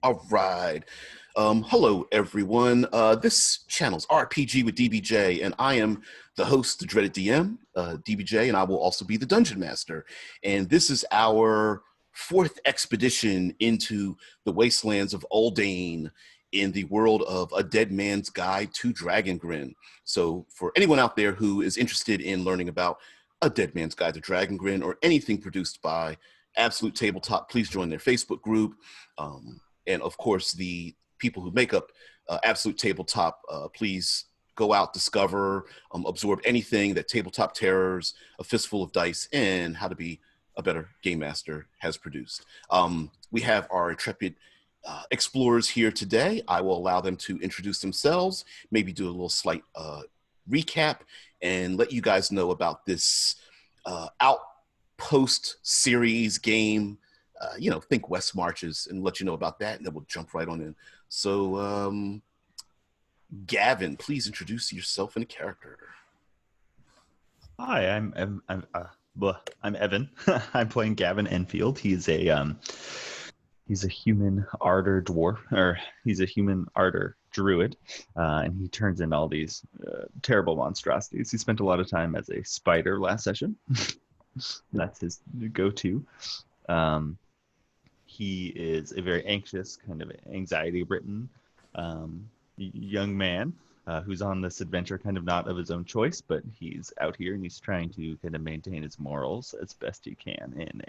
All right. Hello, everyone. This channel's RPG with DBJ, and I am the host, the dreaded DM, DBJ, and I will also be the Dungeon Master. And this is our fourth expedition into the wastelands of Uldane in the world of A Dead Man's Guide to Dragongrin. So for anyone out there who is interested in learning about A Dead Man's Guide to Dragongrin or anything produced by Absolute Tabletop, please join their Facebook group. And of course, the people who make up Absolute Tabletop, please go out, discover, absorb anything that Tabletop Terrors, A Fistful of Dice, and How to Be a Better Game Master has produced. We have our intrepid explorers here today. I will allow them to introduce themselves, maybe do a little slight recap, and let you guys know about this Outpost series game. Think West Marches, and let you know about that, and then we'll jump right on in. So, Gavin, please introduce yourself and a character. Hi, I'm Evan. I'm playing Gavin Enfield. He's a human ardor dwarf, or he's a human ardor druid, and he turns in all these terrible monstrosities. He spent a lot of time as a spider last session. That's his go-to. He is a very anxious, kind of anxiety-ridden young man who's on this adventure kind of not of his own choice, but he's out here and he's trying to kind of maintain his morals as best he can in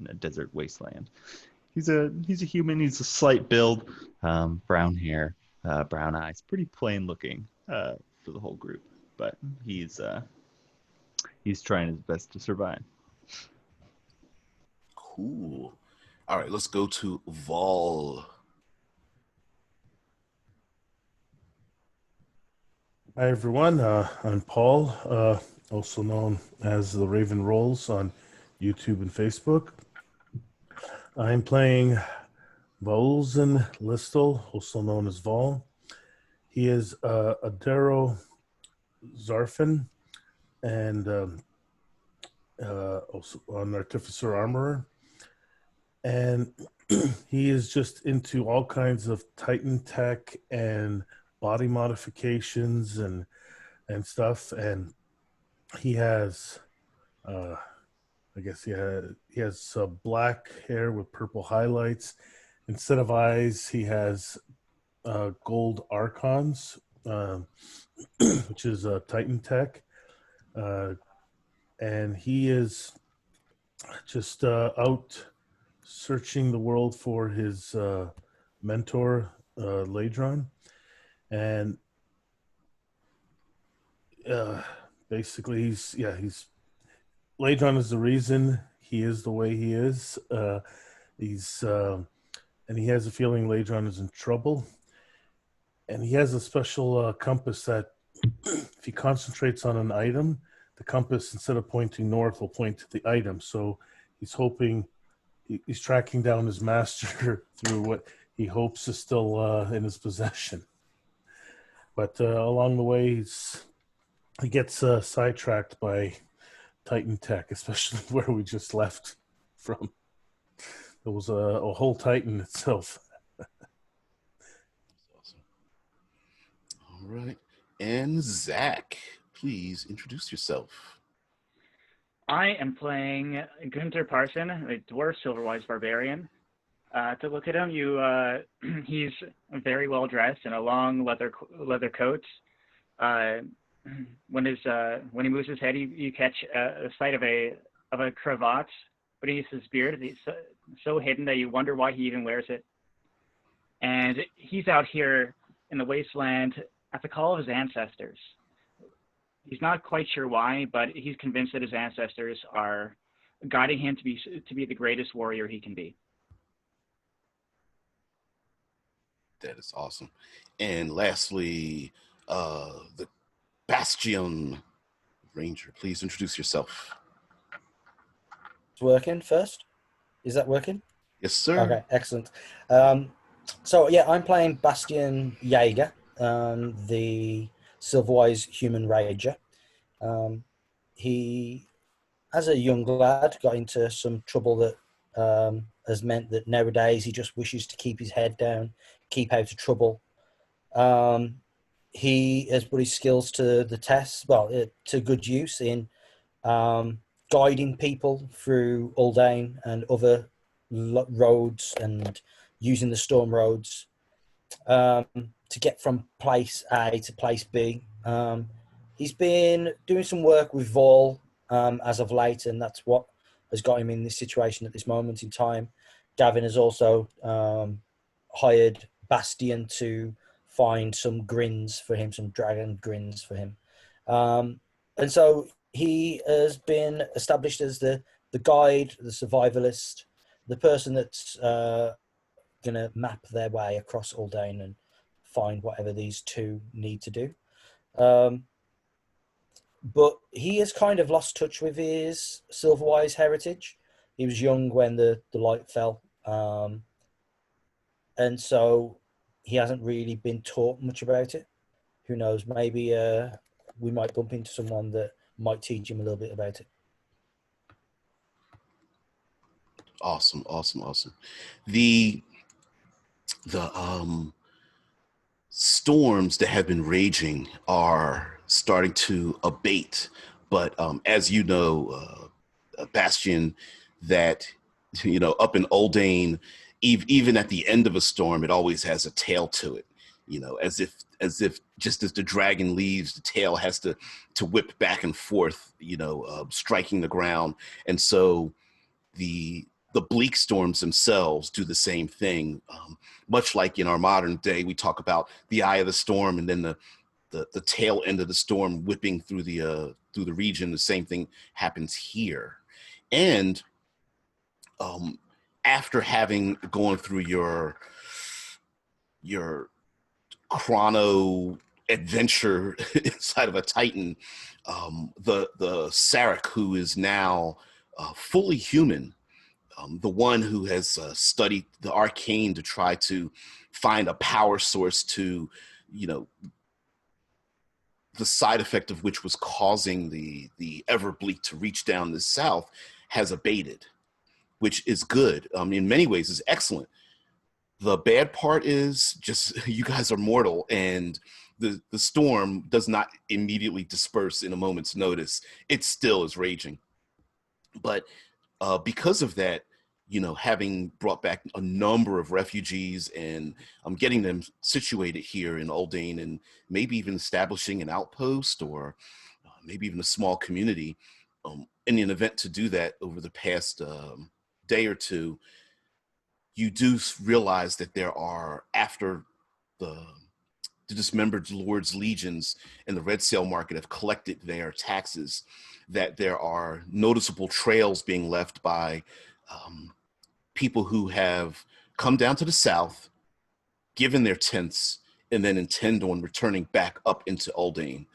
a desert wasteland. He's a human. He's a slight build, brown hair, brown eyes, pretty plain looking for the whole group, but he's trying his best to survive. Cool. All right, let's go to Vol. Hi, everyone. I'm Paul, also known as The Raven Rolls on YouTube and Facebook. I'm playing Volzen Listel, also known as Vol. He is a Darrow Zarfin and also an Artificer Armorer. And he is just into all kinds of Titan tech and body modifications and stuff. And he has, he has black hair with purple highlights. Instead of eyes, he has gold archons, which is Titan tech. And he is just out searching the world for his mentor, Ladron. And basically he's Ladron is the reason he is the way he is. And he has a feeling Ladron is in trouble. And he has a special compass that if he concentrates on an item, the compass, instead of pointing north, will point to the item. So he's hoping, he's tracking down his master through what he hopes is still in his possession. But along the way, he gets sidetracked by Titan tech, especially where we just left from. There was a whole Titan itself. Awesome. All right. And Zach, please introduce yourself. I am playing Gunther Parson, a dwarf silverwise barbarian. To look at him, he's very well dressed in a long leather coat. When he moves his head, you catch a sight of a cravat beneath his beard. It's so hidden that you wonder why he even wears it. And he's out here in the wasteland at the call of his ancestors. He's not quite sure why, but he's convinced that his ancestors are guiding him to be the greatest warrior he can be. That is awesome. And lastly, the Bastion Ranger, please introduce yourself. It's working first. Is that working? Yes, sir. Okay, excellent. So yeah, I'm playing Bastion Jaeger, the Silverwise Human Ranger. He, as a young lad, got into some trouble that has meant that nowadays he just wishes to keep his head down, keep out of trouble. He has put his skills to the test, well, to good use in guiding people through Aldane and other roads and using the storm roads to get from place A to place B. He's been doing some work with Vol as of late, and that's what has got him in this situation at this moment in time. Gavin has also hired Bastion to find some grins for him, some dragon grins for him. And so he has been established as the guide, the survivalist, the person that's going to map their way across Aldane and find whatever these two need to do. But he has kind of lost touch with his Silverwise heritage. He was young when the light fell. And so he hasn't really been taught much about it. Who knows? Maybe we might bump into someone that might teach him a little bit about it. Awesome. The storms that have been raging are starting to abate, but as you know, Bastion, that up in Aldane, even at the end of a storm, it always has a tail to it. As if just as the dragon leaves, the tail has to whip back and forth, striking the ground, and so the bleak storms themselves do the same thing. Much like in our modern day, we talk about the eye of the storm and then the tail end of the storm whipping through the region. The same thing happens here. And after having gone through your chrono adventure inside of a Titan, the Sarek, who is now fully human, the one who has studied the arcane to try to find a power source to, the side effect of which was causing the Everbleak to reach down the south, has abated, which is good. In many ways, is excellent. The bad part is just you guys are mortal, and the storm does not immediately disperse in a moment's notice. It still is raging. But because of that, having brought back a number of refugees and getting them situated here in Aldane, and maybe even establishing an outpost or maybe even a small community, in an event to do that over the past day or two, you do realize that there are, after the dismembered lords' legions and the red sale market have collected their taxes, that there are noticeable trails being left by people who have come down to the south, given their tents, and then intend on returning back up into Aldane.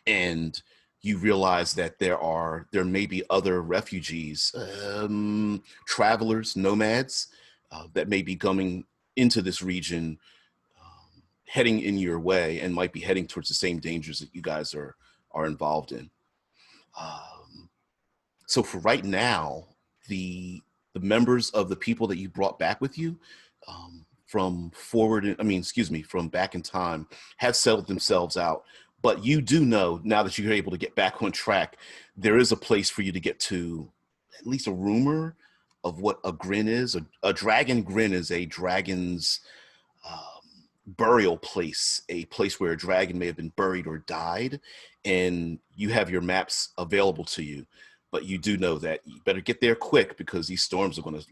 And you realize that there may be other refugees, travelers, nomads, that may be coming into this region, heading in your way, and might be heading towards the same dangers that you guys are involved in. So for right now, the members of the people that you brought back with you from back in time have settled themselves out. But you do know, now that you're able to get back on track, there is a place for you to get to, at least a rumor of what a grin is. A dragon grin is a dragon's burial place, a place where a dragon may have been buried or died, and you have your maps available to you. But you do know that you better get there quick, because these storms are going to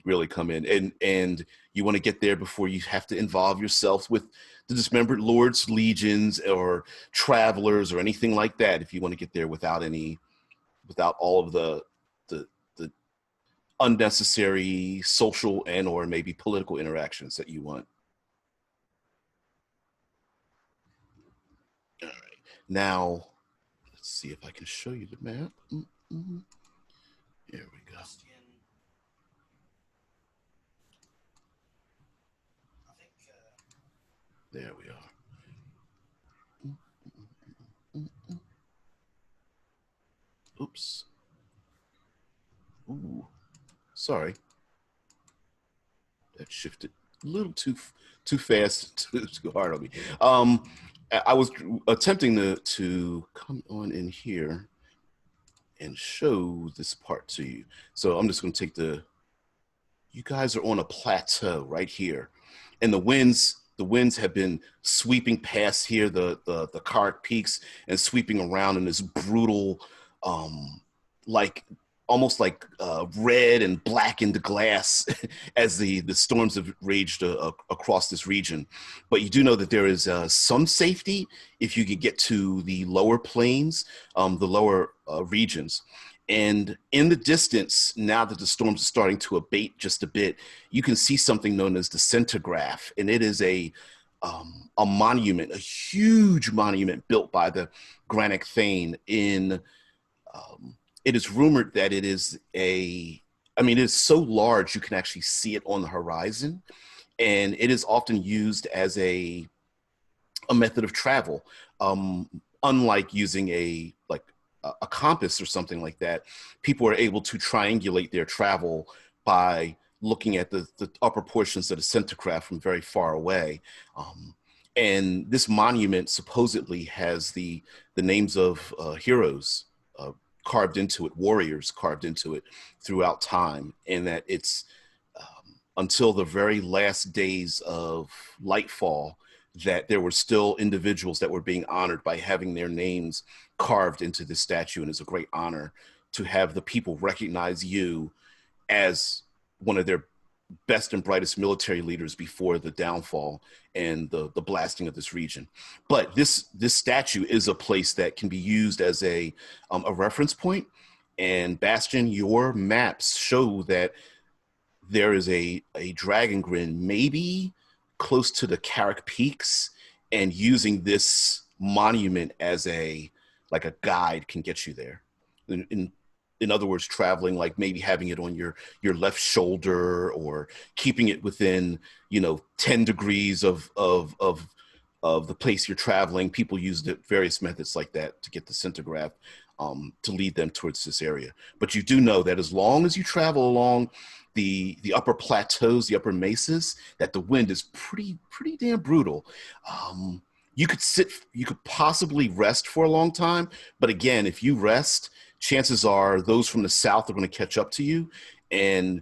really come in, and you want to get there before you have to involve yourself with the dismembered lords, legions, or travelers, or anything like that. If you want to get there without all of the unnecessary social and or maybe political interactions that you want. All right, now let's see if I can show you the map. Mm-hmm. Here we go. There we are. Oops. Ooh. sorry. That shifted a little too fast, too hard on me. I was attempting to come on in here and show this part to you. So I'm just going to take you guys are on a plateau right here, and the winds have been sweeping past here, the Kark peaks, and sweeping around in this brutal, like almost like red and blackened glass as the storms have raged across this region. But you do know that there is some safety if you could get to the lower plains, the lower regions. And in the distance, now that the storms are starting to abate just a bit, you can see something known as the centigraph. And it is a monument, a huge monument built by the Granite Thane in it is rumored that it is it is so large you can actually see it on the horizon, and it is often used as a method of travel. Unlike using a compass or something like that, people are able to triangulate their travel by looking at the upper portions of the centigraph from very far away. And this monument supposedly has the names of heroes carved into it, warriors carved into it throughout time, and that it's until the very last days of Lightfall that there were still individuals that were being honored by having their names carved into this statue. And it's a great honor to have the people recognize you as one of their best and brightest military leaders before the downfall and the blasting of this region. But this statue is a place that can be used as a reference point. And Bastion, your maps show that there is a Dragongrin maybe close to the Carrick Peaks, and using this monument as a guide can get you there. In other words, traveling, like maybe having it on your left shoulder, or keeping it within 10 degrees of the place you're traveling. People use various methods like that to get the centigraph to lead them towards this area. But you do know that as long as you travel along the upper plateaus, the upper mesas, that the wind is pretty damn brutal. You could possibly rest for a long time, but again, if you rest, chances are those from the south are going to catch up to you, and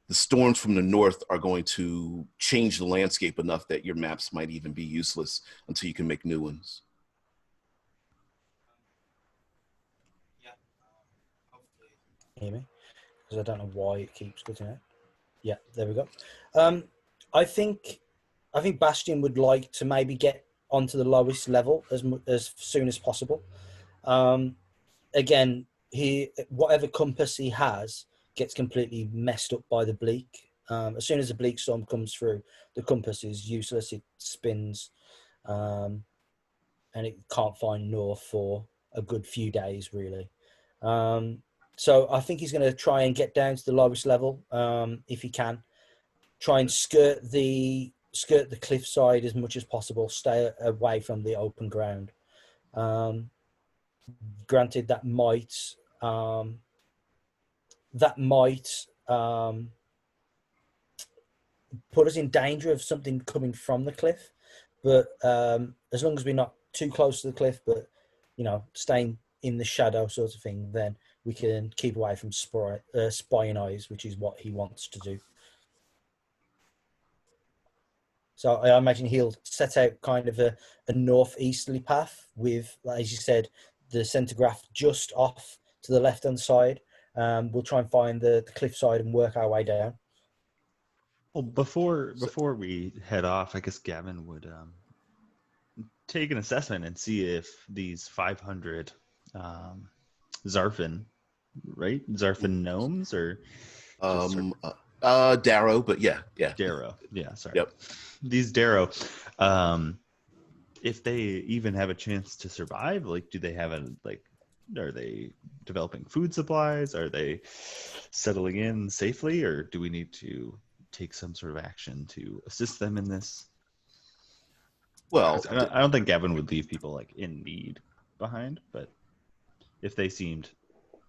the storms from the north are going to change the landscape enough that your maps might even be useless until you can make new ones. Hear me? Because I don't know why it keeps cutting out. Yeah, there we go. I think Bastion would like to maybe get onto the lowest level as soon as possible. Again, whatever compass he has gets completely messed up by the bleak. As soon as the bleak storm comes through, the compass is useless. It spins, and it can't find north for a good few days, really. So I think he's going to try and get down to the lowest level if he can. Try and skirt the cliffside as much as possible. Stay away from the open ground. Granted, that might put us in danger of something coming from the cliff, but as long as we're not too close to the cliff, but staying in the shadow sort of thing, then we can keep away from spying eyes, which is what he wants to do. So I imagine he'll set out kind of a northeasterly path with, as you said, the centigraph just off to the left-hand side. We'll try and find the cliffside and work our way down. Well, before we head off, I guess Gavin would take an assessment and see if these 500 Zarfin, right? Zarfin gnomes, or Darrow, but yeah. Darrow, yeah, sorry. Yep. These Darrow, if they even have a chance to survive, do they have are they developing food supplies? Are they settling in safely, or do we need to take some sort of action to assist them in this? Well, I don't think Gavin would leave people in need behind, but if they seemed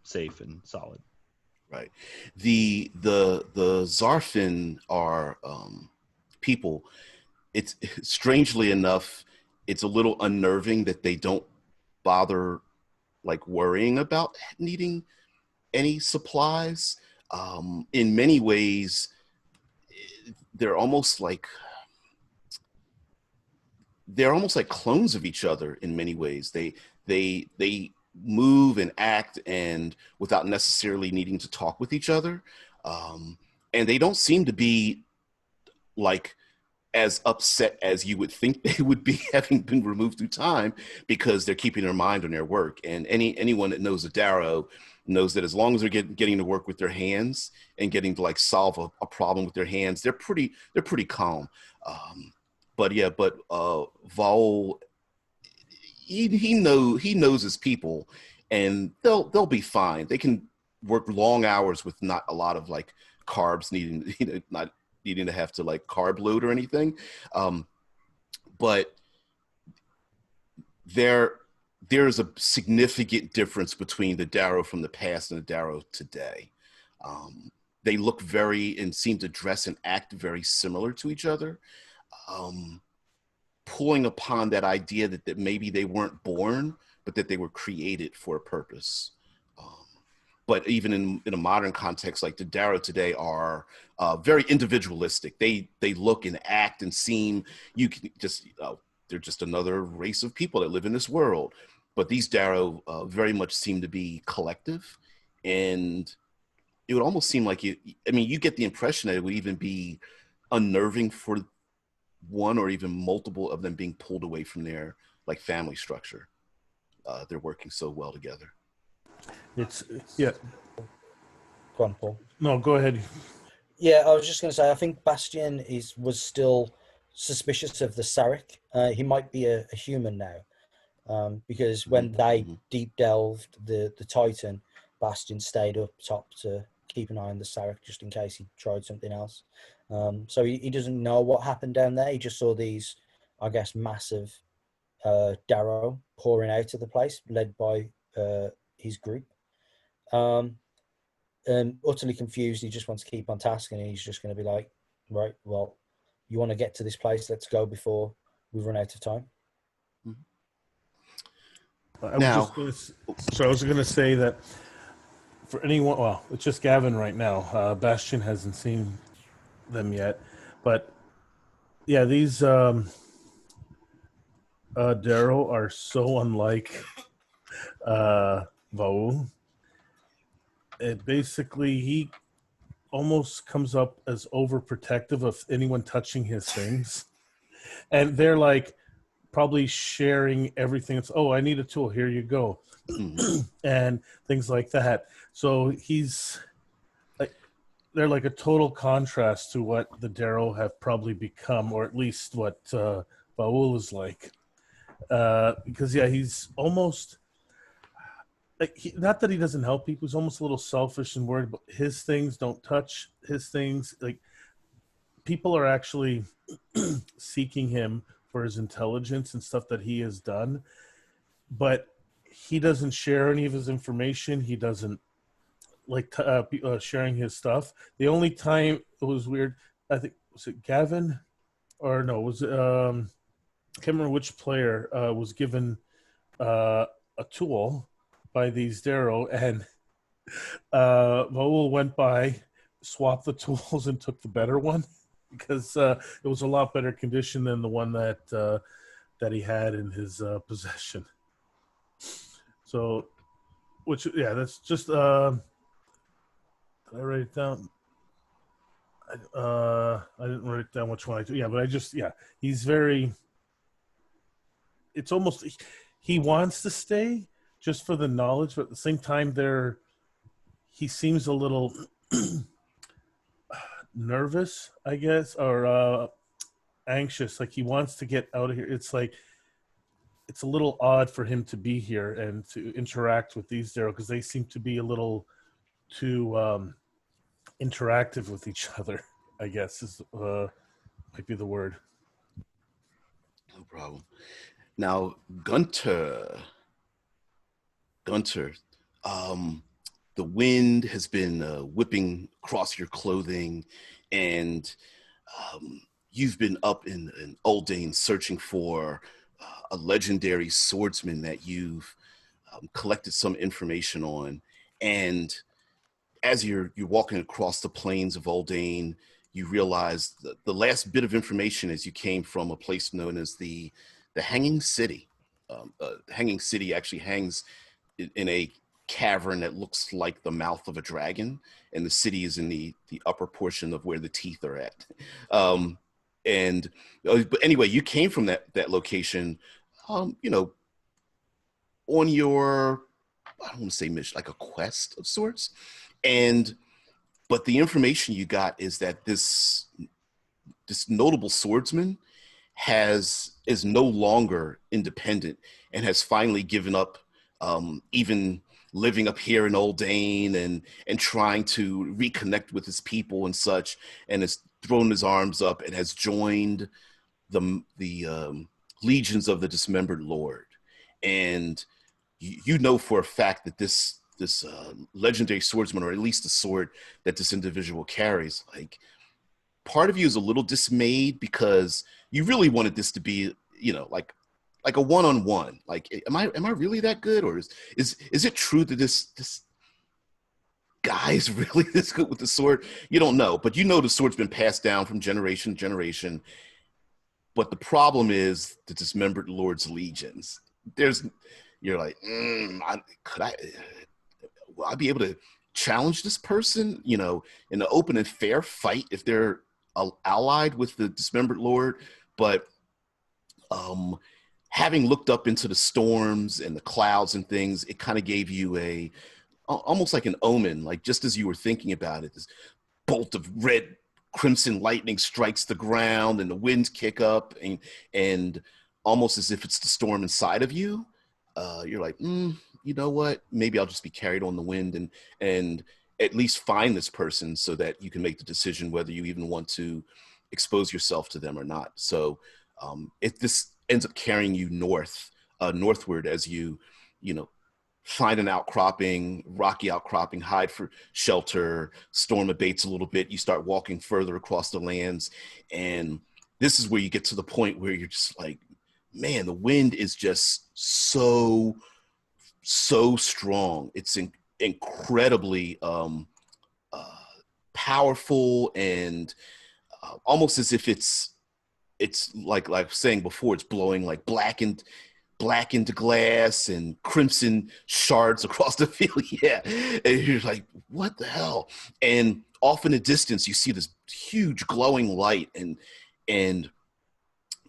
safe and solid. Right. The Zarfin are people. It's strangely enough, it's a little unnerving that they don't bother like worrying about needing any supplies. In many ways, they're almost like clones of each other in many ways. They move and act and without necessarily needing to talk with each other. And they don't seem to be like as upset as you would think they would be having been removed through time, because they're keeping their mind on their work. And anyone that knows a Darrow knows that as long as they're getting to work with their hands and getting to like solve a problem with their hands, they're pretty calm. But Vaul, he knows his people, and they'll be fine. They can work long hours with not a lot of like carbs needing, not needing to have to like carb load or anything. But there's a significant difference between the Darrow from the past and the Darrow today. They look very and seem to dress and act very similar to each other. Pulling upon that idea that maybe they weren't born, but that they were created for a purpose. But even in a modern context, like the Darrow today are very individualistic. They look and act and seem, you can just, they're just another race of people that live in this world. But these Darrow very much seem to be collective. And it would almost seem like you get the impression that it would even be unnerving for one or even multiple of them being pulled away from their like family structure. They're working so well together. It's yeah. Go on, Paul. No, go ahead. Yeah, I was just going to say, I think Bastion was still suspicious of the Sarek. He might be a human now, because when they deep delved the Titan, Bastion stayed up top to keep an eye on the Sarek just in case he tried something else. So he doesn't know what happened down there. He just saw these, I guess, massive Darrow pouring out of the place, led by his group. And utterly confused, he just wants to keep on task, and he's just going to be like, right, well, you want to get to this place, let's go before we run out of time. I was going to say that for anyone, well, it's just Gavin right now. Bastion hasn't seen them yet, but yeah, these Darrow are so unlike Vaul. It basically, he almost comes up as overprotective of anyone touching his things, and they're like probably sharing everything. It's, oh, I need a tool, here you go, and things like that. So he's like, they're like a total contrast to what the Darrow have probably become, or at least what Vaul is like. Because yeah, he's almost like, not that he doesn't help people, he's almost a little selfish and worried about his things, don't touch his things. Like, people are actually seeking him for his intelligence and stuff that he has done, but he doesn't share any of his information. He doesn't like sharing his stuff. The only time it was weird, I think, was it Gavin? Or no, was it, I can't remember which player was given a tool by these Darrow, and Vaul went by, swapped the tools, and took the better one because it was a lot better condition than the one that he had in his possession. So, which, yeah, that's just, did I write it down? I didn't write down which one I do. Yeah, but I just, yeah, he's very, it's almost, he wants to stay just for the knowledge, but at the same time, he seems a little nervous, I guess, or anxious. Like, he wants to get out of here. It's like, it's a little odd for him to be here and to interact with these Darrow, because they seem to be a little too interactive with each other, I guess, is might be the word. No problem. Now, Gunter, the wind has been whipping across your clothing, and you've been up in Uldane searching for a legendary swordsman that you've collected some information on. And as you're walking across the plains of Uldane, you realize the last bit of information as you came from a place known as the Hanging City. The Hanging City actually hangs in a cavern that looks like the mouth of a dragon, and the city is in the upper portion of where the teeth are at. And but anyway, you came from that location, you know, on your, I don't want to say mission, like a quest of sorts. And but the information you got is that this notable swordsman is no longer independent and has finally given up even living up here in Uldane and trying to reconnect with his people and such, and has thrown his arms up and has joined the legions of the Dismembered Lord. And you know for a fact that this legendary swordsman, or at least the sword that this individual carries, like, part of you is a little dismayed because you really wanted this to be, you know, like a one-on-one. Like, am I really that good, or is it true that this guy is really this good with the sword? You don't know, but you know the sword's been passed down from generation to generation. But the problem is the Dismembered Lord's legions. You're like, will I be able to challenge this person, you know, in an open and fair fight if they're allied with the Dismembered Lord? But having looked up into the storms and the clouds and things, it kind of gave you almost like an omen. Like, just as you were thinking about it, this bolt of red crimson lightning strikes the ground and the winds kick up, and almost as if it's the storm inside of you. You're like, you know what? Maybe I'll just be carried on the wind and at least find this person so that you can make the decision whether you even want to expose yourself to them or not. So if this ends up carrying you northward as you know, find an rocky outcropping, hide for shelter, storm abates a little bit, you start walking further across the lands, and this is where you get to the point where you're just like, man, the wind is just so strong. It's incredibly powerful, and almost as if it's like I was saying before, it's blowing like blackened glass and crimson shards across the field. Yeah, and you're like, what the hell? And off in the distance, you see this huge glowing light, and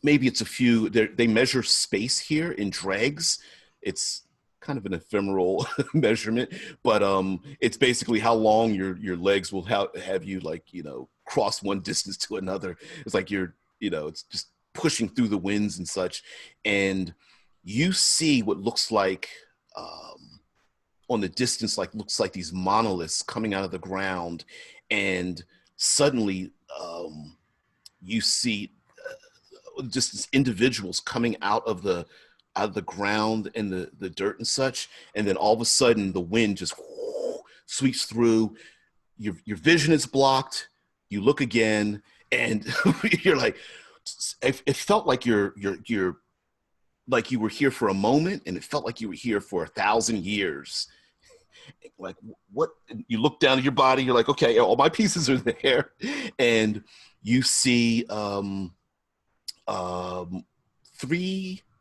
maybe it's a few. They measure space here in dregs. It's kind of an ephemeral measurement, but it's basically how long your legs will have you, like, you know, cross one distance to another. It's like you're, you know, it's just pushing through the winds and such, and you see what looks like on the distance, looks like these monoliths coming out of the ground, and suddenly you see just these individuals coming out of the ground and the dirt and such, and then all of a sudden the wind just sweeps through. Your vision is blocked. You look again, and you're like, it felt like you're like you were here for a moment, and it felt like you were here for 1,000 years. Like, what? You look down at your body, you're like, okay, all my pieces are there, and you see 3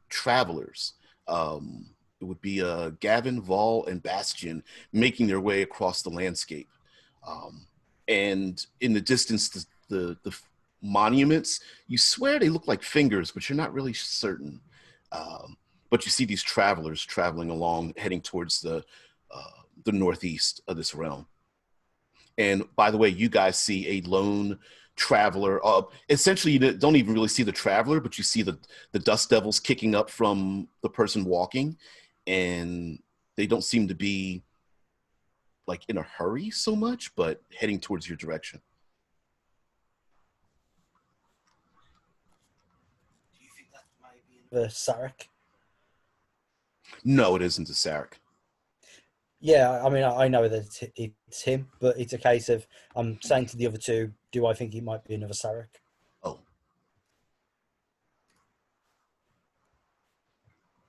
travelers. It would be Gavin, Vol, and Bastion making their way across the landscape. And in the distance, the monuments, you swear they look like fingers, but you're not really certain. But you see these travelers traveling along, heading towards the northeast of this realm. And by the way, you guys see a lone traveler. Essentially, you don't even really see the traveler, but you see the dust devils kicking up from the person walking, and they don't seem to be like in a hurry so much, but heading towards your direction. Do you think that might be the Sarek? No, it isn't a Sarek. Yeah, I mean, I know that it's him, but it's a case of I'm saying to the other two, do I think it might be another Sarek? Oh,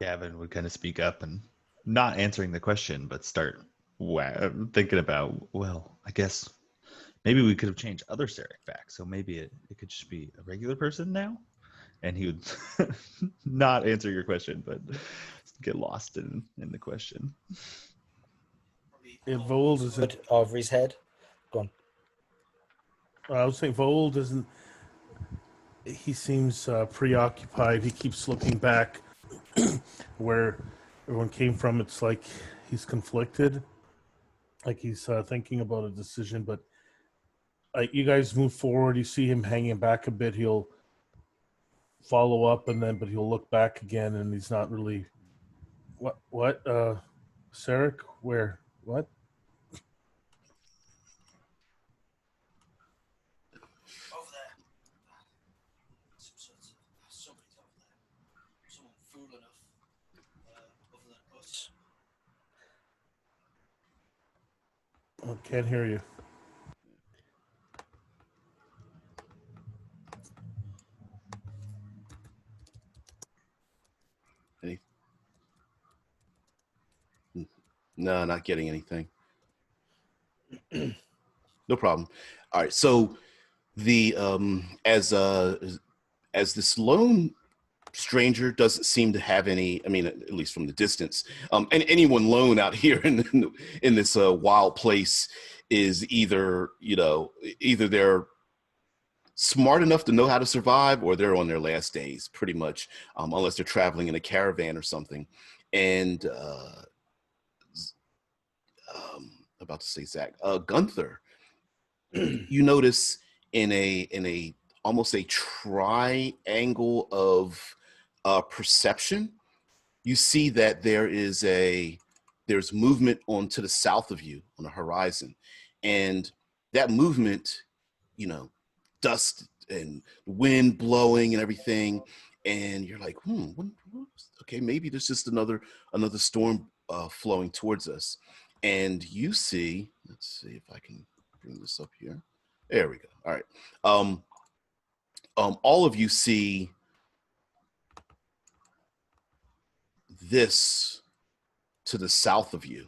Gavin would kind of speak up and not answering the question, but start thinking about, well, I guess maybe we could have changed other Sarek back. So maybe it could just be a regular person now. And he would not answer your question, but get lost in the question. If Vold is, But over his head. Go on. I was saying Vold isn't. He seems preoccupied. He keeps looking back where everyone came from. It's like he's conflicted, like he's thinking about a decision. But you guys move forward. You see him hanging back a bit. He'll follow up, but he'll look back again, and he's not really. What? Sarek? Where? What? Over there. Somebody's over there. Someone fool enough, other than us. I can't hear you. any? No, not getting anything. No problem. All right. So the as this lone stranger doesn't seem to have any, I mean, at least from the distance, and anyone lone out here in this wild place is either they're smart enough to know how to survive, or they're on their last days, pretty much, unless they're traveling in a caravan or something. And about to say Zach, Gunther, you notice in a almost a triangle of perception, you see that there's movement on to the south of you on the horizon, and that movement, dust and wind blowing and everything, and you're like, okay, maybe there's just another storm flowing towards us. And you see, let's see if I can bring this up here. There we go. All right. All of you see this to the south of you,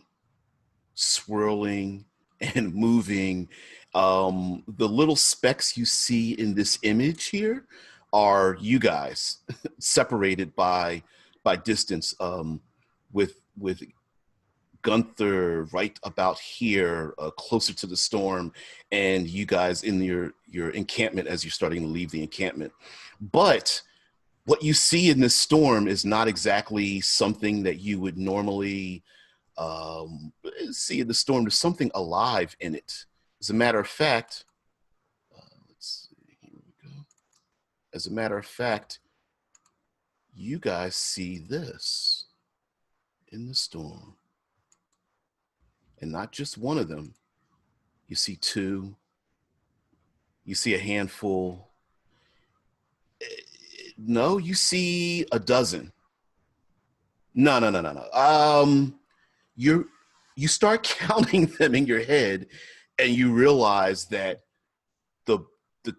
swirling and moving. The little specks you see in this image here are you guys, separated by distance, with Gunther right about here, closer to the storm, and you guys in your encampment as you're starting to leave the encampment. But what you see in this storm is not exactly something that you would normally see in the storm. There's something alive in it. As a matter of fact, let's see, here we go. As a matter of fact, you guys see this in the storm. And not just one of them. You see two. You see a handful. No, you see a dozen. No. You start counting them in your head, and you realize that the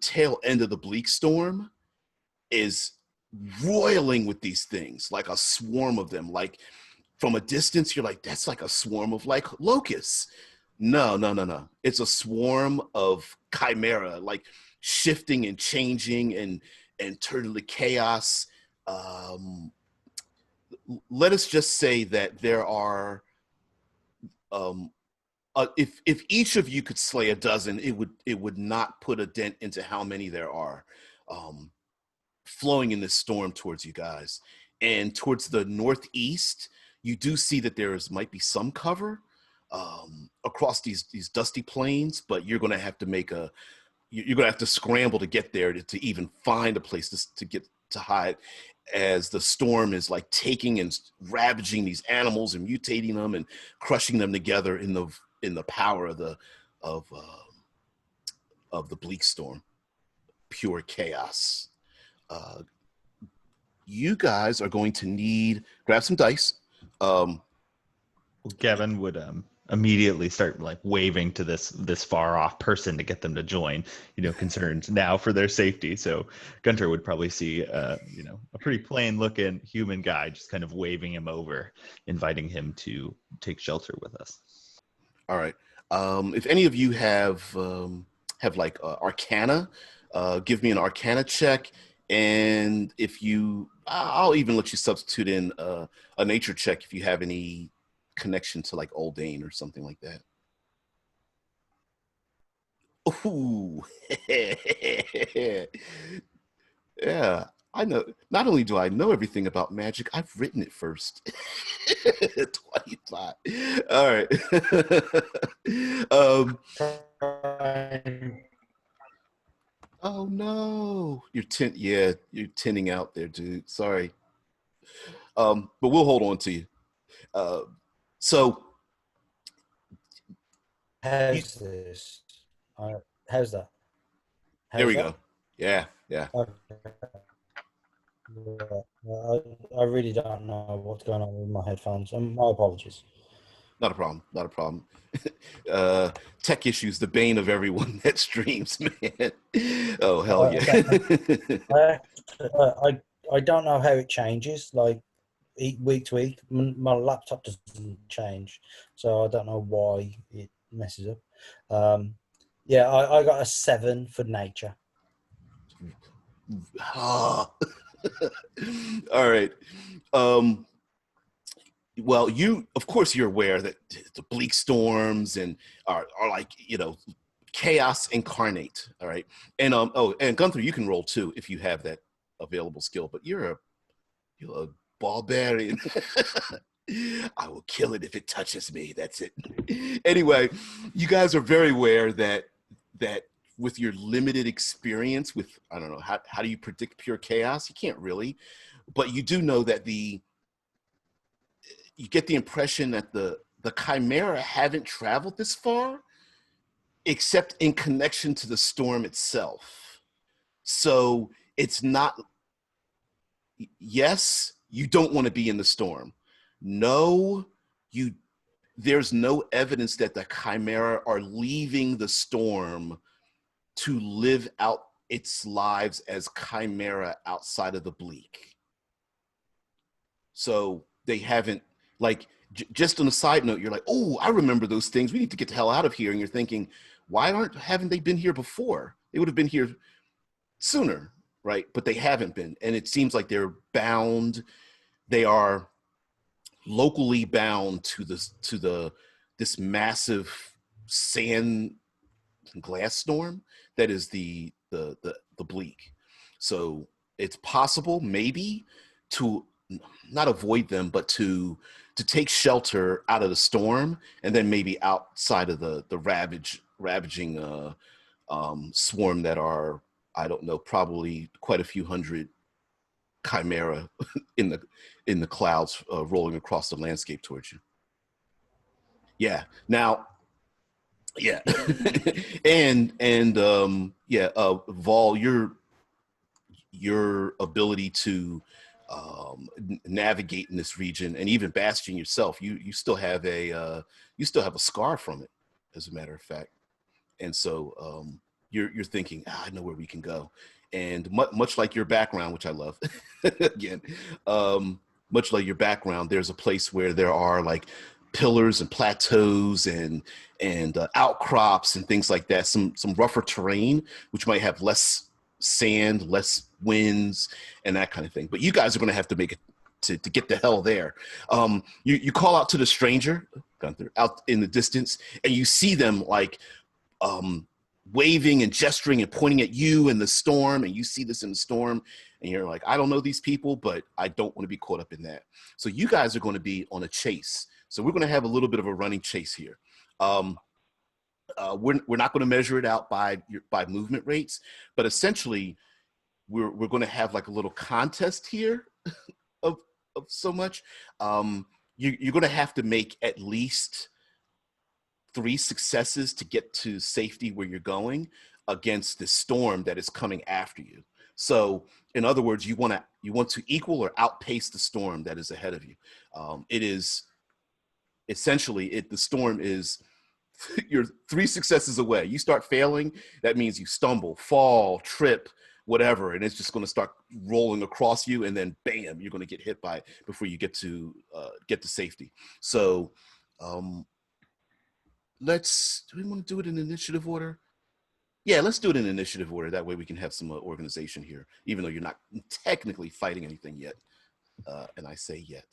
tail end of the BLEAKSTORM is roiling with these things, like a swarm of them. Like from a distance, you're like, that's like a swarm of like locusts. No. It's a swarm of chimera, like shifting and changing and turning to chaos. Let us just say that there are, if each of you could slay a dozen, it would not put a dent into how many there are flowing in this storm towards you guys. And towards the northeast, you do see that might be some cover across these dusty plains, but you're going to have to you're going to have to scramble to get there to even find a place to get to hide, as the storm is like taking and ravaging these animals and mutating them and crushing them together in the power of the BLEAKSTORM, pure chaos. You guys are going to grab some dice. Gavin would immediately start like waving to this far off person to get them to join, concerned now for their safety. So Gunter would probably see a pretty plain looking human guy just kind of waving him over, inviting him to take shelter with us. All right. If any of you have like Arcana, give me an Arcana check, and I'll even let you substitute in a Nature check if you have any connection to like Oldane or something like that. Ooh, yeah. I know. Not only do I know everything about magic, I've written it first. 25. All right. Oh no, you're tinning out there, dude. Sorry. But we'll hold on to you. So How's this? How's that? There we go. Yeah. Okay. I really don't know what's going on with my headphones. My apologies. Not a problem. Tech issues, the bane of everyone that streams, man. Oh, hell yeah. I don't know how it changes, like week to week. My laptop doesn't change, so I don't know why it messes up. I got a 7 for nature. All right. Well, of course you're aware that the bleak storms and are like, chaos incarnate. All right. And and Gunther, you can roll too if you have that available skill, but you're a barbarian. I will kill it if it touches me. That's it. Anyway, you guys are very aware that with your limited experience with, I don't know, how do you predict pure chaos? You can't really, but you do know that you get the impression that the Chimera haven't traveled this far, except in connection to the storm itself. So it's not, yes, you don't want to be in the storm. No, there's no evidence that the Chimera are leaving the storm to live out its lives as Chimera outside of the bleak. So they haven't, like, just on a side note, you're like, oh, I remember those things. We need to get the hell out of here. And you're thinking, haven't they been here before? They would have been here sooner, right? But they haven't been. And it seems like they're bound. They are locally bound to this massive sand glass storm that is the bleak. So it's possible maybe to not avoid them, but to take shelter out of the storm, and then maybe outside of the ravaging swarm that are, I don't know, probably quite a few hundred Chimera in the clouds rolling across the landscape towards you. Yeah. Now, yeah. Vol, your ability to navigate in this region, and even Bastion yourself, you still have a scar from it, as a matter of fact. And so you're thinking, I know where we can go. And much like your background, which I love, again, much like your background, there's a place where there are like pillars and plateaus and outcrops and things like that. Some rougher terrain, which might have less sand, less winds, and that kind of thing. But you guys are going to have to make it to get the hell there. You call out to the stranger, Gunther, out in the distance, and you see them like waving and gesturing and pointing at you in the storm, and you see this in the storm, and you're like, I don't know these people, but I don't want to be caught up in that. So you guys are going to be on a chase. So we're going to have a little bit of a running chase here. We're not going to measure it out by movement rates, but essentially we're going to have like a little contest here of so much. You're going to have to make at least 3 successes to get to safety where you're going against this storm that is coming after you. So in other words, you want to equal or outpace the storm that is ahead of you. It is essentially the storm is you're 3 successes away. You start failing, that means you stumble, fall, trip, whatever, and it's just going to start rolling across you, and then bam, you're going to get hit by it before you get to safety. So do we want to do it in initiative order? Yeah, let's do it in initiative order. That way we can have some organization here, even though you're not technically fighting anything yet. And I say yet.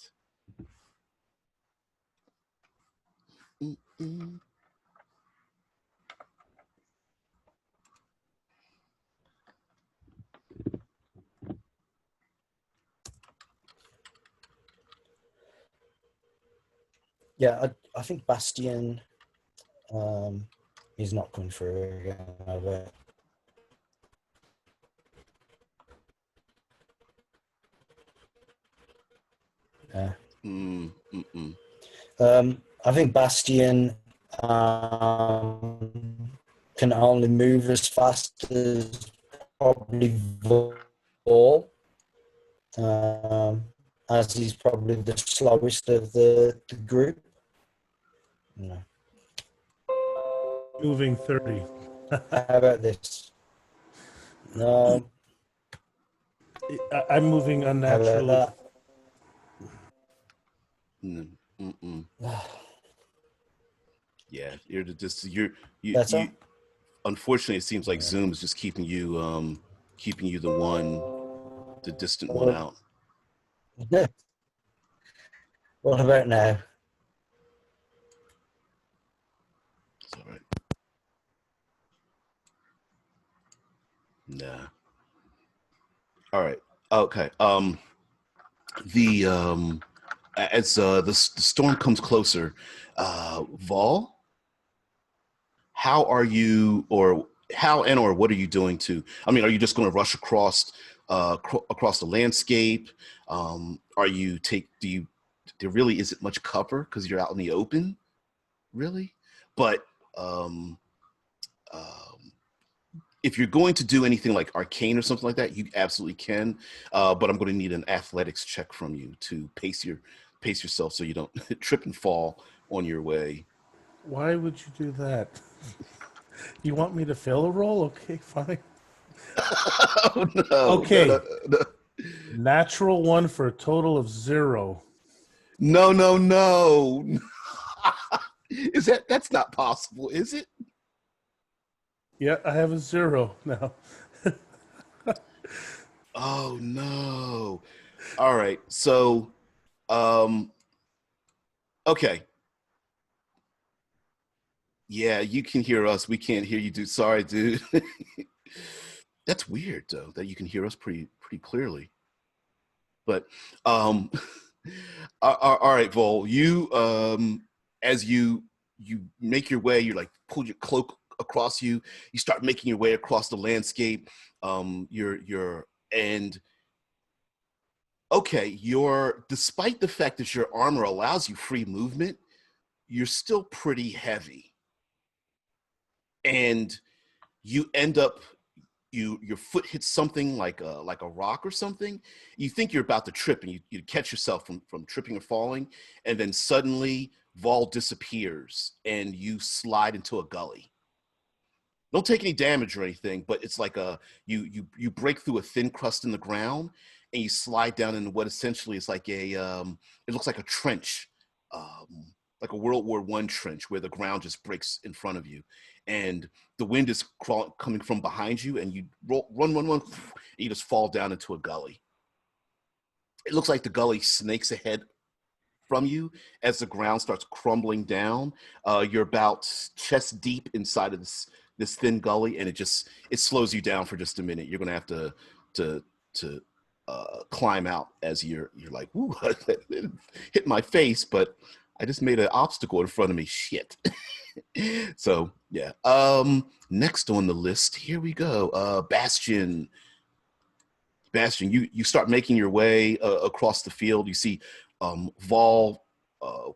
Mm-mm. Yeah, I think Bastion is not coming through again. But I think Bastion can only move as fast as probably Vol, as he's probably the slowest of the group. No. Moving 30. How about this? No. I'm moving How unnaturally. about Mm-mm. that? Yeah, you Better? unfortunately it seems like Zoom is just keeping you the distant one out. What about now? It's all right. Nah. All right. Okay. As the storm comes closer, Vol, how are you, or what are you doing to? I mean, are you just going to rush across the landscape? There really isn't much cover because you're out in the open, really. But if you're going to do anything like arcane or something like that, you absolutely can. But I'm going to need an athletics check from you to pace yourself so you don't trip and fall on your way. Why would you do that? You want me to fail a roll? Okay, fine. Oh no. Okay. No. Natural 1 for a total of 0. No. That's not possible, is it? Yeah, I have a 0 now. Oh no. All right. So okay. Yeah, you can hear us. We can't hear you, dude. Sorry, dude. That's weird though, that you can hear us pretty clearly. But all right, Vol, you as you make your way, you're like pull your cloak across you, you start making your way across the landscape. Despite the fact that your armor allows you free movement, you're still pretty heavy. And you end up your foot hits something like a rock or something. You think you're about to trip, and you catch yourself from tripping or falling, and then suddenly Vol disappears and you slide into a gully. Don't take any damage or anything, but it's like you break through a thin crust in the ground and you slide down into what essentially is like it looks like a trench, like a World War I trench where the ground just breaks in front of you, and the wind is coming from behind you, and you run, and you just fall down into a gully. It looks like the gully snakes ahead from you as the ground starts crumbling down. You're about chest deep inside of this thin gully, and it slows you down for just a minute. You're gonna have to climb out as you're like, ooh, it hit my face, but I just made an obstacle in front of me. Shit. So yeah. Next on the list, here we go. Bastion, you start making your way across the field. You see Vol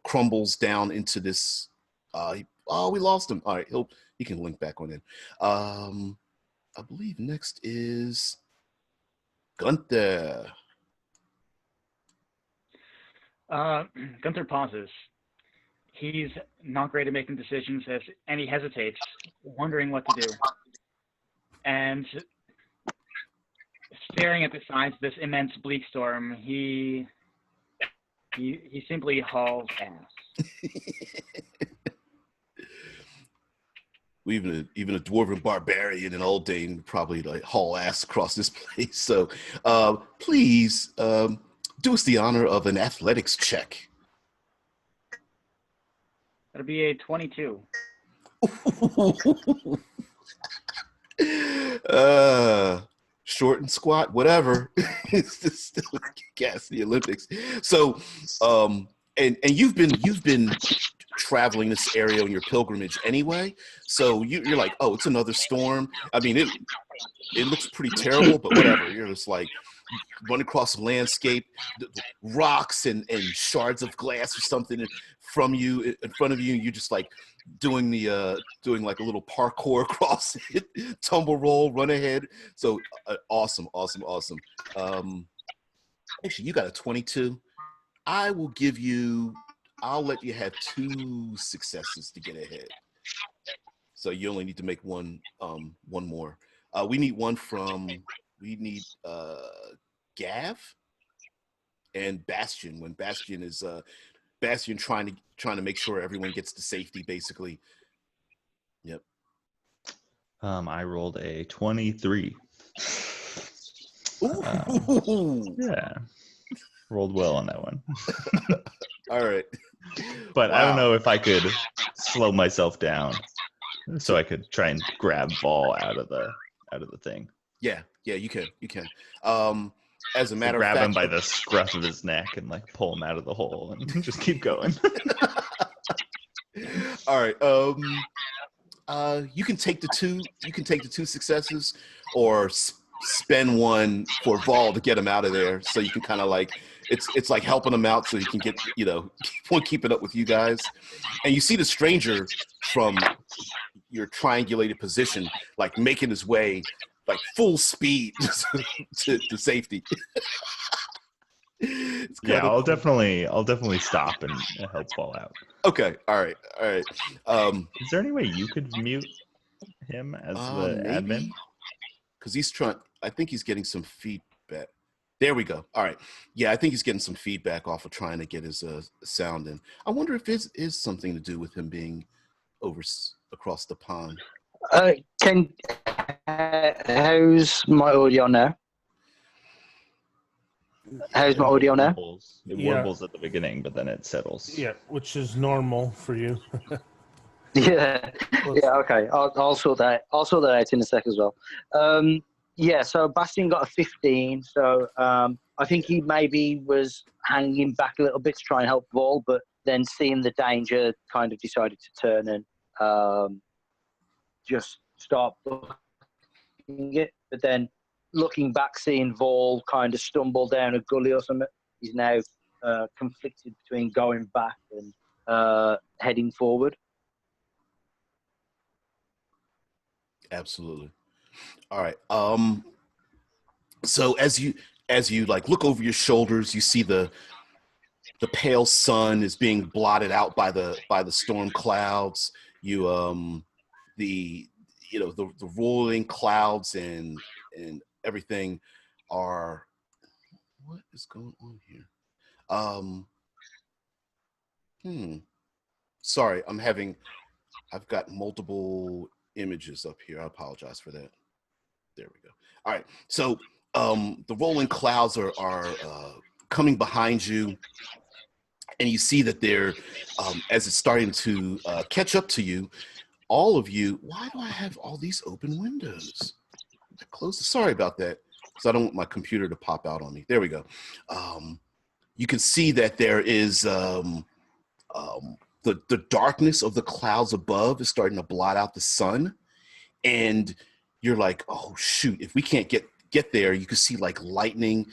crumbles down into this. We lost him. All right, he can link back on in. I believe next is Gunther. Gunther pauses. he's not great at making decisions, and he hesitates, wondering what to do. And staring at the signs of this immense bleak storm, he simply hauls ass. Even a dwarven barbarian in old Dane would probably like haul ass across this place. So please do us the honor of an athletics check. That'll be a 22. Short and squat, whatever. It's just still gas the Olympics. So and you've been traveling this area on your pilgrimage anyway, so you're like, oh, it's another storm. I mean, it looks pretty terrible, but whatever. You're just like run across the landscape, rocks and shards of glass or something in front of you, and you're just like doing like a little parkour across it, tumble roll, run ahead. So awesome. Actually, you got a 22. I'll let you have 2 successes to get ahead. So you only need to make one more. We need Gav and Bastion. When Bastion is Bastion trying to make sure everyone gets to safety, basically. Yep. I rolled a 23. Yeah. Rolled well on that one. All right. But Wow. I don't know if I could slow myself down so I could try and grab Ball out of the thing. Yeah, you can. As a matter of grab fact, him by the scruff of his neck and like pull him out of the hole and just keep going. All right. You can take the 2. You can take the 2 successes, or spend one for Vol to get him out of there. So you can kind of like it's like helping him out so he can get keep it up with you guys. And you see the stranger from your triangulated position like making his way like full speed to safety. Yeah, I'll definitely stop and help Ball out. Okay. All right. Is there any way you could mute him as the admin? Because he's trying. I think he's getting some feedback. There we go. All right. Yeah, I think he's getting some feedback off of trying to get his sound in. I wonder if it is something to do with him being across the pond. How's my audio now? How's my audio now? It warbles at the beginning, but then it settles. Yeah, which is normal for you. Yeah. Okay. I'll sort that out in a sec as well. So Bastion got a 15. So I think he maybe was hanging back a little bit to try and help Ball, but then seeing the danger, kind of decided to turn and just stop looking it. But then looking back, seeing Vol kind of stumble down a gully or something, he's now conflicted between going back and heading forward. Absolutely. All right. So as you like look over your shoulders, you see the pale sun is being blotted out by the storm clouds. The rolling clouds and everything are. What is going on here? Sorry, I've got multiple images up here. I apologize for that. There we go. All right. So the rolling clouds are coming behind you, and you see that they're as it's starting to catch up to you. All of you. Why do I have all these open windows? I closed. Sorry about that. Because I don't want my computer to pop out on me. There we go. You can see that there is the darkness of the clouds above is starting to blot out the sun, and you're like, oh shoot! If we can't get there, you can see like lightning,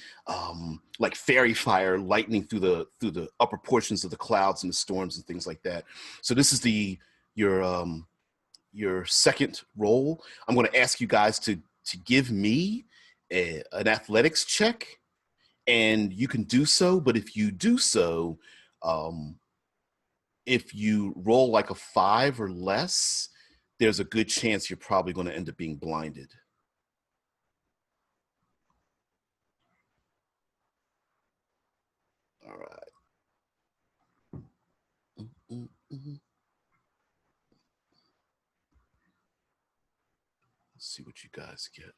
like fairy fire, lightning through the upper portions of the clouds and the storms and things like that. So this is your second roll. I'm going to ask you guys to give me an athletics check, and you can do so. But if you do so, if you roll like a 5 or less, there's a good chance you're probably going to end up being blinded. All right. Let's see what you guys get.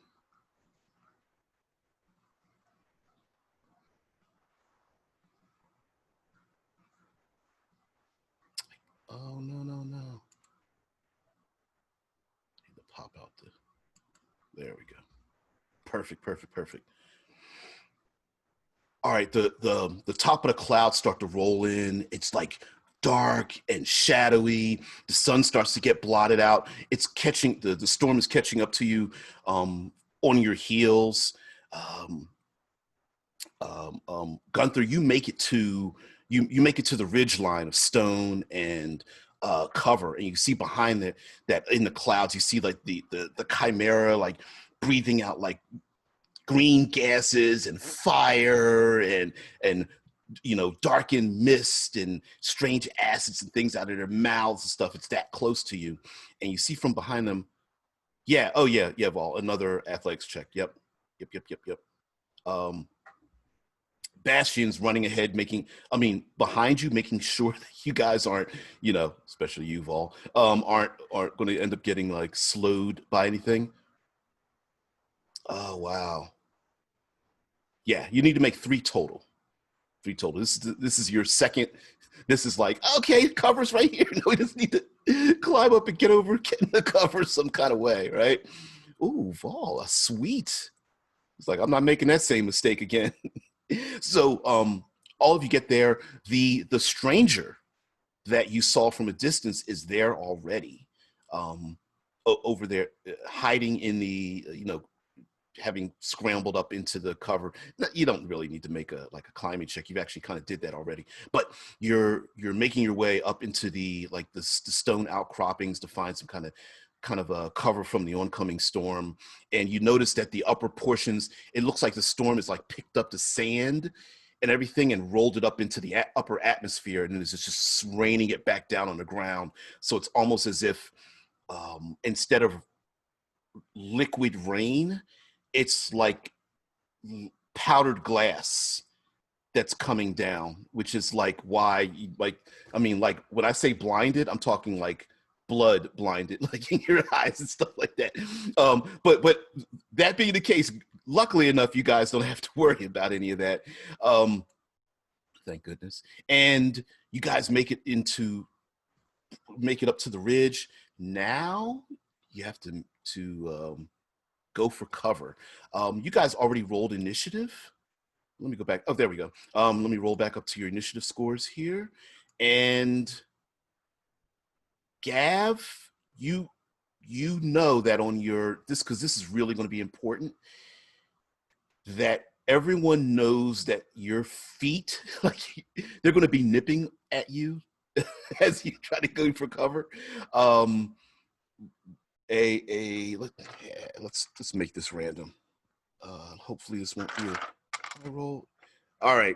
Oh, no. Need to pop out there we go. Perfect. All right, the top of the clouds start to roll in. It's like dark and shadowy. The sun starts to get blotted out. It's catching, the storm is catching up to you on your heels. Gunther, you make it to the ridge line of stone and cover, and you see behind that in the clouds, you see like the chimera like breathing out like green gases and fire and darkened mist and strange acids and things out of their mouths and stuff. It's that close to you, and you see from behind them. Yeah. Oh yeah. Vol. Another athletics check. Yep. Bastion's running ahead, behind you, making sure that you guys aren't, especially you, Vol, aren't going to end up getting like slowed by anything. Oh wow. Yeah, you need to make 3 total. 3 total. This is your second. This is like, okay, cover's right here. No, we just need to climb up and get in the cover some kind of way, right? Ooh, Vol, a sweet. It's like, I'm not making that same mistake again. So all of you get there. The stranger that you saw from a distance is there already, over there, hiding in the, having scrambled up into the cover. You don't really need to make a climbing check. You've actually kind of did that already. But you're making your way up into the stone outcroppings to find some kind of a cover from the oncoming storm. And you notice that the upper portions, it looks like the storm is like picked up the sand and everything and rolled it up into the upper atmosphere, and then it's just raining it back down on the ground. So it's almost as if instead of liquid rain, it's like powdered glass that's coming down, which is like why, when I say blinded, I'm talking like blood blinded, like in your eyes and stuff like that. But that being the case, luckily enough, you guys don't have to worry about any of that. Thank goodness. And you guys make it up to the ridge. Now you have to go for cover. You guys already rolled initiative. Let me go back. Oh, there we go. Let me roll back up to your initiative scores here. And Gav, you know that on because this is really going to be important, that everyone knows that your feet, like, they're going to be nipping at you as you try to go for cover. Let's make this random. Hopefully this won't be a high roll. All right.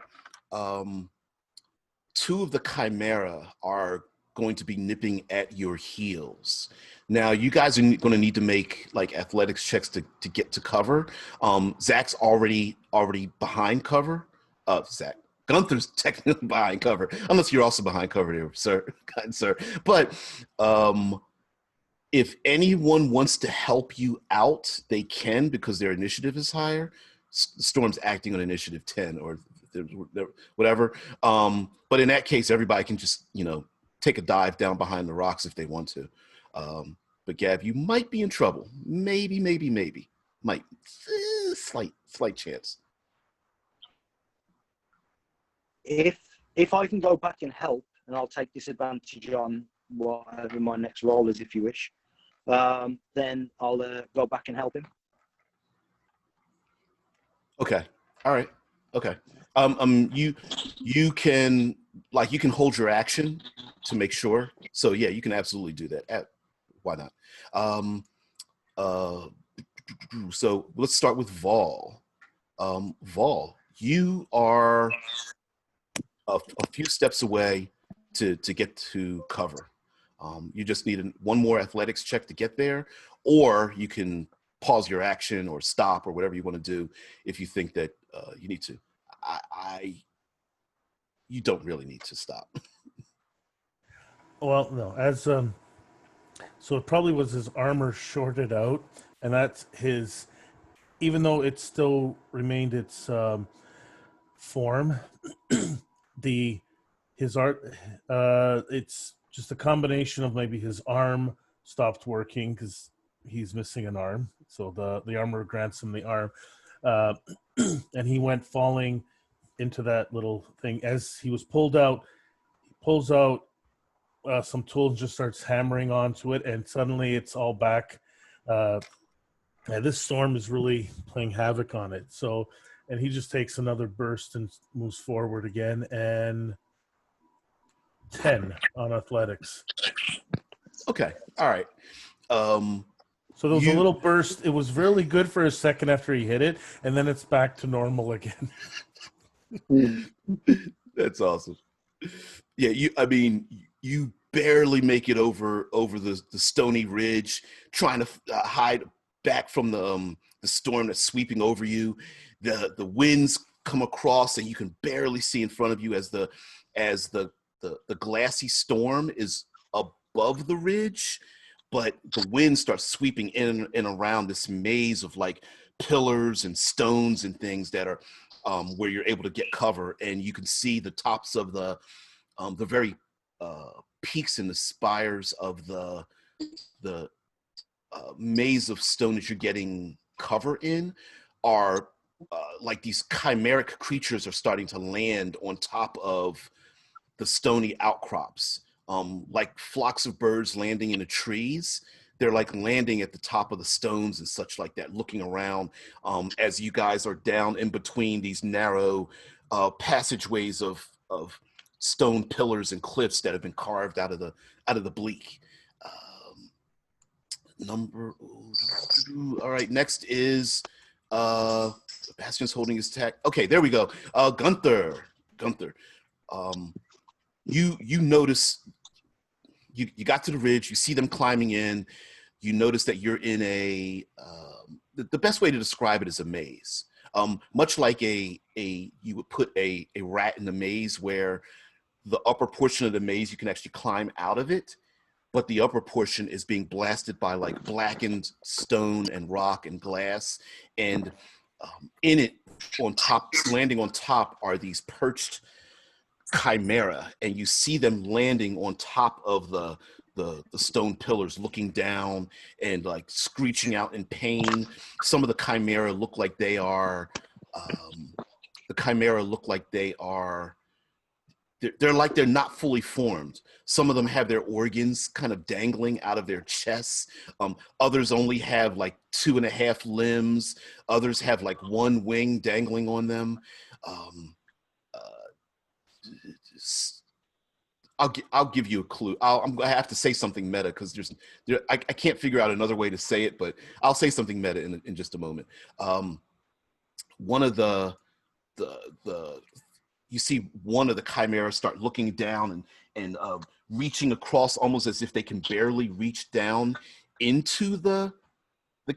2 of the chimera are going to be nipping at your heels. Now, you guys are going to need to make like athletics checks to get to cover. Zach's already behind cover. Zach. Gunther's technically behind cover, unless you're also behind cover there, sir. Kind sir. But if anyone wants to help you out, they can, because their initiative is higher. Storm's acting on initiative 10 or whatever. But in that case, everybody can just, take a dive down behind the rocks if they want to. But Gav, you might be in trouble. Maybe. Might. Slight chance. If I can go back and help, and I'll take disadvantage on whatever my next roll is, if you wish, then I'll go back and help him. Okay. All right. Okay. You can hold your action to make sure. So yeah, you can absolutely do that. Why not? So let's start with Vol. Vol, you are a few steps away to get to cover. You just need one more athletics check to get there, or you can pause your action or stop or whatever you want to do if you think that you need to. You don't really need to stop. Well, no, as so it probably was his armor shorted out, and that's his. Even though it still remained its form, his art it's just a combination of maybe his arm stopped working because he's missing an arm, so the armor grants him the arm, and he went falling into that little thing. As he was pulled out, he pulls out some tools and just starts hammering onto it, and suddenly it's all back. This storm is really playing havoc on it. So, and he just takes another burst and moves forward again, and 10 on athletics. Okay, all right. So there was a little burst. It was really good for a second after he hit it, and then it's back to normal again. That's awesome. Yeah, you barely make it over the stony ridge, trying to hide back from the storm that's sweeping over you. The winds come across, and you can barely see in front of you as the glassy storm is above the ridge, but the wind starts sweeping in and around this maze of like pillars and stones and things that are where you're able to get cover, and you can see the tops of the very peaks and the spires of the maze of stone that you're getting cover in are like these chimeric creatures are starting to land on top of the stony outcrops, like flocks of birds landing in the trees. They're like landing at the top of the stones and such like that, looking around as you guys are down in between these narrow passageways of stone pillars and cliffs that have been carved out of the bleak. All right, next is Bastion's holding his attack. Okay, there we go. Gunther. You notice you got to the ridge, you see them climbing in, you notice that you're in the best way to describe it is a maze. Much like you would put a rat in a maze where the upper portion of the maze you can actually climb out of it, but the upper portion is being blasted by like blackened stone and rock and glass, and in it on top, landing on top, are these perched chimera, and you see them landing on top of the stone pillars, looking down and like screeching out in pain. Some of the chimera look like they are they're like they're not fully formed. Some of them have their organs kind of dangling out of their chests. Others only have like 2.5 limbs. Others have like 1 wing dangling on them. I'll give you a clue. I'm gonna have to say something meta because I can't figure out another way to say it, but I'll say something meta in just a moment. One of the you see one of the chimeras start looking down and reaching across almost as if they can barely reach down into the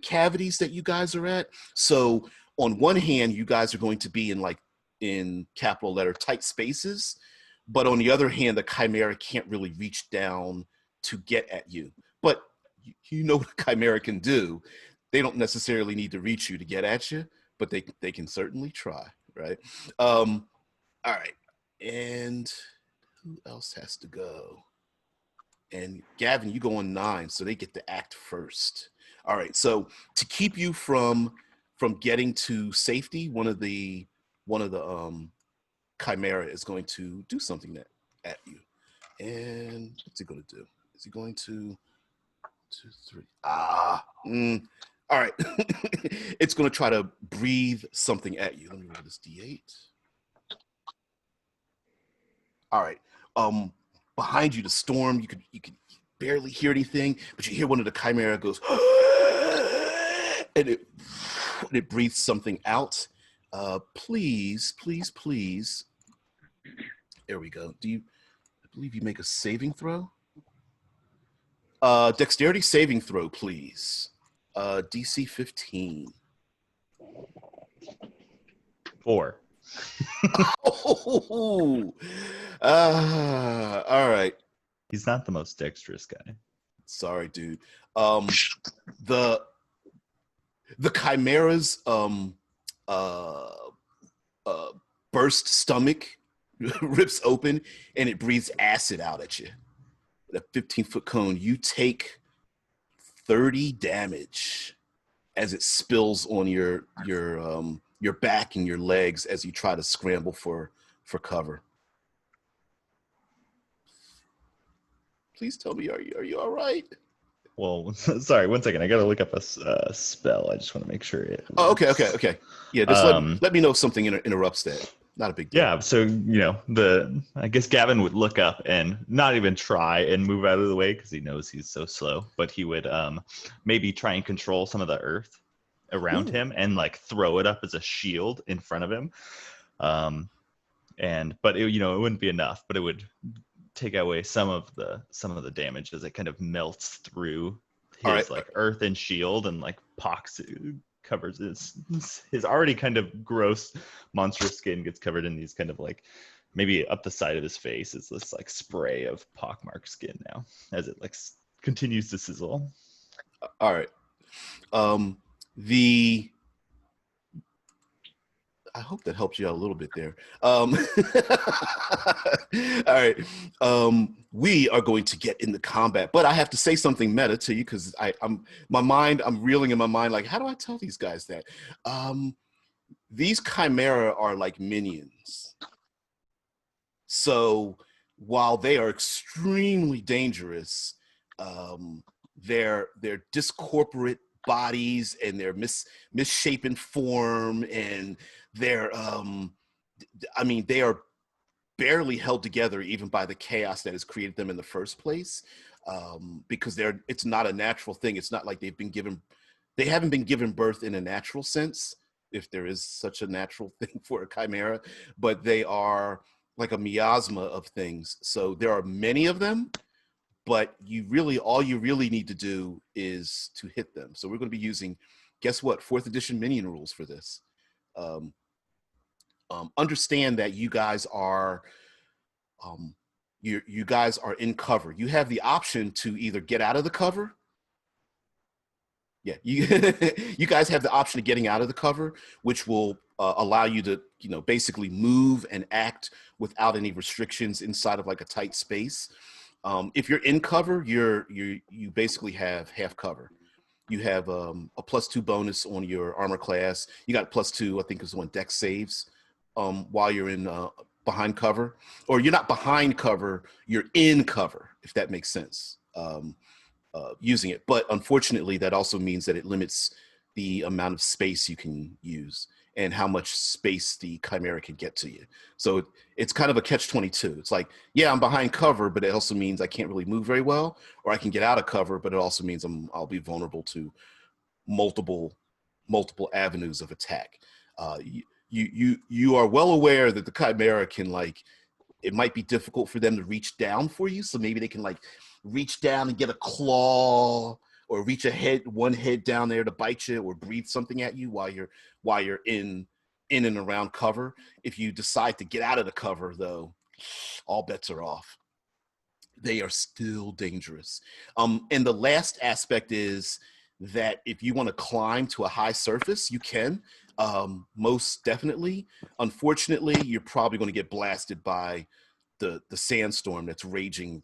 cavities that you guys are at. So on one hand, you guys are going to be in capital letter tight spaces, but on the other hand, the chimera can't really reach down to get at you. But you know what a chimera can do. They don't necessarily need to reach you to get at you, but they can certainly try, right? All right, and who else has to go? And Gavin, you go on 9, so they get to act first. All right, so to keep you from getting to safety, one of the chimera is going to do something at you. And what's he going to do? Is he going to 2, 3? All right, it's going to try to breathe something at you. Let me roll this D8. All right. Behind you, the storm, you could barely hear anything, but you hear one of the chimera goes, and it breathes something out. Please. There we go. believe you make a saving throw. Dexterity saving throw, please. DC 15. 4. Oh, all right. He's not the most dexterous guy. Sorry, dude. The chimera's burst stomach rips open and it breathes acid out at you. A 15-foot cone. You take 30 damage as it spills on your back and your legs as you try to scramble for cover. Please tell me, are you all right? Well, sorry, 1 second. I gotta look up a spell. I just want to make sure it. Oh, okay. Yeah, just Um, let me know if something interrupts that. Not a big deal. Yeah, so I guess Gavin would look up and not even try and move out of the way because he knows he's so slow, but he would maybe try and control some of the earth around him and like throw it up as a shield in front of him. But it wouldn't be enough, but it would take away some of the damage as it kind of melts through his earth and shield and like covers his already kind of gross monstrous skin gets covered in these kind of like maybe up the side of his face is this like spray of pockmarked skin now as it like continues to sizzle. All right. I hope that helps you out a little bit there. All right. We are going to get into combat, but I have to say something meta to you because I'm reeling in my mind like, how do I tell these guys that? These chimera are like minions. So while they are extremely dangerous, their discorporate bodies and their misshapen form and their they are barely held together even by the chaos that has created them in the first place, because it's not a natural thing. It's not like they haven't been given birth in a natural sense, if there is such a natural thing for a chimera, but they are like a miasma of things. So there are many of them, but all you really need to do is to hit them. So we're going to be using, guess what, 4th edition minion rules for this. Understand that you guys are you guys are in cover. You have the option to either get out of the cover. Yeah, you guys have the option of getting out of the cover, which will allow you to basically move and act without any restrictions inside of like a tight space. If you're in cover, you basically have half cover. You have a +2 bonus on your armor class. You got +2, I think, is on dex saves while you're in behind cover, or you're not behind cover, you're in cover, if that makes sense. Using it, but unfortunately, that also means that it limits the amount of space you can use and how much space the chimera can get to you. So it's kind of a catch-22. It's like, yeah, I'm behind cover, but it also means I can't really move very well, or I can get out of cover, but it also means I'll be vulnerable to multiple avenues of attack. You are well aware that the chimera can, like, it might be difficult for them to reach down for you, so maybe they can like reach down and get a claw, or reach one head down there to bite you or breathe something at you while you're in and around cover. If you decide to get out of the cover, though, all bets are off. They are still dangerous. And the last aspect is that if you want to climb to a high surface, you can, most definitely. Unfortunately, you're probably going to get blasted by the sandstorm that's raging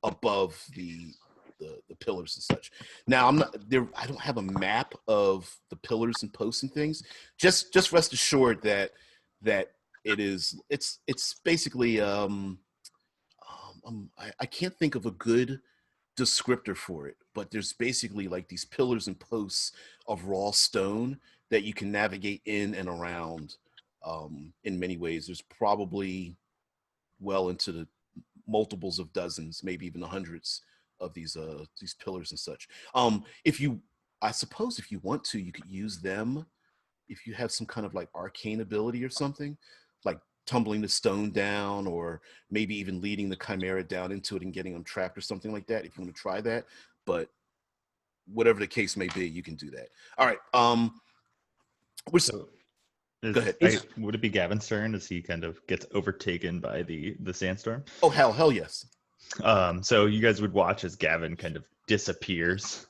above the pillars and such. Now, I'm not there. I don't have a map of the pillars and posts and things. Just rest assured that it's basically I can't think of a good descriptor for it, but there's basically like these pillars and posts of raw stone that you can navigate in and around in many ways. There's probably well into the multiples of dozens, maybe even the hundreds of these pillars and such. I suppose if you want to, you could use them if you have some kind of like arcane ability or something, like tumbling the stone down, or maybe even leading the chimera down into it and getting them trapped or something like that, if you want to try that. But whatever the case may be, you can do that. All right. So Go ahead. Would it be Gavin's turn as he kind of gets overtaken by the sandstorm? Oh, hell yes. So you guys would watch as Gavin kind of disappears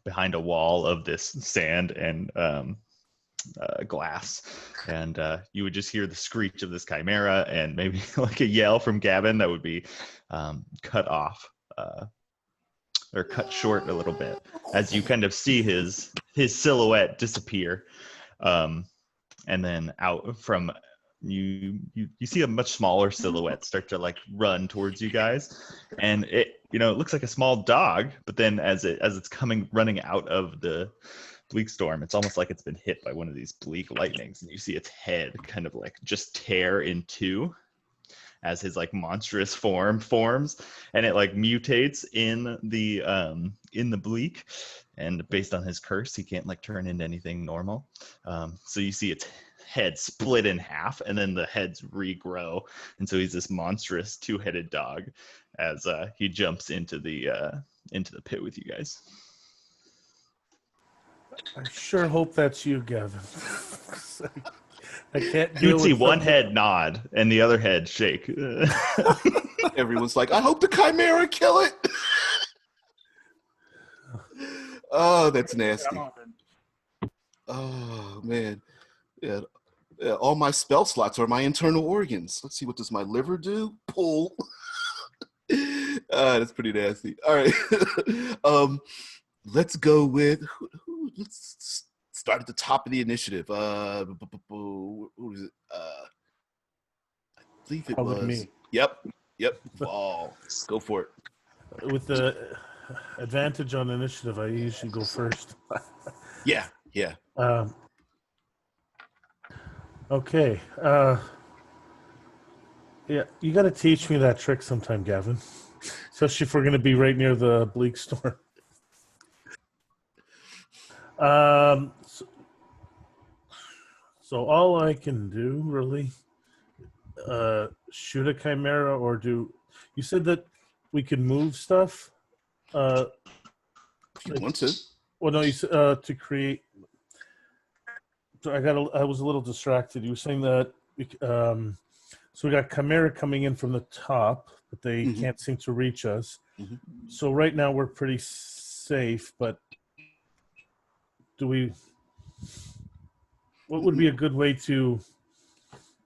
behind a wall of this sand and glass, and you would just hear the screech of this chimera and maybe like a yell from Gavin that would be cut off or cut short a little bit as you kind of see his silhouette disappear, and then out from you see a much smaller silhouette start to like run towards you guys, and it looks like a small dog, but then as it's coming running out of the bleak storm, it's almost like it's been hit by one of these bleak lightnings, and you see its head kind of like just tear in two as his like monstrous form forms, and it like mutates in the bleak, and based on his curse he can't like turn into anything normal, so you see its head split in half, and then the heads regrow, and so he's this monstrous two-headed dog as he jumps into the pit with you guys. I sure hope that's you, Gavin. I can't. You'd see one head nod and the other head shake. Everyone's like, I hope the chimera kill it. Oh, that's nasty. Oh man, yeah. All my spell slots are my internal organs. Let's see, what does my liver do? Pull. That's pretty nasty. All right. Let's go with let's start at the top of the initiative. Who was it? I believe it Probably was me. Yep. Ball. Go for it. With the advantage on initiative, I usually go first. Yeah. Okay. Yeah, you got to teach me that trick sometime, Gavin. Especially if we're going to be right near the bleak storm. So all I can do really, shoot a chimera or do. You said that we can move stuff. If you want to. Well, no, you said to create. So I was a little distracted. You were saying that. So we got chimera coming in from the top, but they can't seem to reach us. Mm-hmm. So right now we're pretty safe, but what would be a good way to,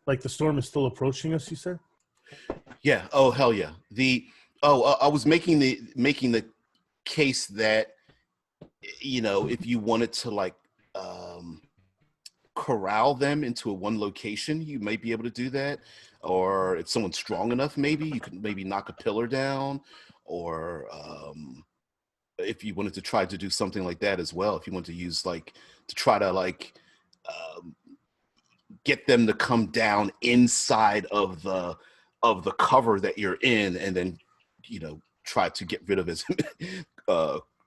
like, the storm is still approaching us, you said? Yeah. Oh, hell yeah. I was making the case that, if you wanted to like corral them into one location, you might be able to do that. Or if someone's strong enough, maybe you could maybe knock a pillar down, or if you wanted to try to do something like that as well, if you want to use to try to get them to come down inside of the cover that you're in, and then try to get rid of as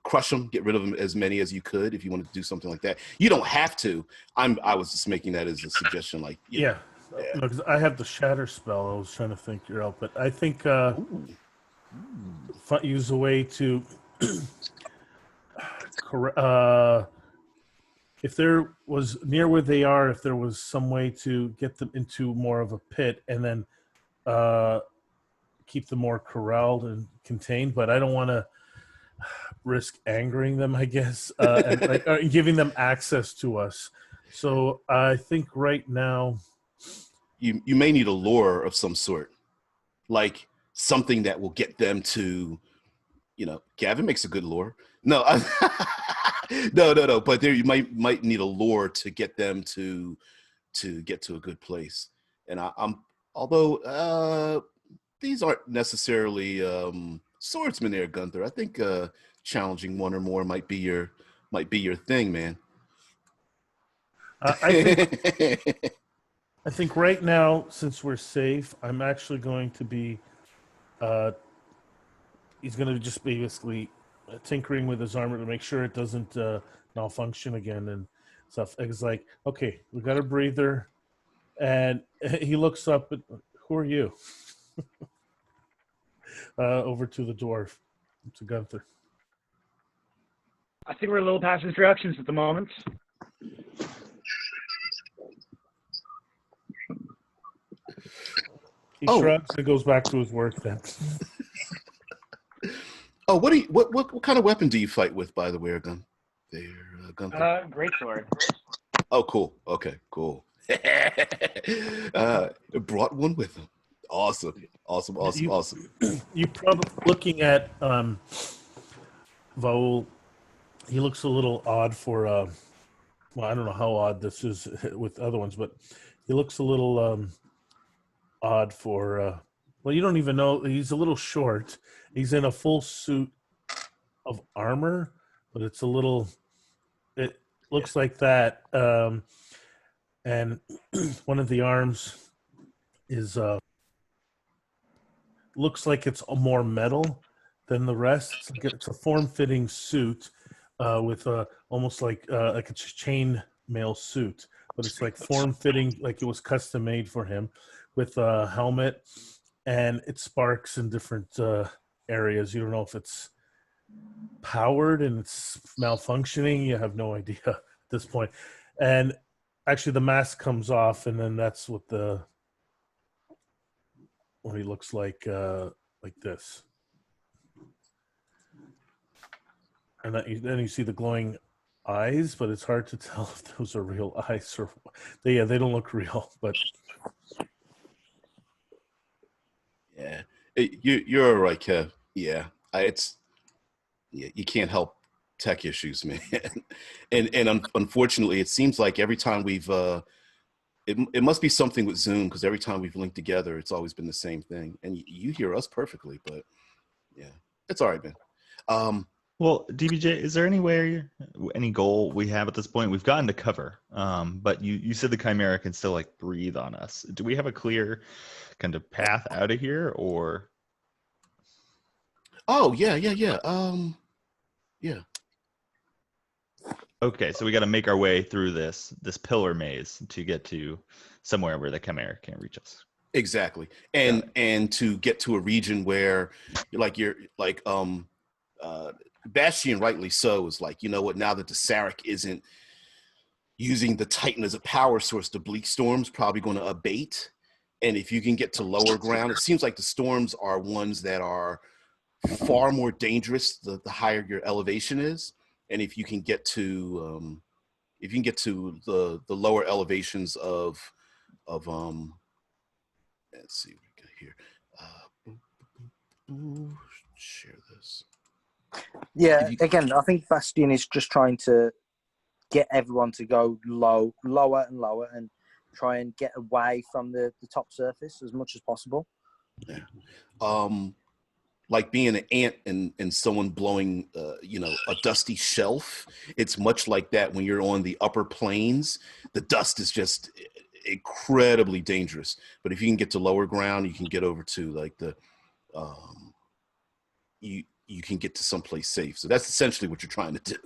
crush them, get rid of them as many as you could. If you wanted to do something like that, you don't have to. I was just making that as a suggestion. Yeah. No, because I have the shatter spell. I was trying to think you're out, but I think use a way to if there was near where they are, if there was some way to get them into more of a pit and then keep them more corralled and contained. But I don't want to risk angering them, I guess, and giving them access to us. So I think right now you may need a lure of some sort, like something that will get them to, Gavin makes a good lure. No, no. But there you might need a lure to get them to get to a good place. And although these aren't necessarily swordsmen there, Gunther. I think challenging one or more might be your thing, man. I think right now, since we're safe, I'm actually going to be. He's going to just be basically tinkering with his armor to make sure it doesn't malfunction again and stuff. It's like, okay, we got a breather. And he looks up. Who are you? Over to the dwarf, to Gunther. I think we're a little past introductions at the moment. He shrugs and goes back to his work then. Oh, what kind of weapon do you fight with, by the way, Gunther? Greatsword. Oh, cool. Okay, cool. Brought one with him. Awesome. You probably looking at Vaul. He looks a little odd for well, I don't know how odd this is with other ones, but he looks a little odd for well, you don't even know. He's a little short. He's in a full suit of armor, but it looks like that. And one of the arms is looks like it's more metal than the rest. It's a form-fitting suit with almost like a chain mail suit, but it's like form-fitting, like it was custom made for him, with a helmet, and it sparks in different areas. You don't know if it's powered and it's malfunctioning. You have no idea at this point. And actually, the mask comes off, and then that's what he looks like this. And then you see the glowing eyes, but it's hard to tell if those are real eyes or they don't look real. But yeah, you're all right, Kev. Yeah, you can't help tech issues, man. and unfortunately, it seems like every time we've it must be something with Zoom, because every time we've linked together, it's always been the same thing. And you hear us perfectly, but yeah, it's all right, man. Well, DBJ, is there any goal we have at this point? We've gotten to cover, but you said the Chimera can still like breathe on us. Do we have a clear kind of path out of here, or? Oh, yeah. Yeah. Okay, so we got to make our way through this pillar maze to get to somewhere where the Chimera can't reach us. Exactly. And to get to a region where you're like Bastion, rightly so, is like, you know what, now that the Sarek isn't using the Titan as a power source, the bleak storm's probably going to abate. And if you can get to lower ground, it seems like the storms are ones that are far more dangerous the higher your elevation is. And if you can get to the lower elevations of let's see what we got here. Share this. Yeah, again, I think Bastion is just trying to get everyone to go lower and lower, and try and get away from the top surface as much as possible. Yeah. Like being an ant and someone blowing, a dusty shelf. It's much like that when you're on the upper plains. The dust is just incredibly dangerous. But if you can get to lower ground, you can get over to like you can get to someplace safe. So that's essentially what you're trying to do.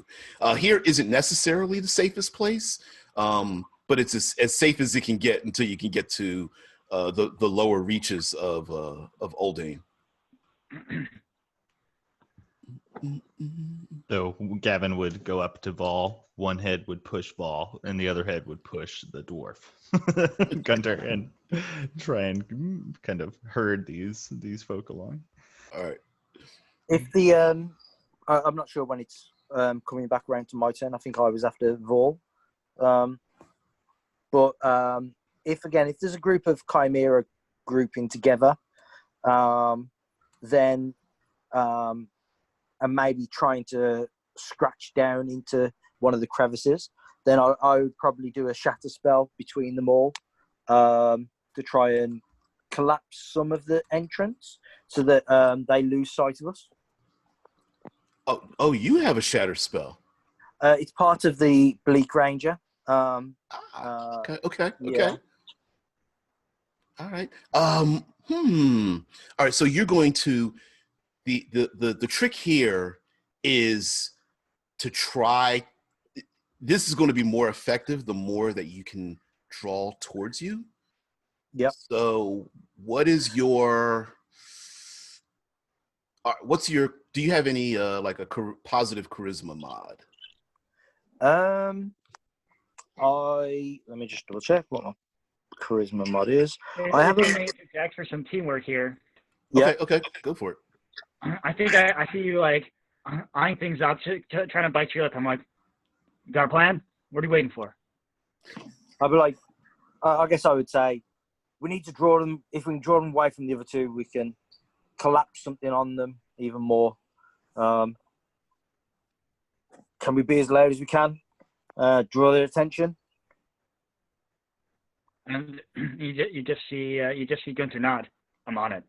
Here isn't necessarily the safest place, but it's as safe as it can get until you can get to the lower reaches of Oldane. So Gavin would go up to Vol. One head would push Vol, and the other head would push the dwarf, Gunter, and try and kind of herd these folk along. All right. If the I'm not sure when it's coming back around to my turn. I think I was after Vol. But if there's a group of Chimera grouping together, then and maybe trying to scratch down into one of the crevices, then I would probably do a shatter spell between them all to try and collapse some of the entrance so that they lose sight of us. Oh, you have a shatter spell. It's part of the Bleak Ranger. Okay. Yeah. All right. All right. So you're going to the trick here is to try. This is going to be more effective the more that you can draw towards you. Yep. So, what is your? What's your? Do you have any like a positive charisma mod? Let me just double check what my charisma mod is. If I have you make Jack for some teamwork here. Yeah. Okay, go for it. I think I see you like eyeing things up, trying to bite your lip. I'm like, you got a plan? What are you waiting for? I'd be like, I guess I would say, we need to draw them. If we can draw them away from the other two, we can collapse something on them even more. Can we be as loud as we can? Draw their attention. And you just see Gunther nod. I'm on it.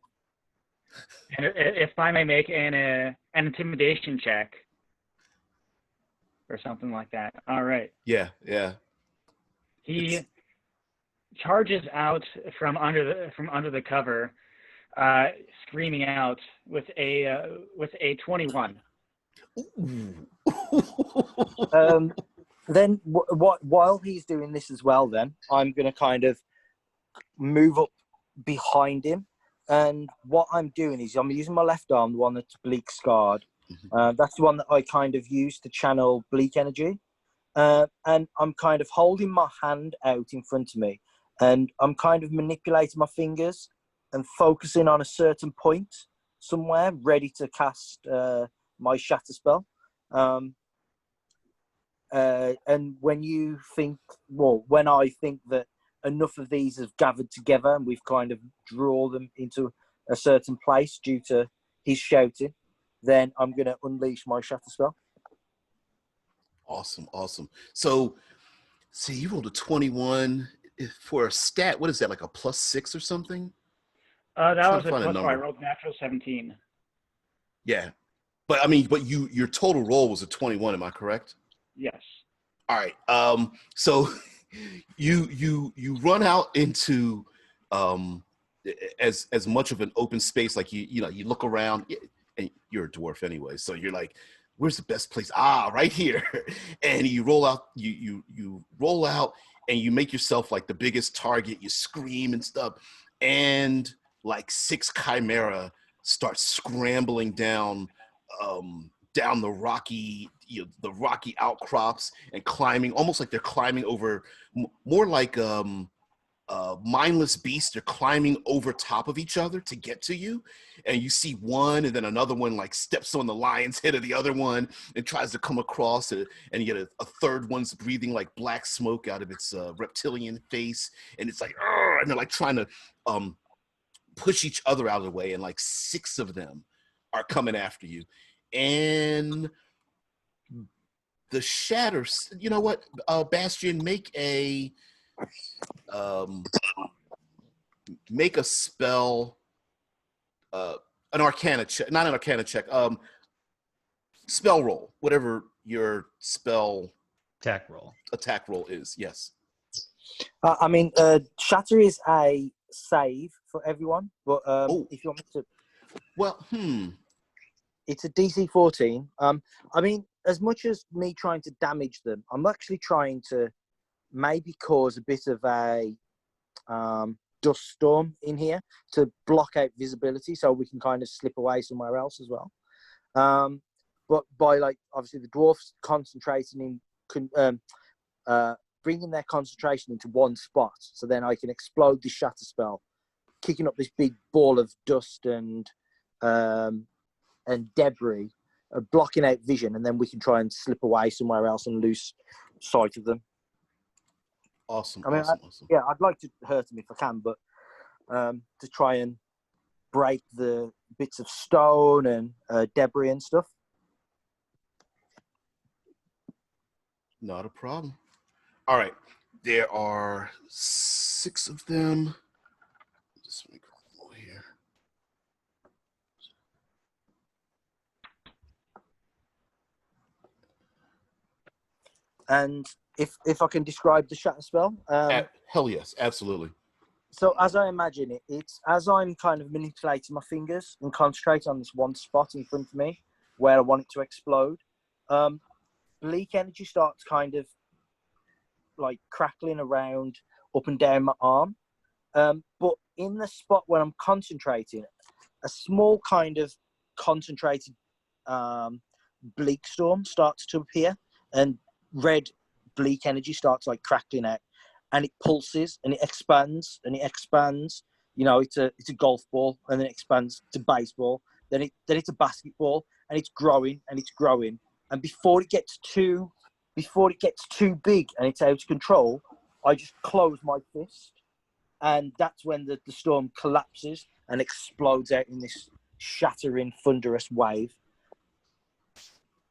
And if I may make an intimidation check or something like that. All right. Yeah. He charges out from under the cover, screaming out with a 21. Then while he's doing this as well, then I'm going to kind of move up behind him. And what I'm doing is I'm using my left arm, the one that's bleak scarred. That's the one that I kind of use to channel bleak energy. And I'm kind of holding my hand out in front of me. And I'm kind of manipulating my fingers and focusing on a certain point somewhere, ready to cast my shatter spell. And when I think that enough of these have gathered together and we've kind of drawn them into a certain place due to his shouting, then I'm going to unleash my shatter spell. Awesome. So, see, you rolled a 21 for a stat. What is that, like a +6 or something? That was a plus 4. I rolled natural 17. Yeah, but your total roll was a 21. Am I correct? Yes. All right. So you run out into as much of an open space, like you look around, and you're a dwarf anyway, so you're like, where's the best place? Right here. And you roll out, you roll out, and you make yourself like the biggest target. You scream and stuff, and like 6 chimera start scrambling down the rocky outcrops and climbing, almost like they're climbing over, more like mindless beasts. They're climbing over top of each other to get to you, and you see one, and then another one like steps on the lion's head of the other one and tries to come across it, and you get a third one's breathing like black smoke out of its reptilian face, and it's like, and they're like trying to push each other out of the way, and like 6 of them are coming after you. And the shatter, you know what, Bastion, make a spell, an arcana check, not an arcana check, spell roll, whatever your spell attack roll is. Yes. Shatter is a save for everyone, but if you want me to, well, it's a DC 14. As much as me trying to damage them, I'm actually trying to maybe cause a bit of a dust storm in here to block out visibility, so we can kind of slip away somewhere else as well. But by obviously the dwarfs concentrating in, bringing their concentration into one spot, so then I can explode the shatter spell, kicking up this big ball of dust and debris, blocking out vision, and then we can try and slip away somewhere else and lose sight of them. Awesome. Yeah, I'd like to hurt them if I can, but to try and break the bits of stone and debris and stuff. Not a problem. All right, there are 6 of them. Just make one more here. And if I can describe the shatter spell, hell yes, absolutely. So as I imagine it, it's as I'm kind of manipulating my fingers and concentrating on this one spot in front of me where I want it to explode. Bleak energy starts kind of like crackling around up and down my arm, But in the spot where I'm concentrating, a small kind of concentrated bleak storm starts to appear, and red bleak energy starts like crackling out, and it pulses and it expands and it expands. You know, it's a golf ball, and then it expands to baseball. Then it's a basketball, and it's growing and it's growing. And before it gets too big and it's out of control, I just close my fist, and that's when the storm collapses and explodes out in this shattering, thunderous wave.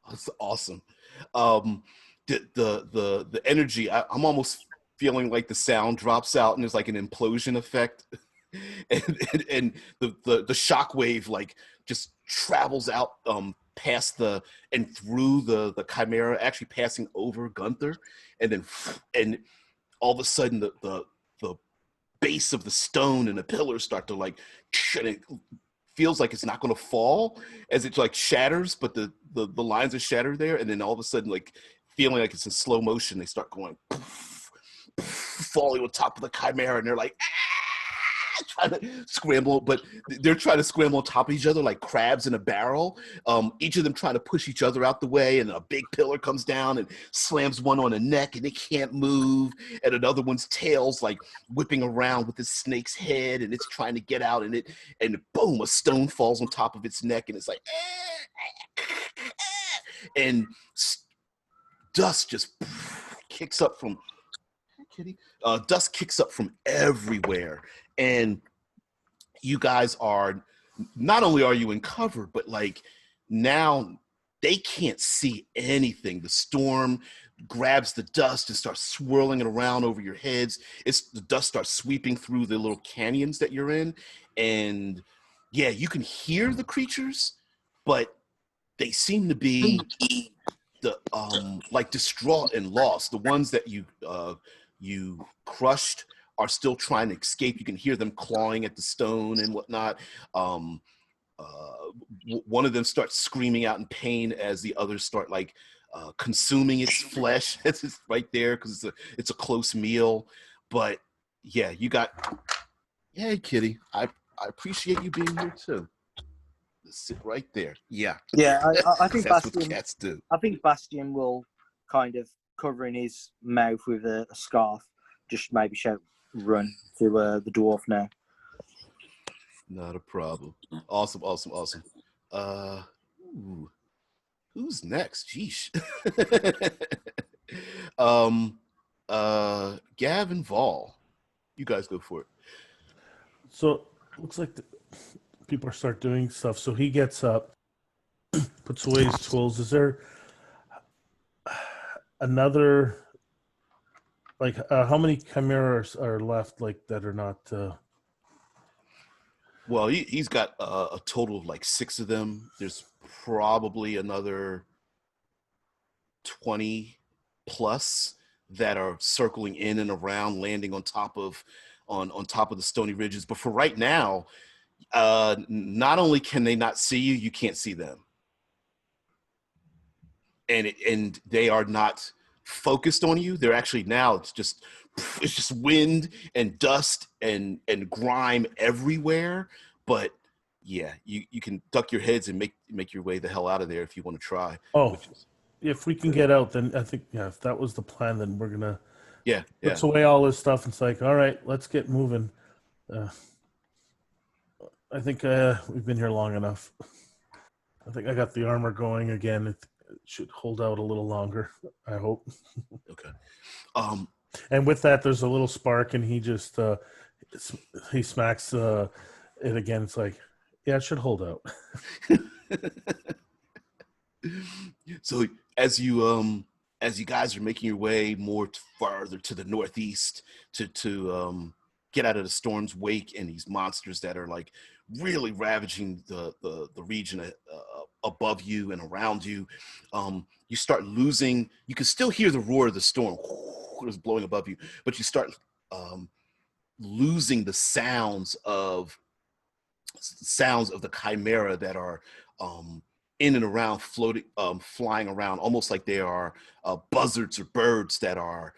That's awesome. The energy, I'm almost feeling like the sound drops out and there's like an implosion effect. and the shock wave like just travels out past and through the chimera, actually passing over Gunther, and all of a sudden the base of the stone and the pillars start to like, and it feels like it's not going to fall as it like shatters, but the lines are shattered there, and then all of a sudden, like feeling like it's in slow motion, they start going poof, poof, falling on top of the chimera, and they're like trying to scramble, but they're trying to scramble on top of each other like crabs in a barrel. Each of them trying to push each other out the way, and a big pillar comes down and slams one on the neck, and they can't move. And another one's tail's like whipping around with this snake's head, and it's trying to get out, and boom, a stone falls on top of its neck, and it's like, and dust just kicks up from kitty. Dust kicks up from everywhere, and you guys are, not only are you in cover, but like now they can't see anything. The storm grabs the dust and starts swirling it around over your heads. The dust starts sweeping through the little canyons that you're in, and yeah, you can hear the creatures, but they seem to be like distraught and lost. The ones that you crushed are still trying to escape. You can hear them clawing at the stone and whatnot. One of them starts screaming out in pain as the others start like consuming its flesh. It's just right there because it's a close meal. But yeah, hey kitty, I appreciate you being here too. Sit right there. Yeah. Yeah, I think that's Bastion, what cats do. I think Bastion will kind of covering his mouth with a scarf, just maybe shout run to the dwarf now. Not a problem. Awesome. Who's next? Jeesh. Gav and Vol. You guys go for it. So looks like people start doing stuff. So he gets up, puts away his tools. Is there another, like, how many chimeras are left, like, that are not? Well, he's got a total of like 6 of them. There's probably another 20 plus that are circling in and around, landing on top of the stony ridges. But for right now, not only can they not see you, you can't see them, and they are not focused on you. They're actually now it's just wind and dust and grime everywhere. But yeah, you can duck your heads and make your way the hell out of there if you want to try. Oh, if we can get out, then I think, yeah, if that was the plan, then we're gonna puts away all this stuff and it's like, all right, let's get moving. I think we've been here long enough. I think I got the armor going again. It should hold out a little longer, I hope. Okay. And with that, there's a little spark, and he just he smacks it again. It's like, yeah, it should hold out. So as you guys are making your way more farther to the northeast to get out of the storm's wake and these monsters that are like really ravaging the region above you and around you, you start losing. You can still hear the roar of the storm is blowing above you, but you start losing the sounds of the chimera that are in and around, floating, flying around, almost like they are buzzards or birds that are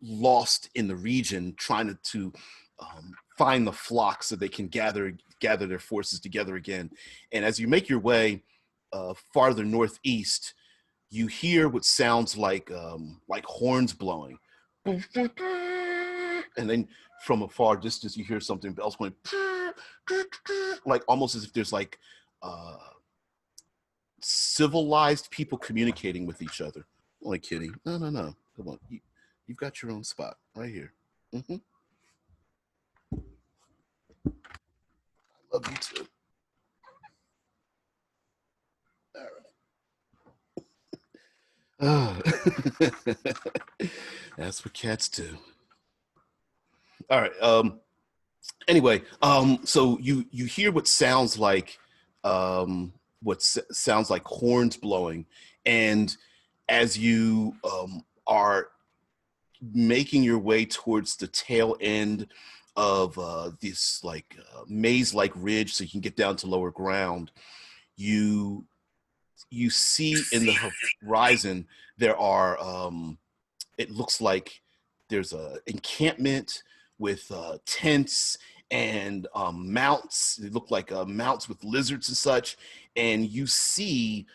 lost in the region, trying to find the flock so they can gather their forces together again. And as you make your way farther northeast, you hear what sounds like horns blowing. And then from a far distance, you hear something else going, like almost as if there's like civilized people communicating with each other. I'm like, Kitty, no. Come on. You've got your own spot right here. Mm-hmm. I love you too. All right. That's what cats do. All right. Anyway, so you hear what sounds like sounds like horns blowing, and as you are making your way towards the tail end of this like maze-like ridge, so you can get down to lower ground, you see in the horizon there are it looks like there's a encampment with tents and mounts. They look like mounts with lizards and such. And you see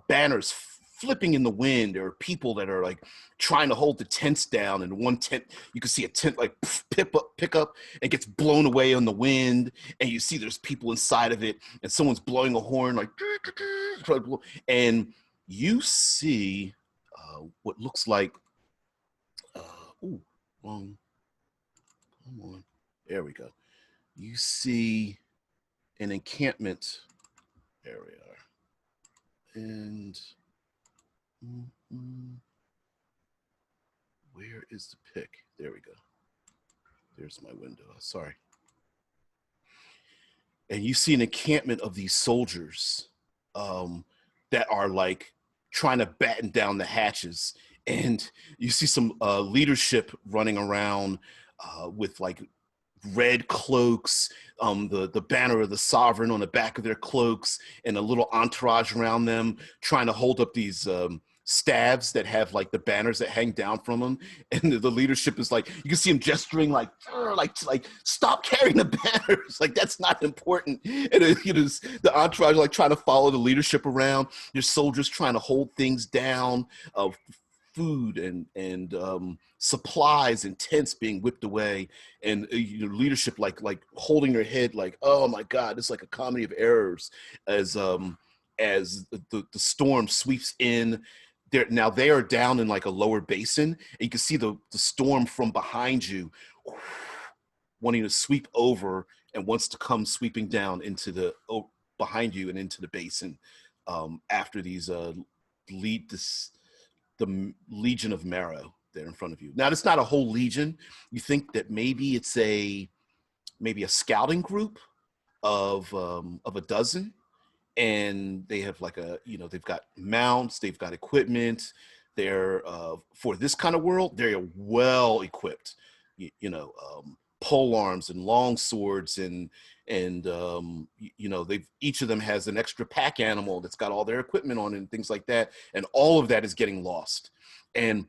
banners flipping in the wind. There are people that are like trying to hold the tents down. And one tent, you can see a tent like pick up and gets blown away on the wind. And you see there's people inside of it, and someone's blowing a horn like, and you see what looks like, come on, there we go. You see an encampment area, and where is the pick? There we go. There's my window. Sorry. And you see an encampment of these soldiers that are like trying to batten down the hatches, and you see some leadership running around with like red cloaks, the banner of the sovereign on the back of their cloaks, and a little entourage around them trying to hold up these staves that have like the banners that hang down from them. And the leadership is like, you can see him gesturing like stop carrying the banners, like that's not important. And the entourage like trying to follow the leadership around. There's soldiers trying to hold things down, food and supplies and tents being whipped away, and leadership like holding their head like, oh my God, it's like a comedy of errors as the storm sweeps in. Now they are down in like a lower basin, and you can see the storm from behind you wanting to sweep over and wants to come sweeping down into the behind you and into the basin after these the Legion of Marrow there in front of you. Now, it's not a whole legion. You think that maybe it's maybe a scouting group of a dozen, and they have like they've got mounts, they've got equipment. They're for this kind of world, they're well equipped. Pole arms and long swords and they've each of them has an extra pack animal that's got all their equipment on and things like that, and all of that is getting lost. And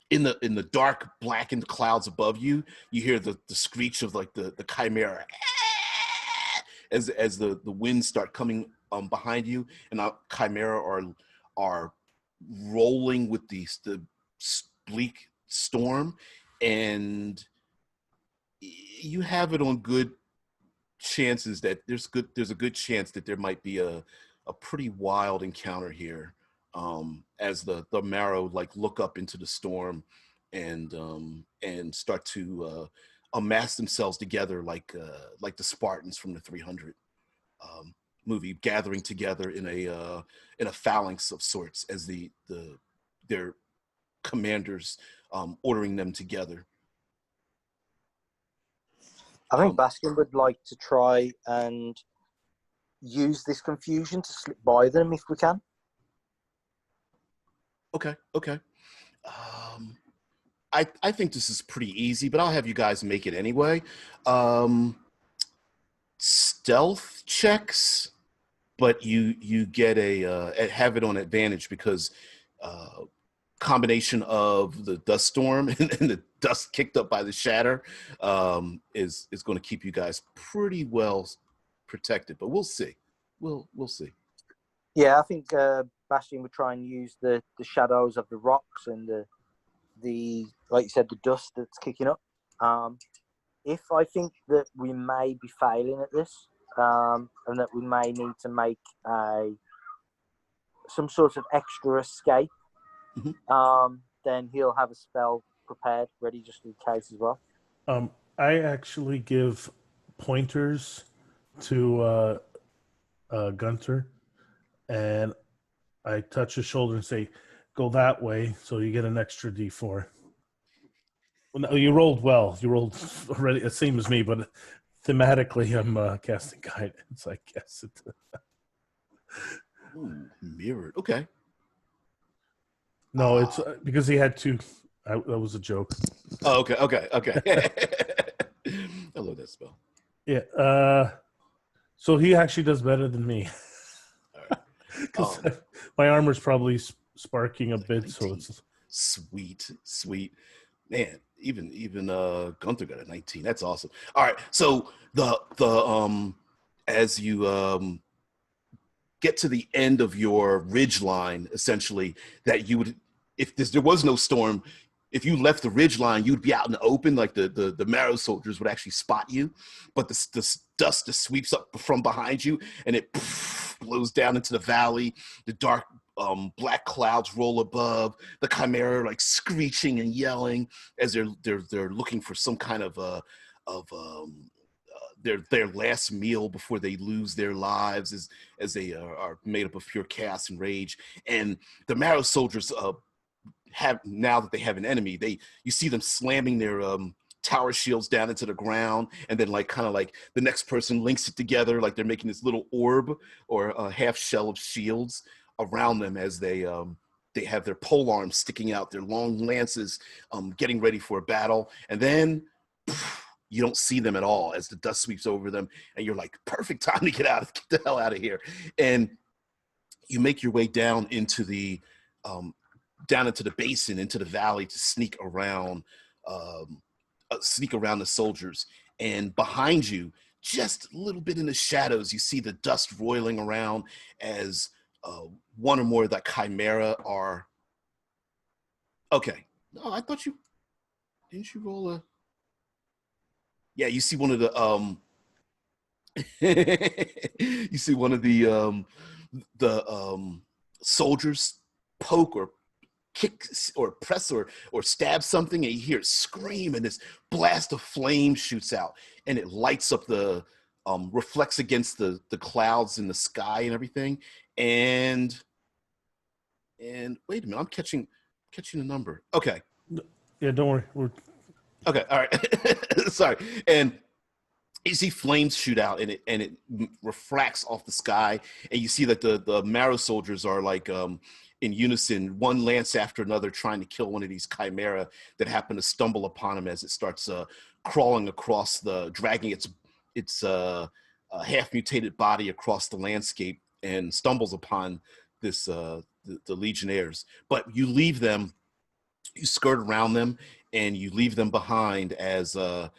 in the dark blackened clouds above you, you hear the screech of like the chimera as the winds start coming behind you, and chimera are rolling with the bleak storm, and you have it on good chances that there's a good chance that there might be a pretty wild encounter here, as the Marrow like look up into the storm and start to amass themselves together like the Spartans from the 300 movie, gathering together in a phalanx of sorts as their commanders ordering them together. I think Baskin would like to try and use this confusion to slip by them if we can. Okay. I think this is pretty easy, but I'll have you guys make it anyway. Stealth checks, but you get have it on advantage because combination of the dust storm and the dust kicked up by the shatter is going to keep you guys pretty well protected. But we'll see. We'll see. Yeah, I think Bastion would try and use the shadows of the rocks and the like you said, the dust that's kicking up. If I think that we may be failing at this, and that we may need to make some sort of extra escape, then he'll have a spell prepared, ready just in case as well. I actually give pointers to Gunter, and I touch his shoulder and say, "Go that way," so you get an extra D4. Well, no, you rolled well. You rolled already the same as me, but thematically, I'm casting guidance. I guess it. Ooh, mirrored. Okay. No, it's because he had two. That was a joke. Oh, okay. I love that spell. Yeah. So he actually does better than me. Because my armor's probably sparking a bit, so it's sweet. Man, even Gunther got a 19. That's awesome. All right, so the as you get to the end of your ridge line, essentially, that you would, if there was no storm, if you left the ridge line, you'd be out in the open, like the Marrow soldiers would actually spot you, but the dust just sweeps up from behind you, and it blows down into the valley. The dark black clouds roll above the Chimera, like screeching and yelling as they're looking for some kind of their last meal before they lose their lives, as they are made up of pure chaos and rage. And the Marrow soldiers have, now that they have an enemy, you see them slamming their tower shields down into the ground, and then like kind of like the next person links it together, like they're making this little orb or a half shell of shields around them as they have their pole arms sticking out, their long lances, getting ready for a battle. And then you don't see them at all as the dust sweeps over them, and you're like, perfect time to get the hell out of here. And you make your way down into the basin, into the valley, to sneak around the soldiers. And behind you, just a little bit in the shadows, you see the dust roiling around as one or more of that Chimera are. Okay. No, I thought didn't you roll a? Yeah, you see one of the you see one of the soldiers poke or kick or press or stab something, and you hear it scream, and this blast of flame shoots out, and it lights up the reflects against the clouds in the sky and everything. And wait a minute, I'm catching a number. Okay. Yeah, don't worry. Okay, all right. Sorry. And you see flames shoot out, and it refracts off the sky, and you see that the Marrow soldiers are like in unison, one lance after another, trying to kill one of these Chimera that happen to stumble upon him as it starts crawling across dragging its half mutated body across the landscape, and stumbles upon this the Legionnaires. But you leave them, you skirt around them, and you leave them behind as the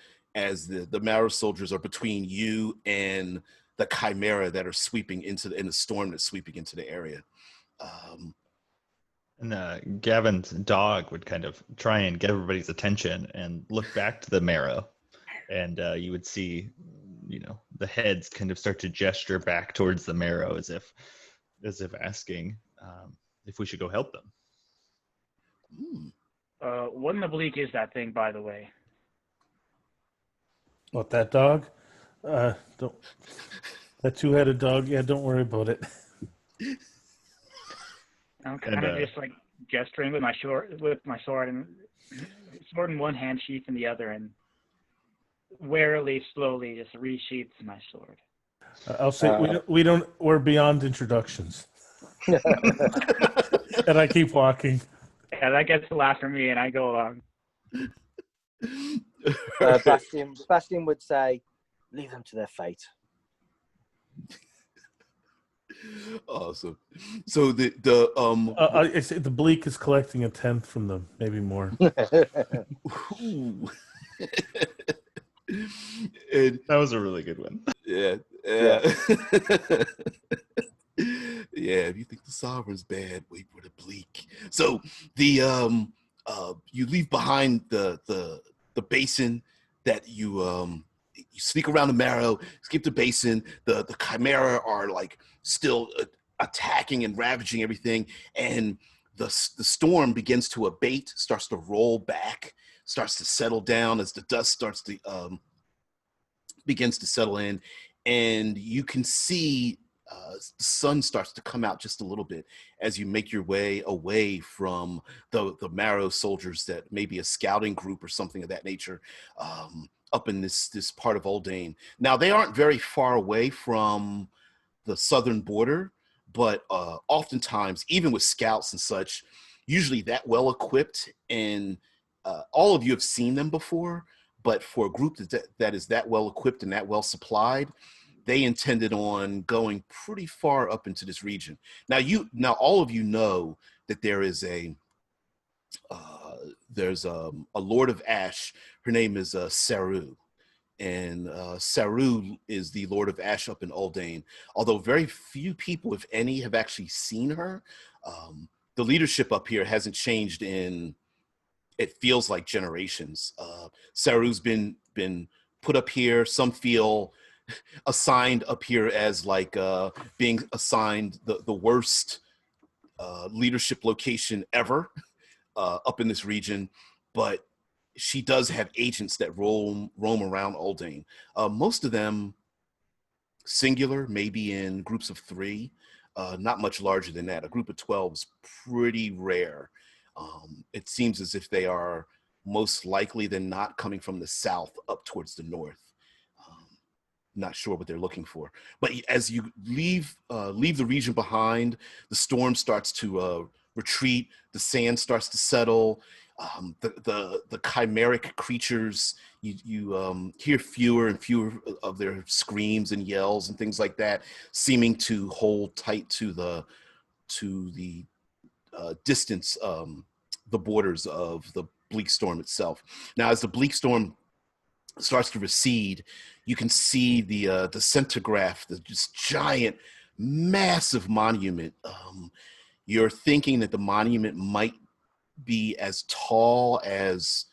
Marrow soldiers are between you and the Chimera that are sweeping in the storm that's sweeping into the area. And Gavin's dog would kind of try and get everybody's attention and look back to the Marrow, and you would see, the heads kind of start to gesture back towards the Marrow as if asking if we should go help them. What in the bleak is that thing, by the way? What, that dog? Don't. That two-headed dog. Yeah, don't worry about it. I'm kind of just like gesturing with my sword and sword in one hand, sheath in the other, and warily, slowly, just resheaths my sword. I'll say we're beyond introductions. And I keep walking. Yeah, that gets the laugh from me, and I go along. Bastion would say, "Leave them to their fate." Awesome. So I say the bleak is collecting a tenth from them, maybe more. ooh. And That was a really good one. yeah, Yeah. yeah. If you think the sovereign's bad, wait for the bleak. So the you leave behind the basin that you sneak around the marrow, skip the basin. The chimera are like still attacking and ravaging everything, and the storm begins to abate, starts to roll back, starts to settle down as the dust starts to begins to settle in, and you can see the sun starts to come out just a little bit as you make your way away from the Marrow soldiers that maybe a scouting group or something of that nature up in this part of Oldane. Now, they aren't very far away from the southern border, but oftentimes, even with scouts and such, usually that well equipped, and all of you have seen them before, but for a group that is that well equipped and that well supplied, they intended on going pretty far up into this region. Now all of you know that there's a Lord of Ash. Her name is Saru, and Saru is the Lord of Ash up in Uldane. Although very few people, if any, have actually seen her, the leadership up here hasn't changed in, it feels like, generations. Saru's been put up here. Some feel assigned up here as like being assigned the worst leadership location ever up in this region, but she does have agents that roam around Uldane. Most of them singular, maybe in groups of 3, not much larger than that. A group of 12 is pretty rare. It seems as if they are most likely than not coming from the south up towards the north. Not sure what they're looking for. But as you leave the region behind, the storm starts to retreat. The sand starts to settle. The chimeric creatures, you hear fewer and fewer of their screams and yells and things like that, seeming to hold tight to the distance, the borders of the bleak storm itself. Now, as the bleak storm starts to recede, you can see the centigraph, the just giant, massive monument. You're thinking that the monument might be as tall as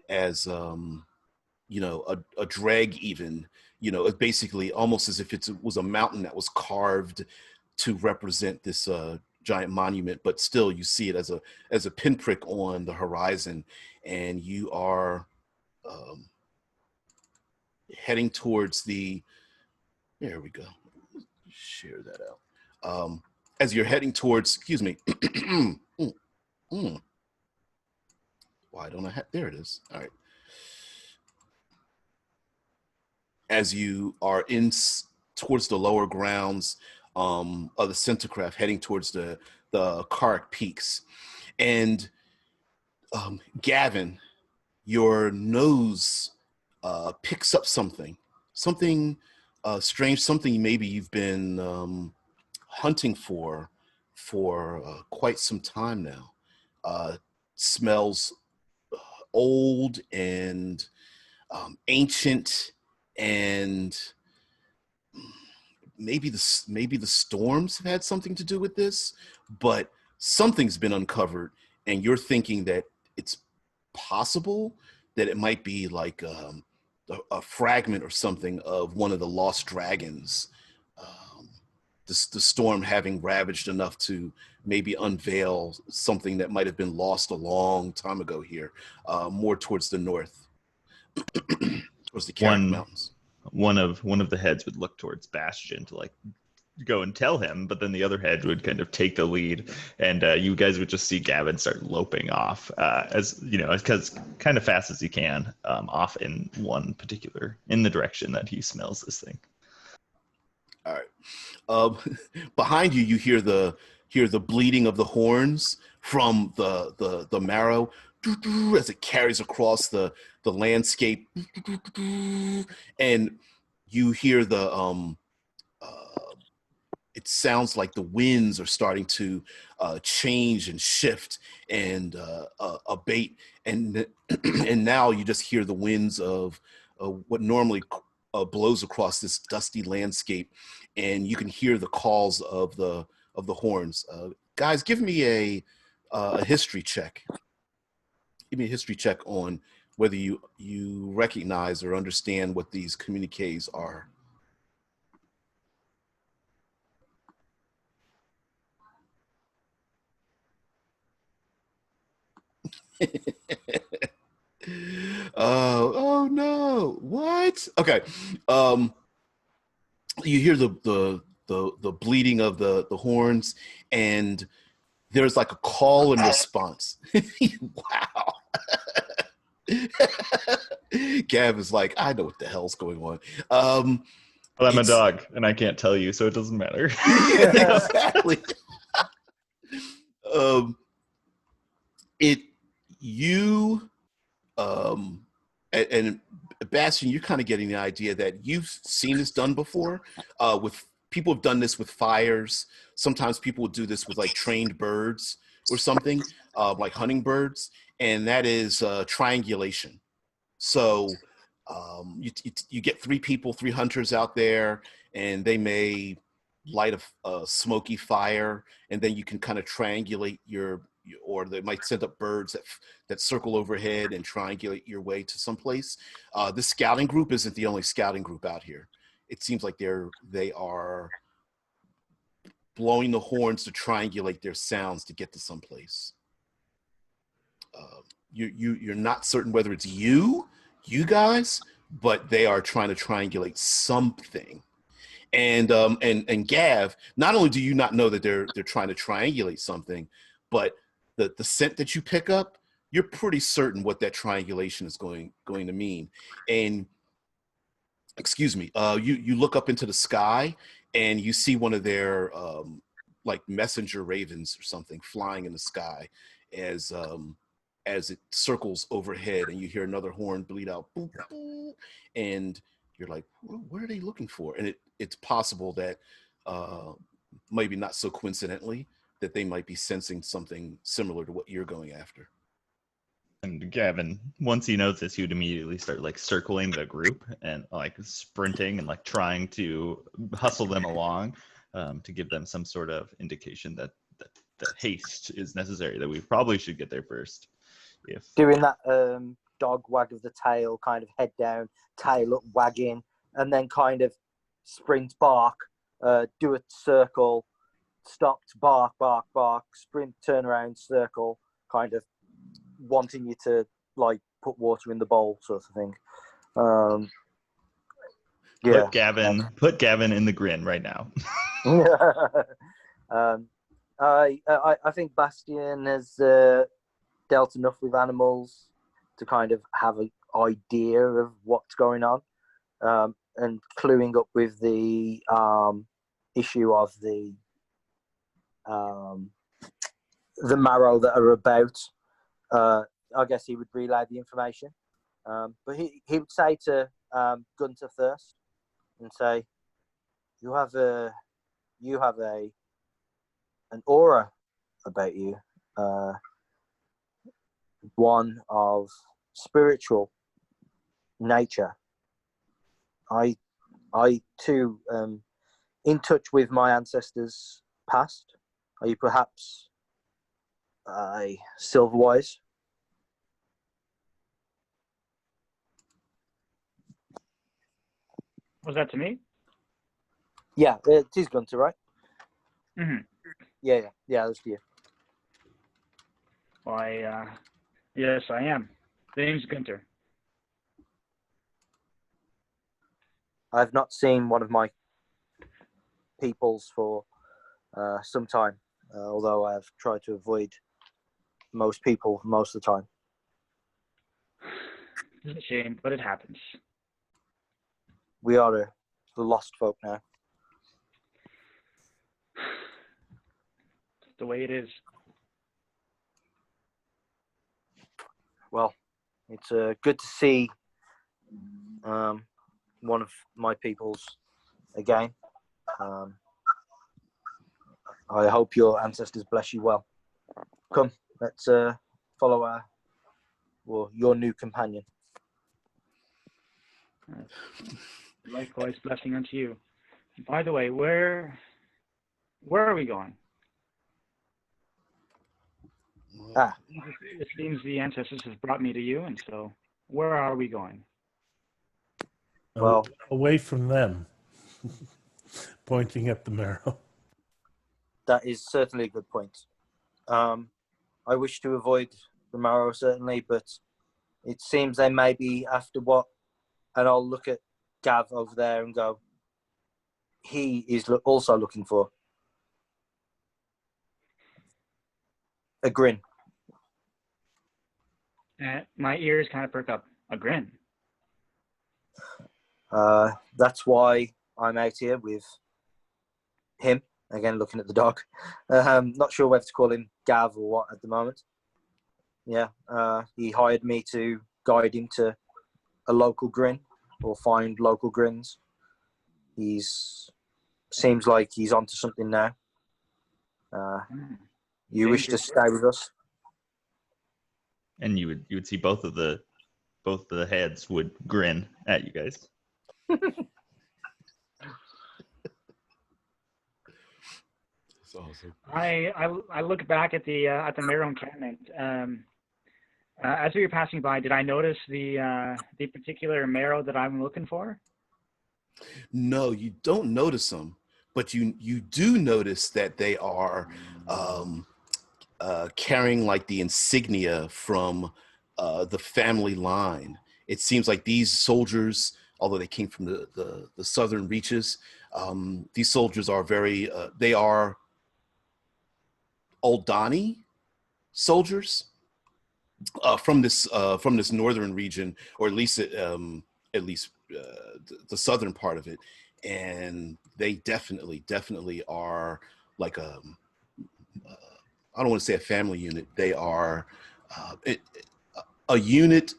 you know, a drag even. You know, it's basically almost as if it was a mountain that was carved to represent this giant monument, but still you see it as a pinprick on the horizon, and you are heading towards the, there we go, share that out. As you're heading towards, excuse me, why don't I have, there it is. All right. As you are towards the lower grounds of the Centigraph, heading towards the Karik Peaks. And Gavin, your nose picks up something strange, something maybe you've been hunting for quite some time now. Smells old and ancient, and maybe the storms have had something to do with this, but something's been uncovered, and you're thinking that it's possible that it might be like a fragment or something of one of the lost dragons. The storm having ravaged enough to maybe unveil something that might have been lost a long time ago here, more towards the north, towards the Karik Mountains. One of the heads would look towards Bastion to like go and tell him, but then the other head would kind of take the lead, and you guys would just see Gavin start loping off, as you know, because kind of fast as he can, off in the direction that he smells this thing. All right. Behind you, you hear the bleeding of the horns from the marrow as it carries across the landscape, and you hear it sounds like the winds are starting to change and shift and abate, and and now you just hear the winds of what normally blows across this dusty landscape, and you can hear the calls of the horns. Guys, give me a history check. Give me a history check on whether you recognize or understand what these communiques are. Oh no! What? Okay. You hear the bleeding of the horns, and there's like a call and response. Wow. Gav is like, I know what the hell's going on. Well, I'm a dog, and I can't tell you, so it doesn't matter. Yeah, exactly. And Bastion, you're kind of getting the idea that you've seen this done before. With people have done this with fires. Sometimes people will do this with like trained birds or something, like hummingbirds, and that is triangulation. So you get three people, three hunters out there, and they may light a smoky fire, and then you can kind of triangulate or they might send up birds that circle overhead and triangulate your way to someplace. This scouting group isn't the only scouting group out here. It seems like they are blowing the horns to triangulate their sounds to get to someplace. You're not certain whether it's you guys, but they are trying to triangulate something. And Gav, not only do you not know that they're trying to triangulate something, but the scent that you pick up, you're pretty certain what that triangulation is going to mean. And excuse me, you look up into the sky and you see one of their like messenger ravens or something flying in the sky as it circles overhead, and you hear another horn bleed out, boop, boop, and you're like, what are they looking for? And it's possible that maybe not so coincidentally that they might be sensing something similar to what you're going after. And Gavin, once he knows this, he would immediately start like circling the group and like sprinting and like trying to hustle them along to give them some sort of indication that haste is necessary, that we probably should get there first. If doing that dog wag of the tail, kind of head down, tail up, wagging, and then kind of sprint, bark, do a circle, stopped, bark, bark, bark, sprint, turn around, circle, kind of wanting you to like put water in the bowl, sort of thing. Yeah. Put Gavin in the grin right now. I think Bastion has dealt enough with animals to kind of have an idea of what's going on, and cluing up with the issue of the marrow that are about. I guess he would relay the information, but he would say to Gunter first and say, "You have an aura about you, one of spiritual nature. I too am in touch with my ancestors' past. Are you perhaps Silverwise?" Was that to me? Yeah, it is Gunter, right? Mm-hmm. Yeah, that's for you. Why, yes, I am. The name's Gunter. I've not seen one of my peoples for some time, although I've tried to avoid most people most of the time. It's a shame, but it happens. We are the lost folk now. It's the way it is. Well, it's good to see one of my peoples again. I hope your ancestors bless you well. Come, let's follow your new companion. Likewise, blessing unto you. By the way, where are we going? Ah, It seems the ancestors have brought me to you, and so where are we going? Well, away from them, pointing at the marrow. that is certainly a good point. I wish to avoid the marrow, certainly, but it seems they may be after what, and I'll look at Gav over there and go, he is also looking for a grin. My ears kind of perk up. A grin. That's why I'm out here with him. Again, looking at the dog. Not sure whether to call him Gav or what at the moment. Yeah, he hired me to guide him to a local grin or find local grins. Seems like he's onto something now. You wish to stay with us? And you would see both the heads would grin at you guys. That's awesome. I look back at the marrow encampment. As we were passing by, did I notice the particular marrow that I'm looking for? No, you don't notice them, but you do notice that they are carrying like the insignia from the family line. It seems like these soldiers, although they came from the southern reaches, these soldiers are very they are Aldani soldiers from this northern region, or at least the southern part of it, and they definitely are like I don't want to say a family unit. They are a unit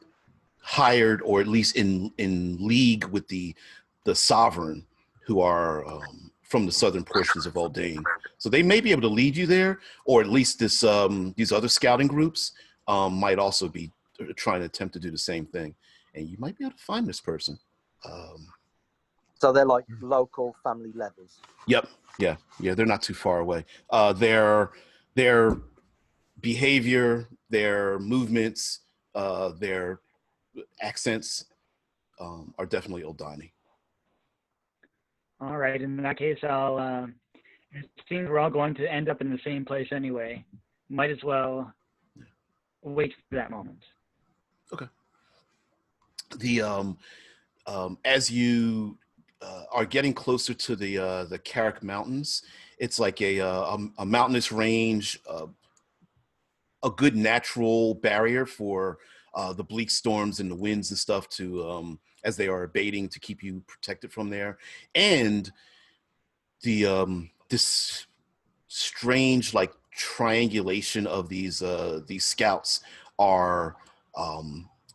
hired, or at least in league with the sovereign, who are from the southern portions of Aldane. So they may be able to lead you there, or at least this these other scouting groups might also be trying to attempt to do the same thing, and you might be able to find this person. So they're like local family leathers. Yep. Yeah. They're not too far away. Their behavior, their movements, their accents are definitely Aldani. All right. In that case, I'll. It seems we're all going to end up in the same place anyway. Might as well wait for that moment. Okay. The as you are getting closer to the Carrick Mountains, it's like a mountainous range, a good natural barrier for the bleak storms and the winds and stuff to as they are abating, to keep you protected from there. And the this strange like triangulation of these scouts are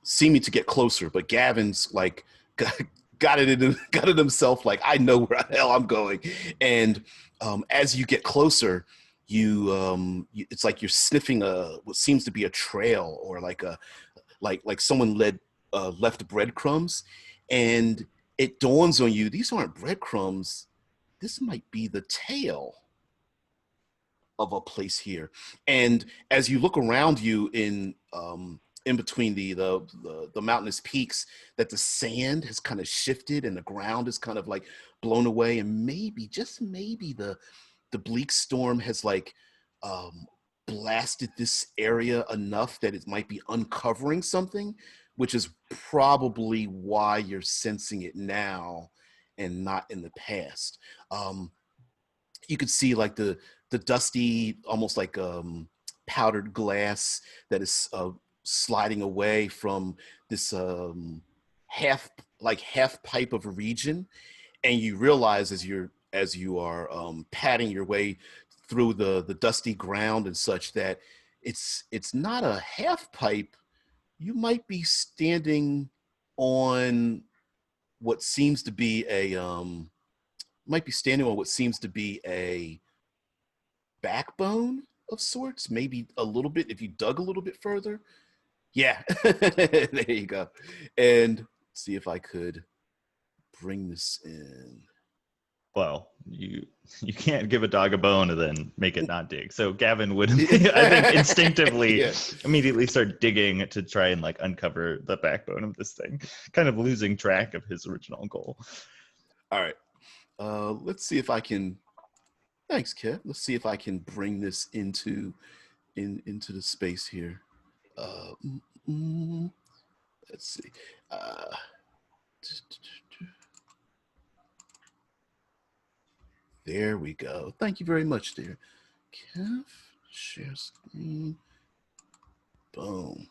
seeming to get closer, but Gavin's like got it himself, like, I know where the hell I'm going. And as you get closer, it's like you're sniffing what seems to be a trail, or like someone left breadcrumbs, and it dawns on you, these aren't breadcrumbs, this might be the tail of a place here. And as you look around you in between the mountainous peaks, that the sand has kind of shifted and the ground is kind of like blown away, and maybe, just maybe, the bleak storm has like blasted this area enough that it might be uncovering something, which is probably why you're sensing it now and not in the past. You could see like the dusty, almost like powdered glass that is sliding away from this half pipe of a region, and you realize as you are padding your way through the dusty ground and such, that it's not a half pipe. You might be standing on what seems to be a backbone of sorts, maybe a little bit if you dug a little bit further. Yeah, there you go. And see if I could bring this in. Well, you can't give a dog a bone and then make it not dig. So Gavin would, I think, instinctively Yeah. immediately start digging to try and like uncover the backbone of this thing, kind of losing track of his original goal. All right. Let's see if I can. Thanks, Kev. Let's see if I can bring this into the space here. Let's see. There we go. Thank you very much, dear. Kev, share screen. Boom.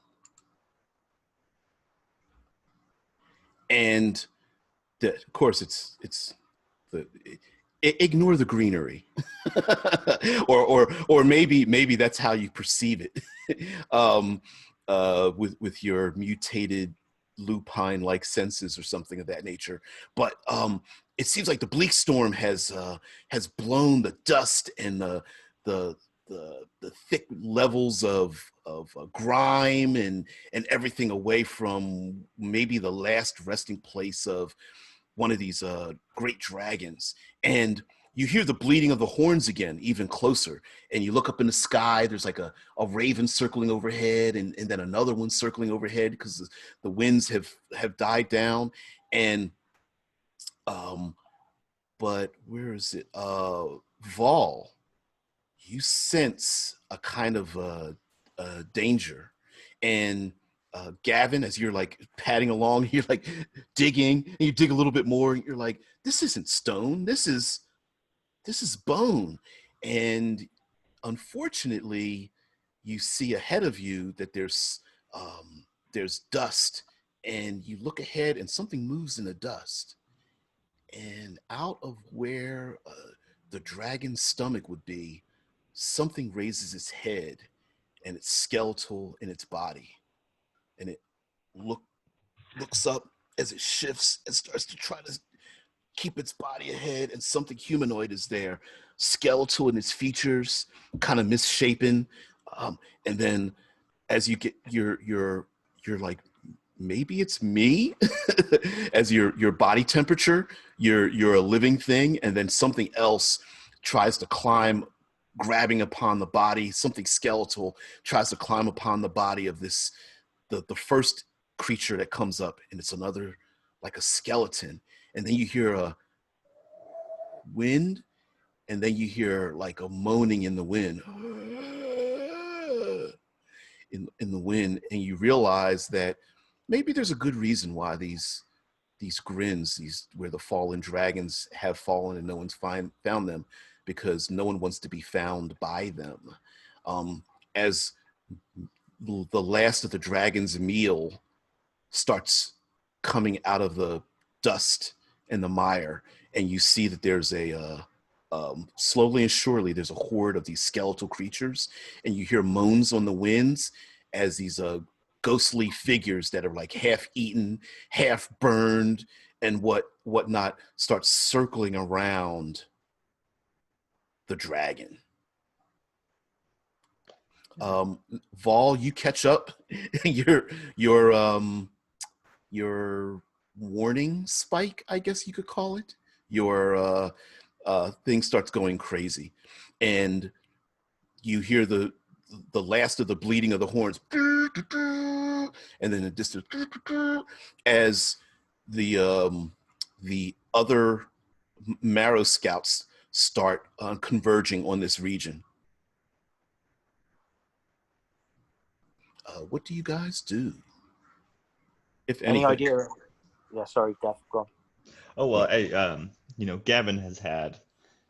And of course, it's the. Ignore the greenery, or maybe that's how you perceive it, with your mutated lupine-like senses or something of that nature. But it seems like the bleak storm has blown the dust and the thick levels of grime and everything away from maybe the last resting place of one of these great dragons. And you hear the bleating of the horns again, even closer. And you look up in the sky, there's like a raven circling overhead and then another one circling overhead because the winds have died down. And, but where is it? Vol, you sense a kind of danger. And Gavin, as you're like padding along, you're like digging, and you dig a little bit more, and you're like, this isn't stone, this is bone. And unfortunately, you see ahead of you that there's dust, and you look ahead and something moves in the dust. And out of where the dragon's stomach would be, something raises its head, and it's skeletal in its body. And it looks up as it shifts and starts to try to keep its body ahead, and something humanoid is there, skeletal in its features, kind of misshapen. And then as you get you're like, maybe it's me. As your body temperature, you're a living thing, and then something else tries to climb, grabbing upon the body, something skeletal tries to climb upon the body of this the first creature that comes up, and it's another, like a skeleton. And then you hear a wind, and then you hear like a moaning in the wind, in the wind, and you realize that maybe there's a good reason why these grins, where the fallen dragons have fallen and no one's found them, because no one wants to be found by them. As the last of the dragon's meal starts coming out of the dust and the mire, and you see that there's slowly and surely there's a horde of these skeletal creatures, and you hear moans on the winds as these ghostly figures that are like half eaten, half burned, and whatnot start circling around the dragon. Vol, you catch up. your warning spike, I guess you could call it. Your thing starts going crazy, and you hear the last of the bleeding of the horns, and then a distant as the other marrow scouts start converging on this region. What do you guys do? If anything? Any idea? Yeah, sorry, Dev, go on. Oh, well, Gavin has had,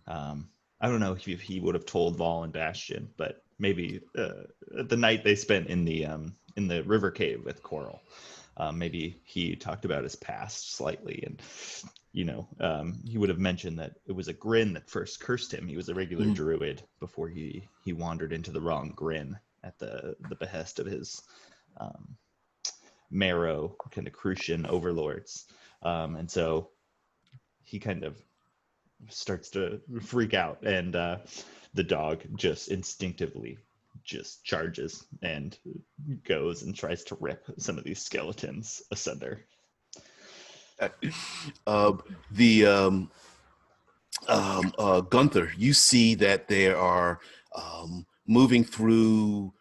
I don't know if he would have told Vol and Bastion, but maybe the night they spent in the river cave with Coral, maybe he talked about his past slightly, and he would have mentioned that it was a grin that first cursed him. He was a regular druid before he wandered into the wrong grin at the behest of his marrow kind of Crucian overlords, and so he kind of starts to freak out, and the dog just instinctively just charges and goes and tries to rip some of these skeletons asunder. Gunther, you see that they are moving through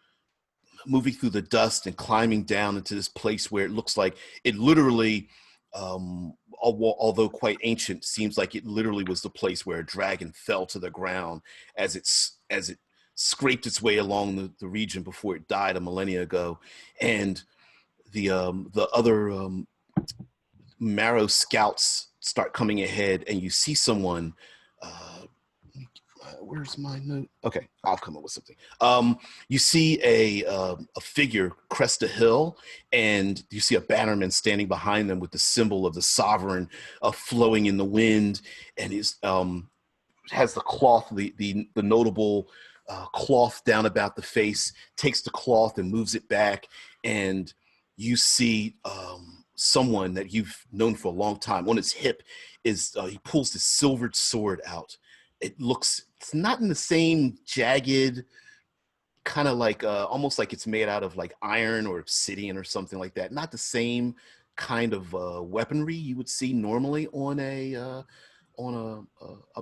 the dust and climbing down into this place where it looks like it literally, although quite ancient, seems like it literally was the place where a dragon fell to the ground as it scraped its way along the region before it died a millennia ago. And the other Marrow scouts start coming ahead, and you see someone. Where's my note? Okay, I'll come up with something. You see a figure crest a hill, and you see a bannerman standing behind them with the symbol of the sovereign flowing in the wind, and has the cloth, the notable cloth down about the face. Takes the cloth and moves it back, and you see someone that you've known for a long time. On his hip is he pulls this silvered sword out. It's not in the same jagged kind of like almost like it's made out of like iron or obsidian or something like that. Not the same kind of weaponry you would see normally on a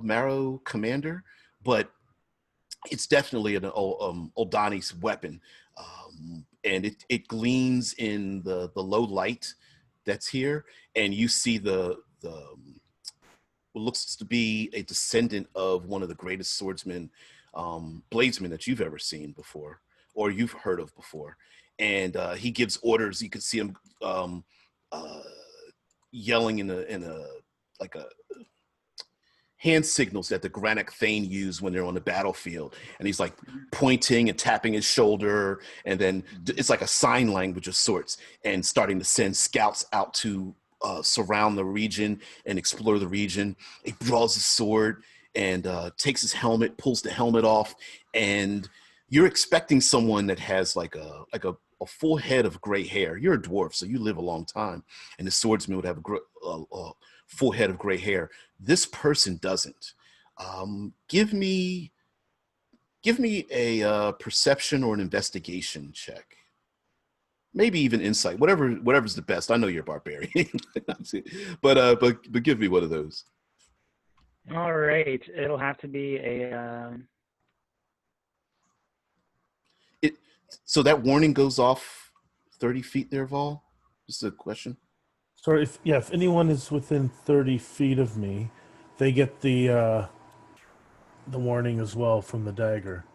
Marrow commander, but it's definitely an Oldani's weapon, and it gleams in the low light that's here, and you see the what looks to be a descendant of one of the greatest swordsmen, bladesmen that you've ever seen before or you've heard of before. And he gives orders. You can see him yelling in a hand signals that the Granite Thane use when they're on the battlefield. And he's like pointing and tapping his shoulder. And then it's like a sign language of sorts, and starting to send scouts out to surround the region and explore the region. He draws his sword and takes his helmet, pulls the helmet off, and you're expecting someone that has like a full head of gray hair. You're a dwarf, so you live a long time, and the swordsman would have a full head of gray hair. This person doesn't. Give me a perception or an investigation check. Maybe even insight, whatever's the best. I know you're a barbarian, but give me one of those. All right, it'll have to be a. So that warning goes off 30 feet there, Vol? Just a question. So if anyone is within 30 feet of me, they get the warning as well from the dagger.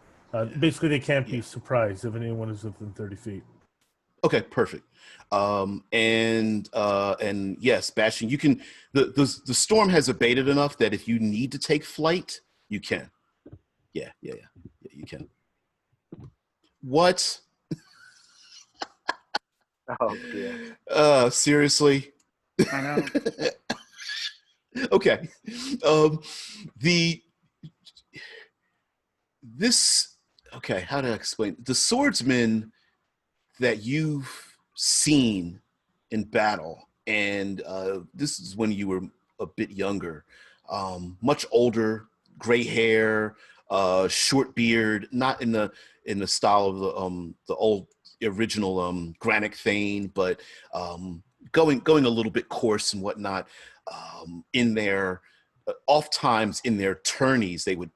Basically, they can't be surprised if anyone is within 30 feet. Okay, perfect. And yes, Bastion, you can. The storm has abated enough that if you need to take flight, you can. Yeah, you can. What? Oh dear. Seriously? I know. Okay. Okay, how to explain? The swordsman that you've seen in battle, and this is when you were a bit younger, much older, gray hair, short beard, not in the style of the old original Granite Thane, but going a little bit coarse and whatnot. In their oft times in their tourneys, they would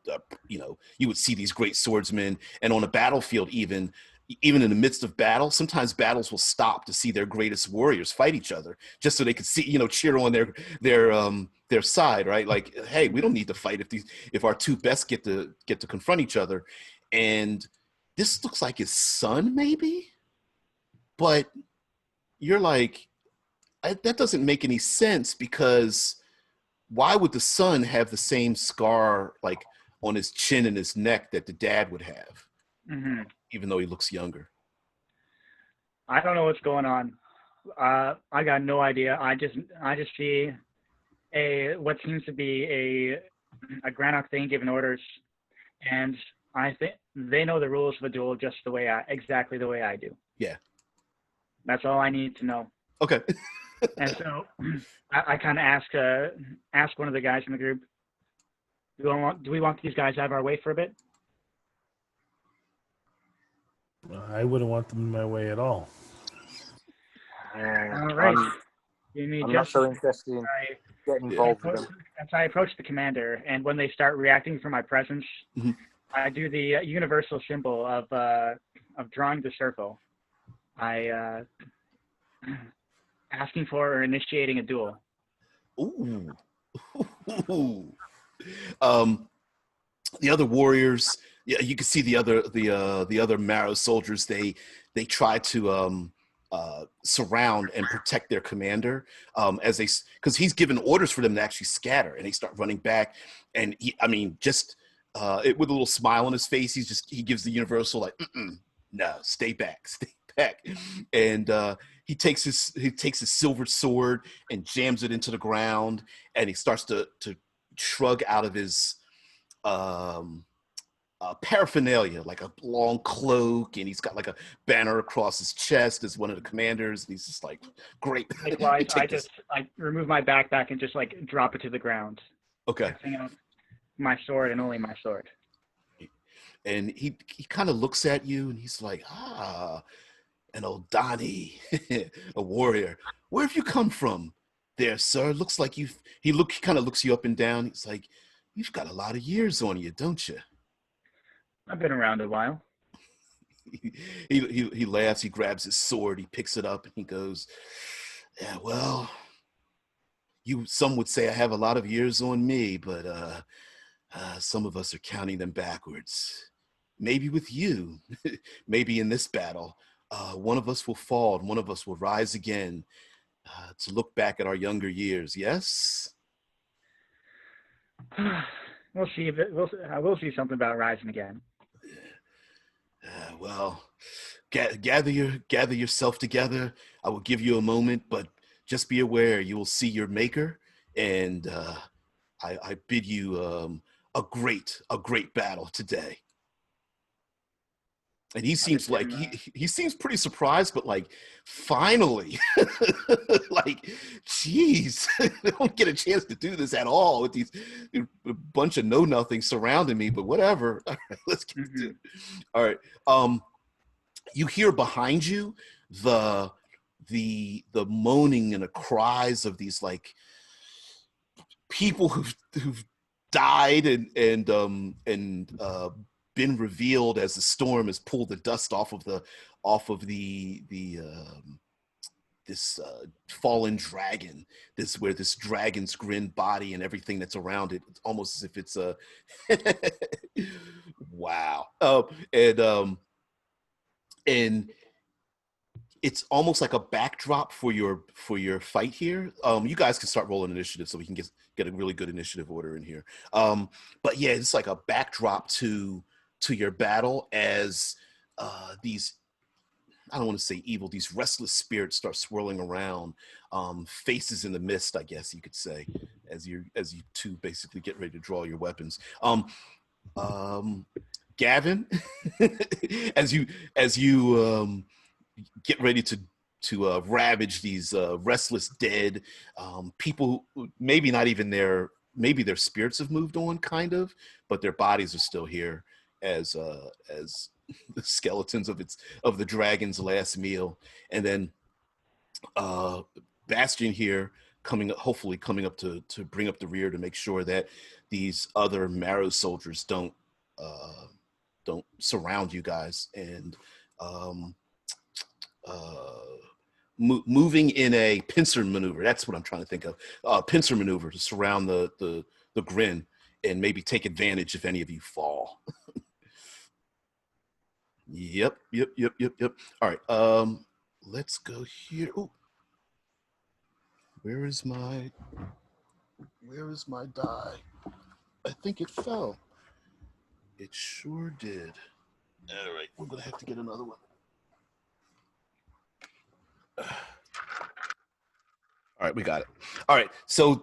you would see these great swordsmen, and on a battlefield, even in the midst of battle, sometimes battles will stop to see their greatest warriors fight each other, just so they could see, cheer on their side, right? Like, hey, we don't need to fight if our two best get to confront each other. And this looks like his son, maybe, but you're like, that doesn't make any sense, because why would the son have the same scar like on his chin and his neck that the dad would have? Mm-hmm. Even though he looks younger. I don't know what's going on. I got no idea. I just see what seems to be a Granite Thane giving orders, and I think they know the rules of a duel just exactly the way I do. Yeah. That's all I need to know. Okay. And so I kind of ask one of the guys in the group, Do we want these guys out of our way for a bit? I wouldn't want them in my way at all. All right. I'm not so interested in getting involved with them. As I approach the commander, and when they start reacting for my presence, I do the universal symbol of drawing the circle. I asking for or initiating a duel. Ooh. The other warriors, yeah, you can see the other Marrow soldiers. They try to surround and protect their commander because he's given orders for them to actually scatter, and they start running back. And with a little smile on his face, he gives the universal like, no, stay back, and he takes his silver sword and jams it into the ground, and he starts to shrug out of his paraphernalia, like a long cloak, and he's got like a banner across his chest as one of the commanders, and he's just like, great. Likewise, I remove my backpack and just like drop it to the ground. Okay. My sword and only my sword. And he kind of looks at you, and he's like, an old Donnie, a warrior. Where have you come from there, sir? Looks like he kind of looks you up and down. He's like, you've got a lot of years on you, don't you? I've been around a while. He laughs, he grabs his sword, he picks it up, and he goes, yeah, well, some would say I have a lot of years on me, but some of us are counting them backwards. Maybe with you, maybe in this battle, one of us will fall and one of us will rise again to look back at our younger years. Yes? We'll see. We'll see something about rising again. Well, gather yourself together. I will give you a moment, but just be aware you will see your maker, and I bid you a great battle today. And he seems like he seems pretty surprised, but like, finally, like, geez, I don't get a chance to do this at all with these a bunch of know-nothings surrounding me, but whatever. All right, let's get to it. All right. You hear behind you the moaning and the cries of these like people who've died and been revealed as the storm has pulled the dust off of this fallen dragon. Where this dragon's grin body and everything that's around it. It's almost as if it's a wow. And it's almost like a backdrop for your fight here. You guys can start rolling initiative so we can get a really good initiative order in here. But yeah, it's like a backdrop to your battle as these, I don't want to say evil, these restless spirits start swirling around, faces in the mist, I guess you could say, as you two basically get ready to draw your weapons. Gavin, as you get ready to ravage these restless dead people, maybe not even maybe their spirits have moved on, kind of, but their bodies are still here as the skeletons of the dragon's last meal. And then Bastion here hopefully coming up to bring up the rear to make sure that these other Marrow soldiers don't surround you guys, and moving in a pincer maneuver. That's what I'm trying to think of. Pincer maneuver to surround the grin and maybe take advantage if any of you fall. Yep. All right. Let's go here. Ooh. Where is my die? I think it fell. It sure did. All right, we're gonna have to get another one. All right, we got it. All right, so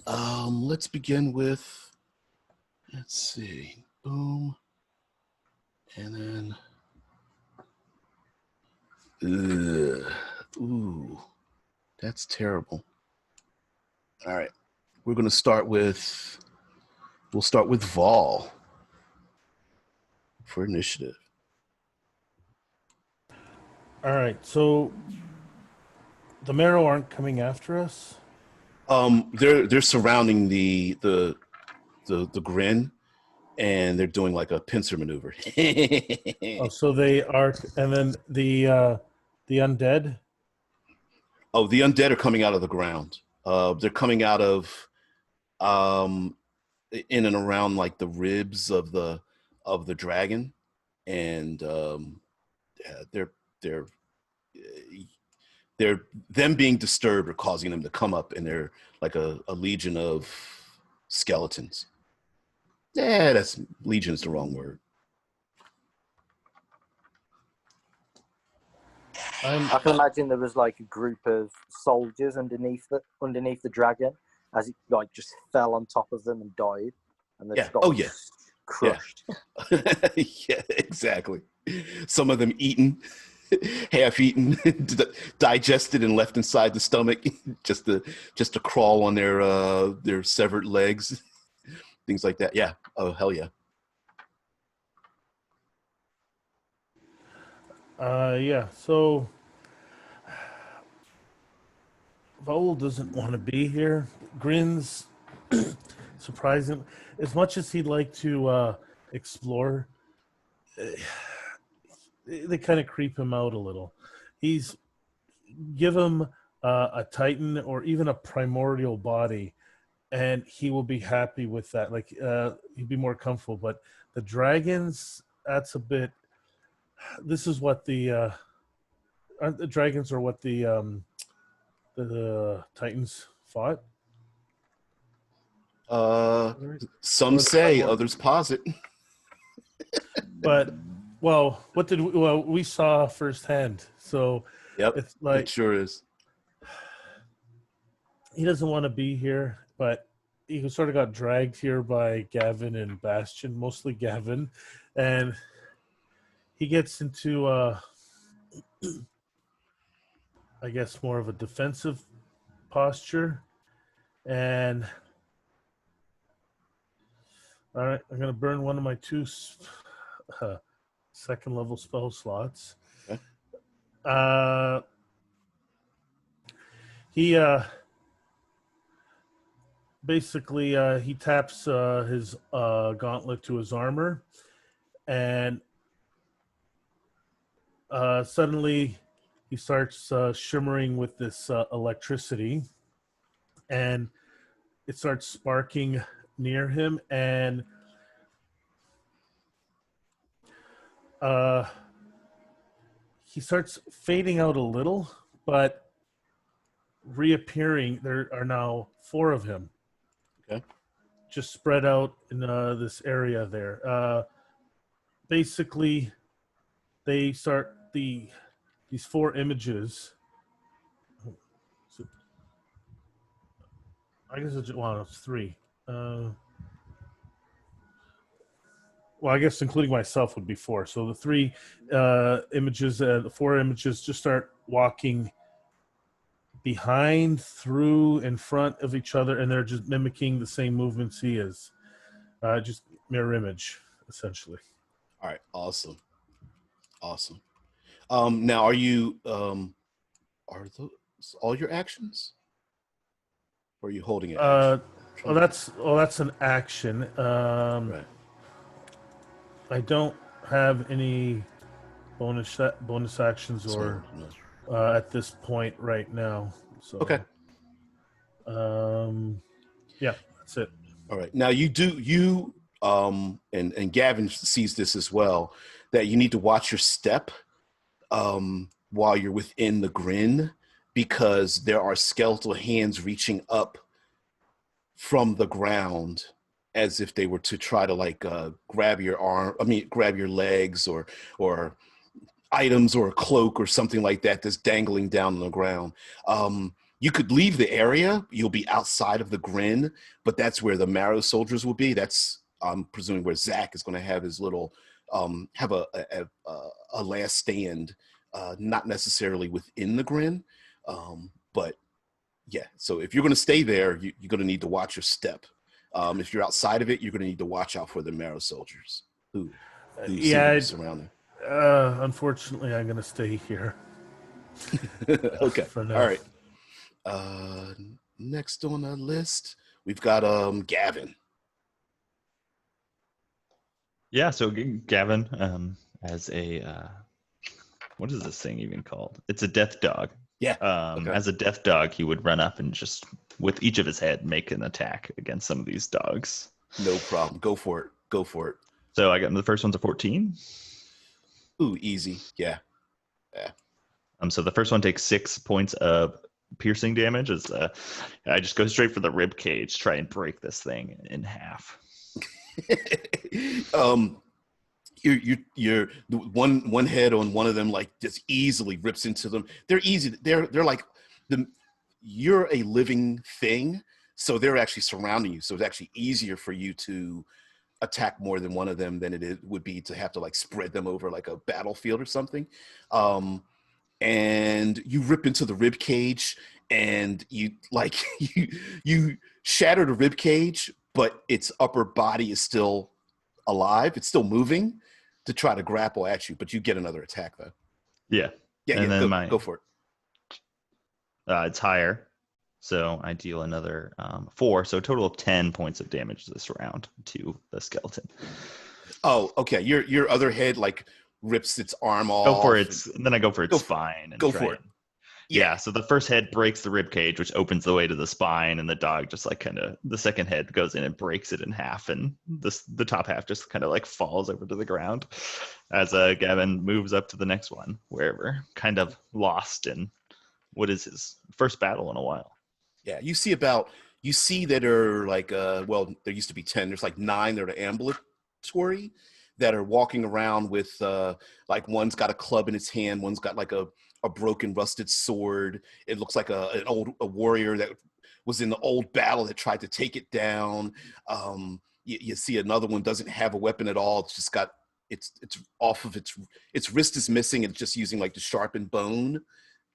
let's begin with, let's see, boom, and then, ooh, that's terrible. All right, we're gonna start with We'll start with Vol for initiative. All right, so the Marrow aren't coming after us. They're surrounding the Grin, and they're doing like a pincer maneuver. Oh, so they are, and then the undead. Oh, the undead are coming out of the ground. They're coming out of in and around like the ribs of the dragon, and yeah, they're them being disturbed or causing them to come up, and they're like a legion of skeletons. Yeah, that's legion is the wrong word. I can imagine there was like a group of soldiers underneath the dragon as it like just fell on top of them and died, and they Yeah. just got Oh yeah. crushed. Yeah, exactly. Some of them eaten, half eaten, digested and left inside the stomach, just to crawl on their severed legs, things like that. Yeah. Oh hell yeah. Yeah. So Vole doesn't want to be here. Grins, surprising. As much as he'd like to explore, they kind of creep him out a little. Give him a Titan or even a primordial body, and he will be happy with that. Like he'd be more comfortable. But the dragons, that's a bit. This is what the aren't the dragons are what the Titans fought. Some say, others posit. But well, we saw firsthand. So Yep, it's like it sure is. He doesn't want to be here, but he sort of got dragged here by Gavin and Bastion, mostly Gavin, and he gets into I guess more of a defensive posture. And all right, I'm going to burn one of my two second level spell slots. Okay. He basically he taps his gauntlet to his armor, and suddenly he starts shimmering with this electricity, and it starts sparking near him, and he starts fading out a little, but reappearing. There are now 4 of him. Okay. Just spread out in this area there. Basically, they start these 4 images. I guess it's 3. Well, I guess including myself would be 4. So the 3 images, the 4 images just start walking behind, through, in front of each other, and they're just mimicking the same movements he is. Just mirror image, essentially. All right. Awesome. Now, are you are those all your actions? Or are you holding it? That's an action. Right. I don't have any bonus actions or at this point right now. So okay. Yeah, that's it. All right. Now you and Gavin sees this as well, that you need to watch your step while you're within the Grin, because there are skeletal hands reaching up from the ground as if they were to try to grab your legs or items or a cloak or something like that that's dangling down on the ground. You could leave the area. You'll be outside of the Grin, but that's where the Marrow soldiers will be. That's, I'm presuming, where Zach is going to have his little, have a last stand, not necessarily within the Grin, but yeah. So if you're going to stay there, you're going to need to watch your step. If you're outside of it, you're going to need to watch out for the marrow soldiers who seem to Yeah, be surrounding. unfortunately, I'm going to stay here Okay. for now. All right. Next on the list, we've got Gavin. Yeah, so Gavin, as a what is this thing even called? It's a death dog. Yeah. Okay. As a death dog, he would run up and just, with each of his head, make an attack against some of these dogs. No problem. Go for it. Go for it. So I got the first one's a 14. Ooh, easy. Yeah. So the first one takes 6 points of piercing damage. As I just go straight for the rib cage, try and break this thing in half. You're one head on one of them, like, just easily rips into them. They're easy. They're like you're a living thing, so they're actually surrounding you. So it's actually easier for you to attack more than one of them than it would be to have to like spread them over like a battlefield or something. And you rip into the rib cage, and you like you shatter the rib cage, but its upper body is still alive. It's still moving to try to grapple at you, but you get another attack though. Yeah. Yeah, and then go for it. It's higher, so I deal another 4, so a total of 10 points of damage this round to the skeleton. Oh, okay. Your other head like rips its arm off. Go for its, and then I go for its spine. And go for it. Yeah, so the first head breaks the rib cage, which opens the way to the spine, and the dog just like kind of, the second head goes in and breaks it in half, and the top half just kind of like falls over to the ground as Gavin moves up to the next one, wherever, kind of lost in what is his first battle in a while. Yeah, you see that are like well, there used to be 10. There's like 9 that are ambulatory that are walking around with like one's got a club in his hand, one's got like a broken rusted sword. It looks like a warrior that was in the old battle that tried to take it down. You see another one doesn't have a weapon at all. It's just got it's off of its wrist is missing. It's just using like the sharpened bone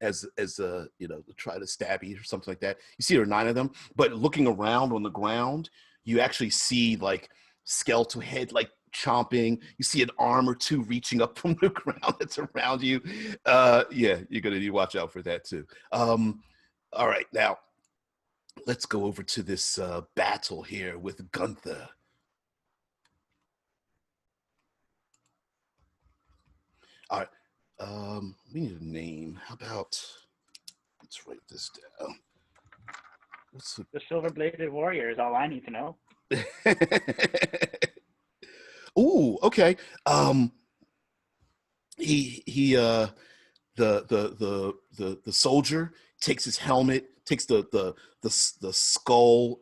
as to try to stab you or something like that. You see there are 9 of them, but looking around on the ground, you actually see like skeletal head like chomping. You see an arm or 2 reaching up from the ground that's around you. Yeah, you're gonna need to watch out for that too. All right, now let's go over to this battle here with Gunther. All right. We need a name. How about, let's write this down. The silver-bladed warrior is all I need to know. Ooh, okay. The soldier takes his helmet, takes the skull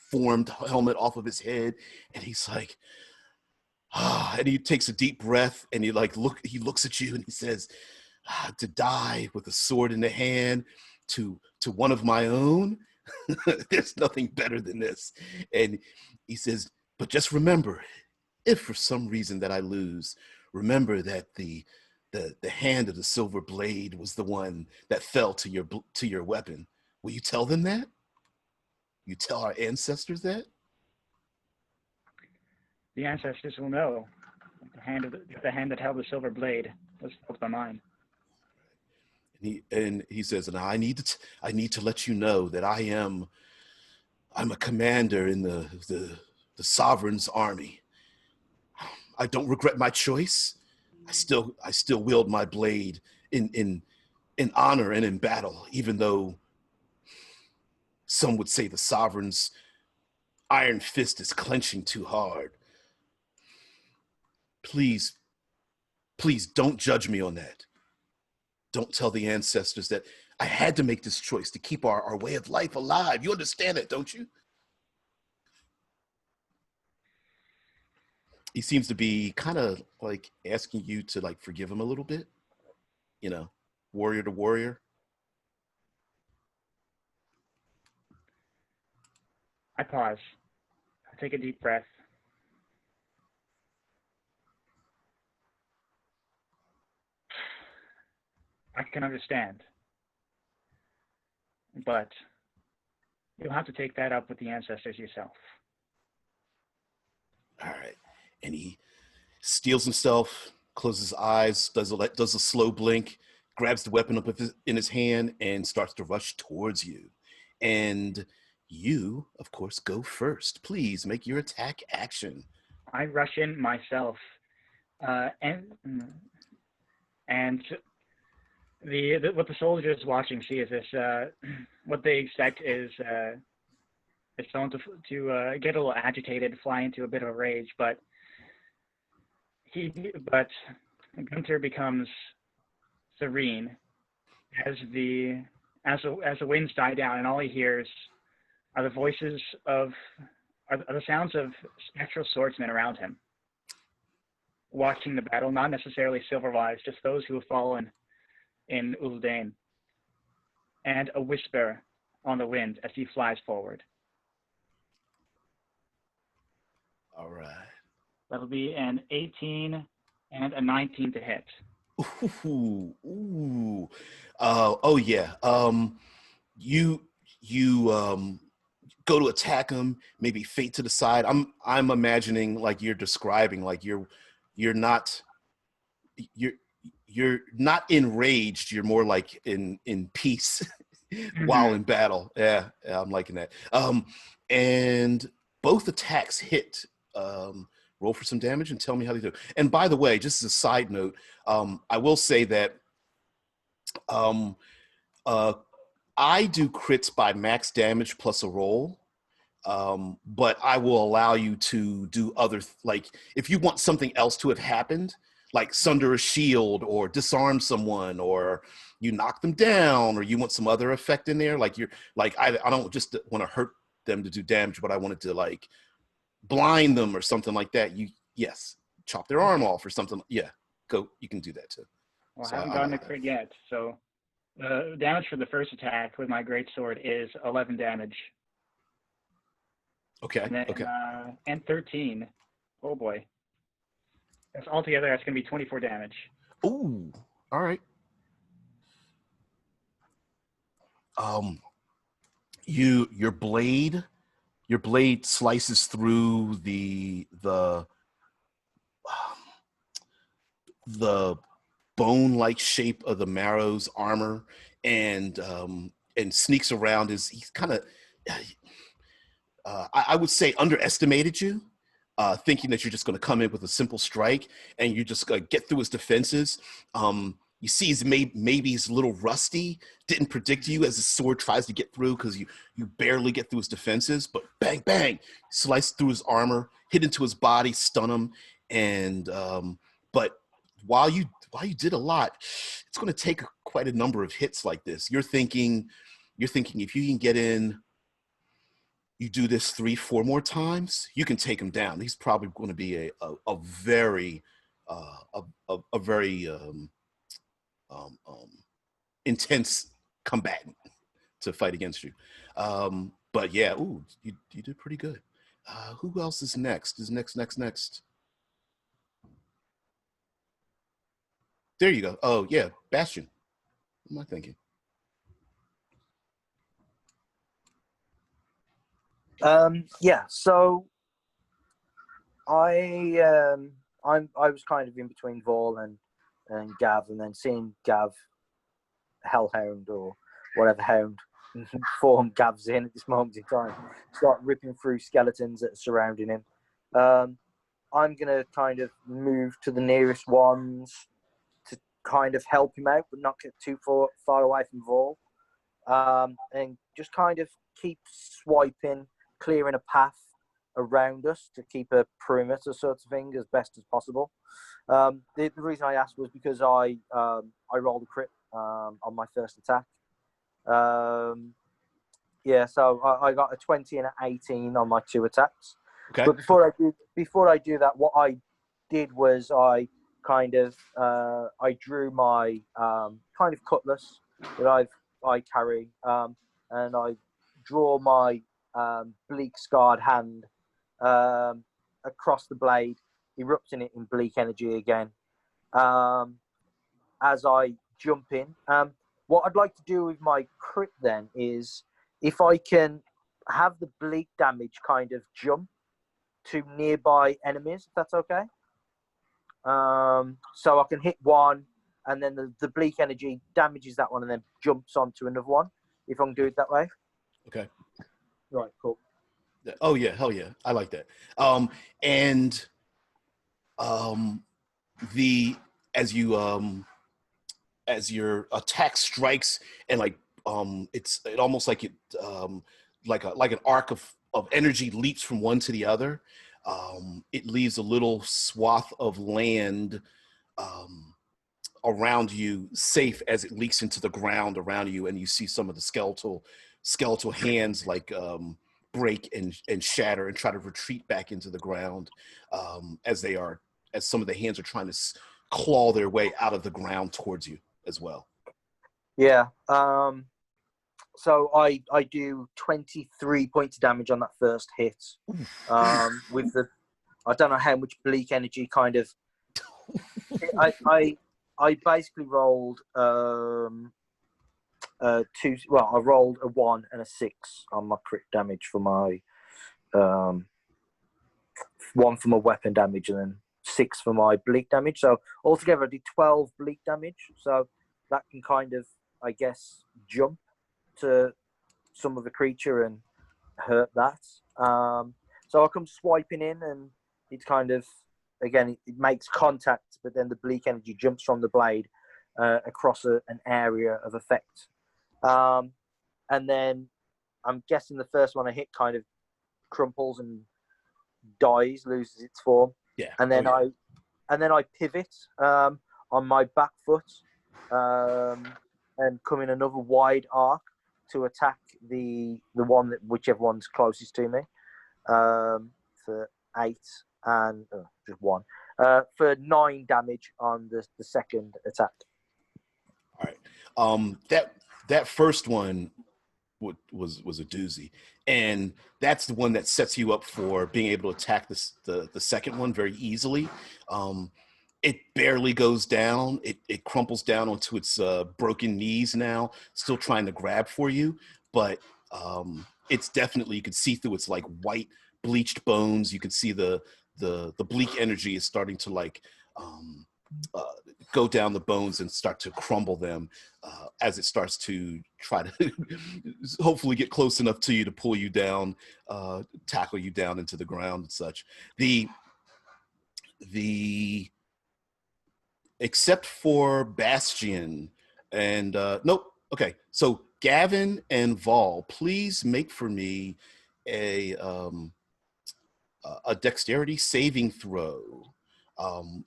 formed helmet off of his head, and he's like, and he takes a deep breath, and he looks at you and he says, to die with a sword in the hand to one of my own, there's nothing better than this. And he says, but just remember, if for some reason that I lose, remember that the hand of the silver blade was the one that fell to your weapon. Will you tell them that? You tell our ancestors that? The ancestors will know. The hand that held the silver blade was by mine. And he says, and I need to let you know that I'm a commander in the sovereign's army. I don't regret my choice. I still wield my blade in honor and in battle, even though some would say the sovereign's iron fist is clenching too hard. Please don't judge me on that. Don't tell the ancestors that I had to make this choice to keep our way of life alive. You understand that, don't you? He seems to be kind of like asking you to like forgive him a little bit, warrior to warrior. I pause. I take a deep breath. I can understand. But You'll have to take that up with the ancestors yourself. All right. And he steels himself, closes his eyes, does a slow blink, grabs the weapon up in his hand, and starts to rush towards you. And you, of course, go first. Please make your attack action. I rush in myself, and what the soldiers watching see is this. What they expect is someone to get a little agitated, fly into a bit of a rage, but Gunther becomes serene as the winds die down, and all he hears are the sounds of spectral swordsmen around him, watching the battle, not necessarily silver-wise, just those who have fallen in Uldane, and a whisper on the wind as he flies forward. All right. That'll be an 18 and a 19 to hit. Ooh. Oh yeah. You go to attack him, maybe fate to the side. I'm imagining like you're describing, like you're not enraged. You're more like in peace while in battle. Yeah, I'm liking that. And both attacks hit. Roll for some damage and tell me how they do. And by the way, just as a side note, I will say that I do crits by max damage plus a roll, but I will allow you to do other, like if you want something else to have happened, like sunder a shield or disarm someone or you knock them down or you want some other effect in there, like I don't just want to hurt them to do damage, but I wanted to like blind them or something like that. Chop their arm off or something. Yeah, you can do that too. Well, I haven't gotten a crit yet, so the damage for the first attack with my greatsword is 11 damage. Okay. And then, Okay. And 13. Oh boy. That's altogether. That's going to be 24 damage. Ooh. All right. Your blade slices through the bone-like shape of the Marrow's armor and sneaks around. He's kind of I would say underestimated you, thinking that you're just going to come in with a simple strike and you're just going to get through his defenses. You see he's maybe he's a little rusty, didn't predict you as his sword tries to get through because you barely get through his defenses, but bang, bang, slice through his armor, hit into his body, stun him. And but while you did a lot, it's going to take quite a number of hits like this. You're thinking if you can get in, you do this 3-4 more times, you can take him down. He's probably going to be a very intense combatant to fight against you. But yeah, you did pretty good. Who else is next? Next? There you go. Oh yeah, Bastion. What am I thinking? Yeah, so I was kind of in between Vol and Gav, and then seeing Gav Hellhound or whatever hound form Gav's in at this moment in time start ripping through skeletons that are surrounding him. I'm gonna kind of move to the nearest ones to kind of help him out, but not get too far away from Vol, and just kind of keep swiping, clearing a path around us to keep a perimeter sort of thing as best as possible. The reason I asked was because I rolled a crit on my first attack. So I got a 20 and an 18 on my 2 attacks. Okay. But before I do that, what I did was I kind of I drew my kind of cutlass that I carry, and I draw my bleak scarred hand across the blade, erupting it in bleak energy again. As I jump in, what I'd like to do with my crit then is if I can have the bleak damage kind of jump to nearby enemies, if that's okay. So I can hit one, and then the bleak energy damages that one and then jumps onto another one, if I can do it that way. Okay. Right, cool. Oh yeah, hell yeah, I like that. And the as your attack strikes, and like it almost like it like an arc of energy leaps from one to the other. It leaves a little swath of land around you safe as it leaks into the ground around you, and you see some of the skeletal hands like break and shatter and try to retreat back into the ground as some of the hands are trying to claw their way out of the ground towards you as well. Yeah. So I do 23 points of damage on that first hit. With the, I don't know how much bleak energy kind of. I basically rolled two. Well, I rolled a 1 and a 6 on my crit damage for my 1 for my weapon damage, and then 6 for my bleak damage. So altogether, I did 12 bleak damage. So that can kind of, I guess, jump to some of the creature and hurt that. So I come swiping in, and it's kind of, again, it makes contact, but then the bleak energy jumps from the blade across an area of effect. And then I'm guessing the first one I hit kind of crumples and dies, loses its form. Yeah. And then I pivot on my back foot and come in another wide arc to attack the one that whichever one's closest to me for 8 and just 1 for 9 damage on the second attack. All right. That first one was a doozy, and that's the one that sets you up for being able to attack the second one very easily. It barely goes down. It crumples down onto its broken knees now, still trying to grab for you, but it's definitely, you can see through its like white bleached bones. You can see the bleak energy is starting to like go down the bones and start to crumble them as it starts to try to hopefully get close enough to you to pull you down, tackle you down into the ground and such. Except for Bastion and nope. Okay, so Gavin and Vol, please make for me a dexterity saving throw.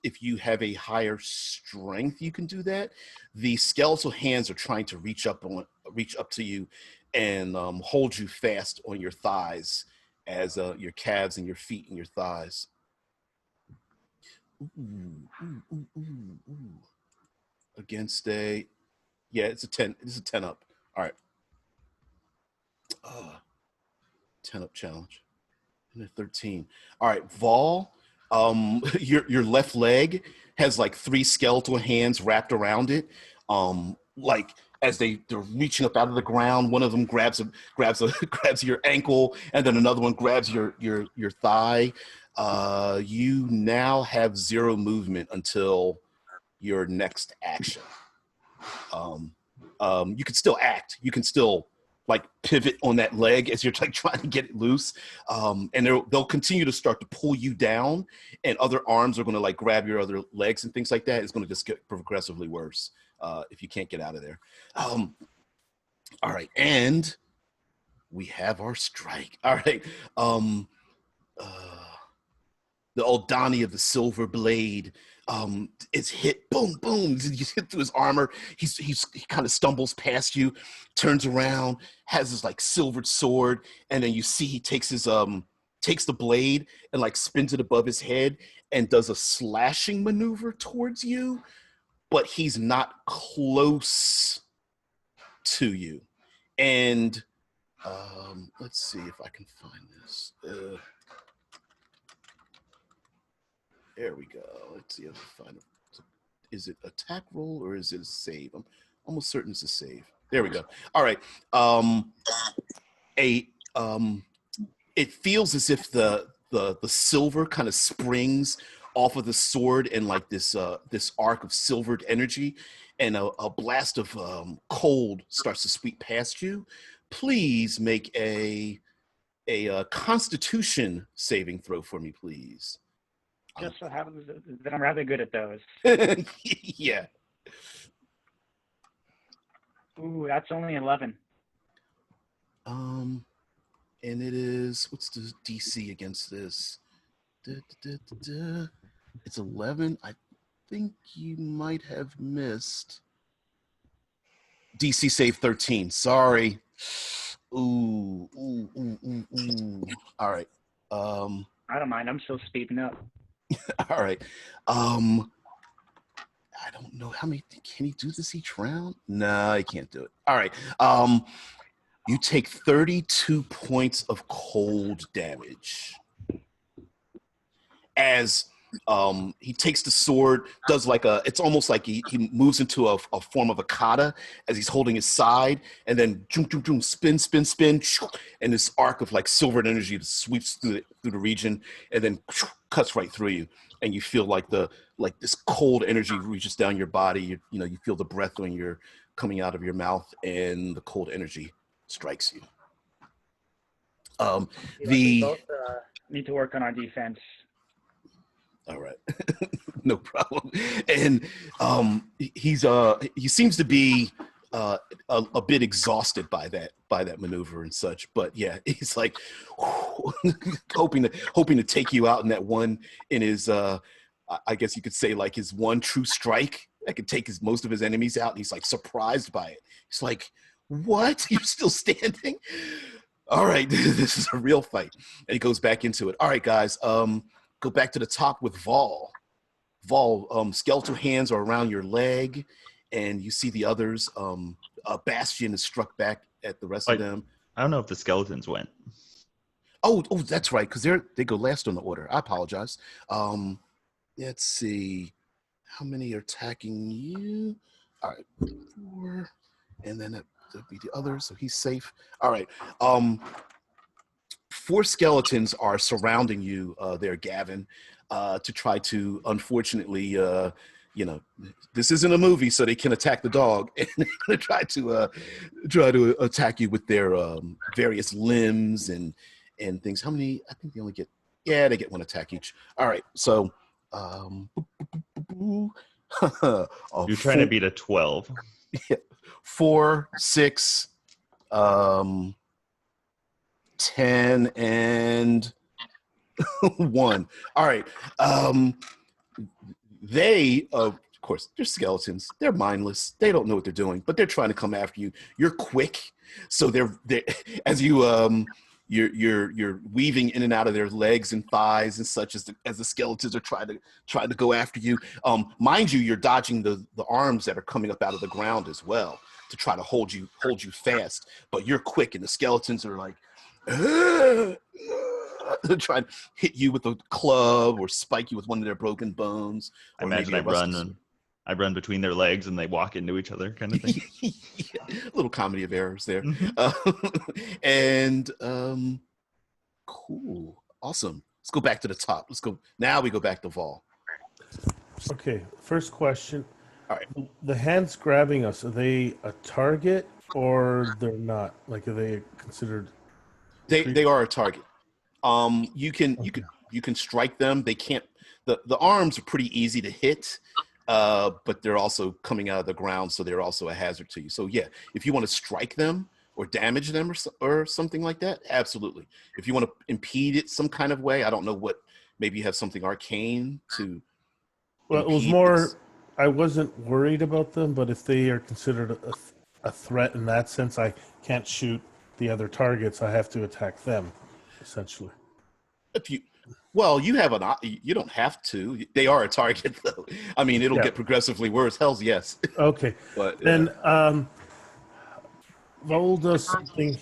If you have a higher strength, you can do that. The skeletal hands are trying to reach up to you and hold you fast on your thighs, as your calves and your feet and your thighs. Ooh. Against a, yeah, it's a 10. It's a 10 up. All right. 10 up challenge. And a 13. All right, Vol. Your left leg has like 3 skeletal hands wrapped around it. Like as they're reaching up out of the ground, one of them grabs your ankle, and then another one grabs your thigh. You now have 0 movement until your next action. You can still act. You can still like pivot on that leg as you're like trying to get it loose, and they'll continue to start to pull you down, and other arms are going to like grab your other legs and things like that. It's going to just get progressively worse if you can't get out of there. All right, and we have our strike. All right, the Aldani of the Silver Blade is hit. Boom, boom. You hit through his armor. He kind of stumbles past you, turns around, has his like silvered sword, and then you see he takes the blade and like spins it above his head and does a slashing maneuver towards you, but he's not close to you. And let's see if I can find this. There we go. Let's see if I can find it. Is it attack roll or is it a save? I'm almost certain it's a save. There we go. All right. it feels as if the silver kind of springs off of the sword and like this arc of silvered energy, and a blast of cold starts to sweep past you. Please make a Constitution saving throw for me, please. Just so happens that I'm rather good at those. Yeah. Ooh, that's only 11. And it is, what's the DC against this? It's 11. I think you might have missed. DC save 13. Sorry. Ooh. All right. I don't mind. I'm still speeding up. All right. I don't know how many. Can he do this each round? No, he can't do it. All right. You take 32 points of cold damage as he takes the sword, does like it's almost like he moves into a form of a kata as he's holding his side, and then spin, and this arc of like silvered energy sweeps through the region, and then cuts right through you, and you feel like this cold energy reaches down your body. You feel the breath when you're coming out of your mouth, and the cold energy strikes you. We both need to work on our defense. All right. No problem. And he seems to be a bit exhausted by that maneuver and such, but yeah, he's like hoping to take you out in that one, in his I guess you could say like his one true strike that could take most of his enemies out, and he's like surprised by it. He's like, what? You're still standing? All right, this is a real fight. And he goes back into it. All right, guys, go back to the top with Vol. Vol, skeletal hands are around your leg, and you see the others. Bastion is struck back at the rest of them. I don't know if the skeletons went. Oh, that's right, because they go last on the order. I apologize. Let's see. How many are attacking you? All right, 4. And then that'd be the others, so he's safe. All right. 4 skeletons are surrounding you there, Gavin, to try to, unfortunately, this isn't a movie, so they can attack the dog, and they're going to try to attack you with their various limbs and things. How many? I think they only get, they get 1 attack each. All right, so you're trying to beat a 12. Yeah, 4, 6, 10, and 1. All right. They, of course, they're skeletons. They're mindless. They don't know what they're doing, but they're trying to come after you. You're quick, so they're as you you're weaving in and out of their legs and thighs and such as the skeletons are trying to go after you. Mind you, you're dodging the arms that are coming up out of the ground as well to try to hold you fast. But you're quick, and the skeletons are like try to hit you with a club or spike you with one of their broken bones. I imagine I run between their legs and they walk into each other, kind of thing. Yeah, little comedy of errors there. Mm-hmm. And cool, awesome. Let's go back to the top. Now we go back to Vol. Okay, first question. All right. The hands grabbing us, are they a target or they're not? Like, are they considered? They are a target. You can strike them. They can't. The arms are pretty easy to hit, but they're also coming out of the ground, so they're also a hazard to you. So yeah, if you want to strike them or damage them or something like that, absolutely. If you want to impede it some kind of way, I don't know what. Maybe you have something arcane to. Well, it was more. I wasn't worried about them, but if they are considered a threat in that sense, I can't shoot the other targets. I have to attack them, essentially. You don't have to. They are a target, though. I mean, it'll get progressively worse. Hell's yes. Okay. But then Vol does something.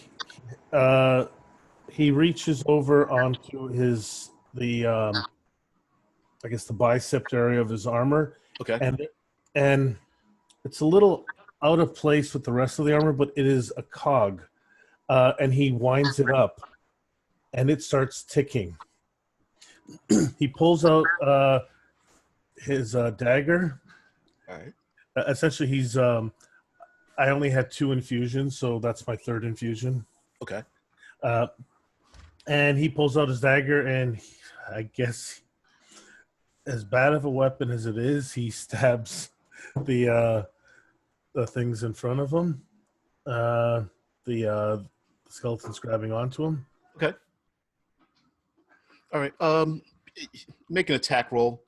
He reaches over onto the bicep area of his armor. Okay. And it's a little out of place with the rest of the armor, but it is a cog. and he winds it up, and it starts ticking. He pulls out his dagger. All right. Essentially, he's. I only had 2 infusions, so that's my 3rd infusion. Okay. And he pulls out his dagger, and I guess, as bad of a weapon as it is, he stabs the things in front of him. The skeleton's grabbing onto him. Okay. All right. Make an attack roll.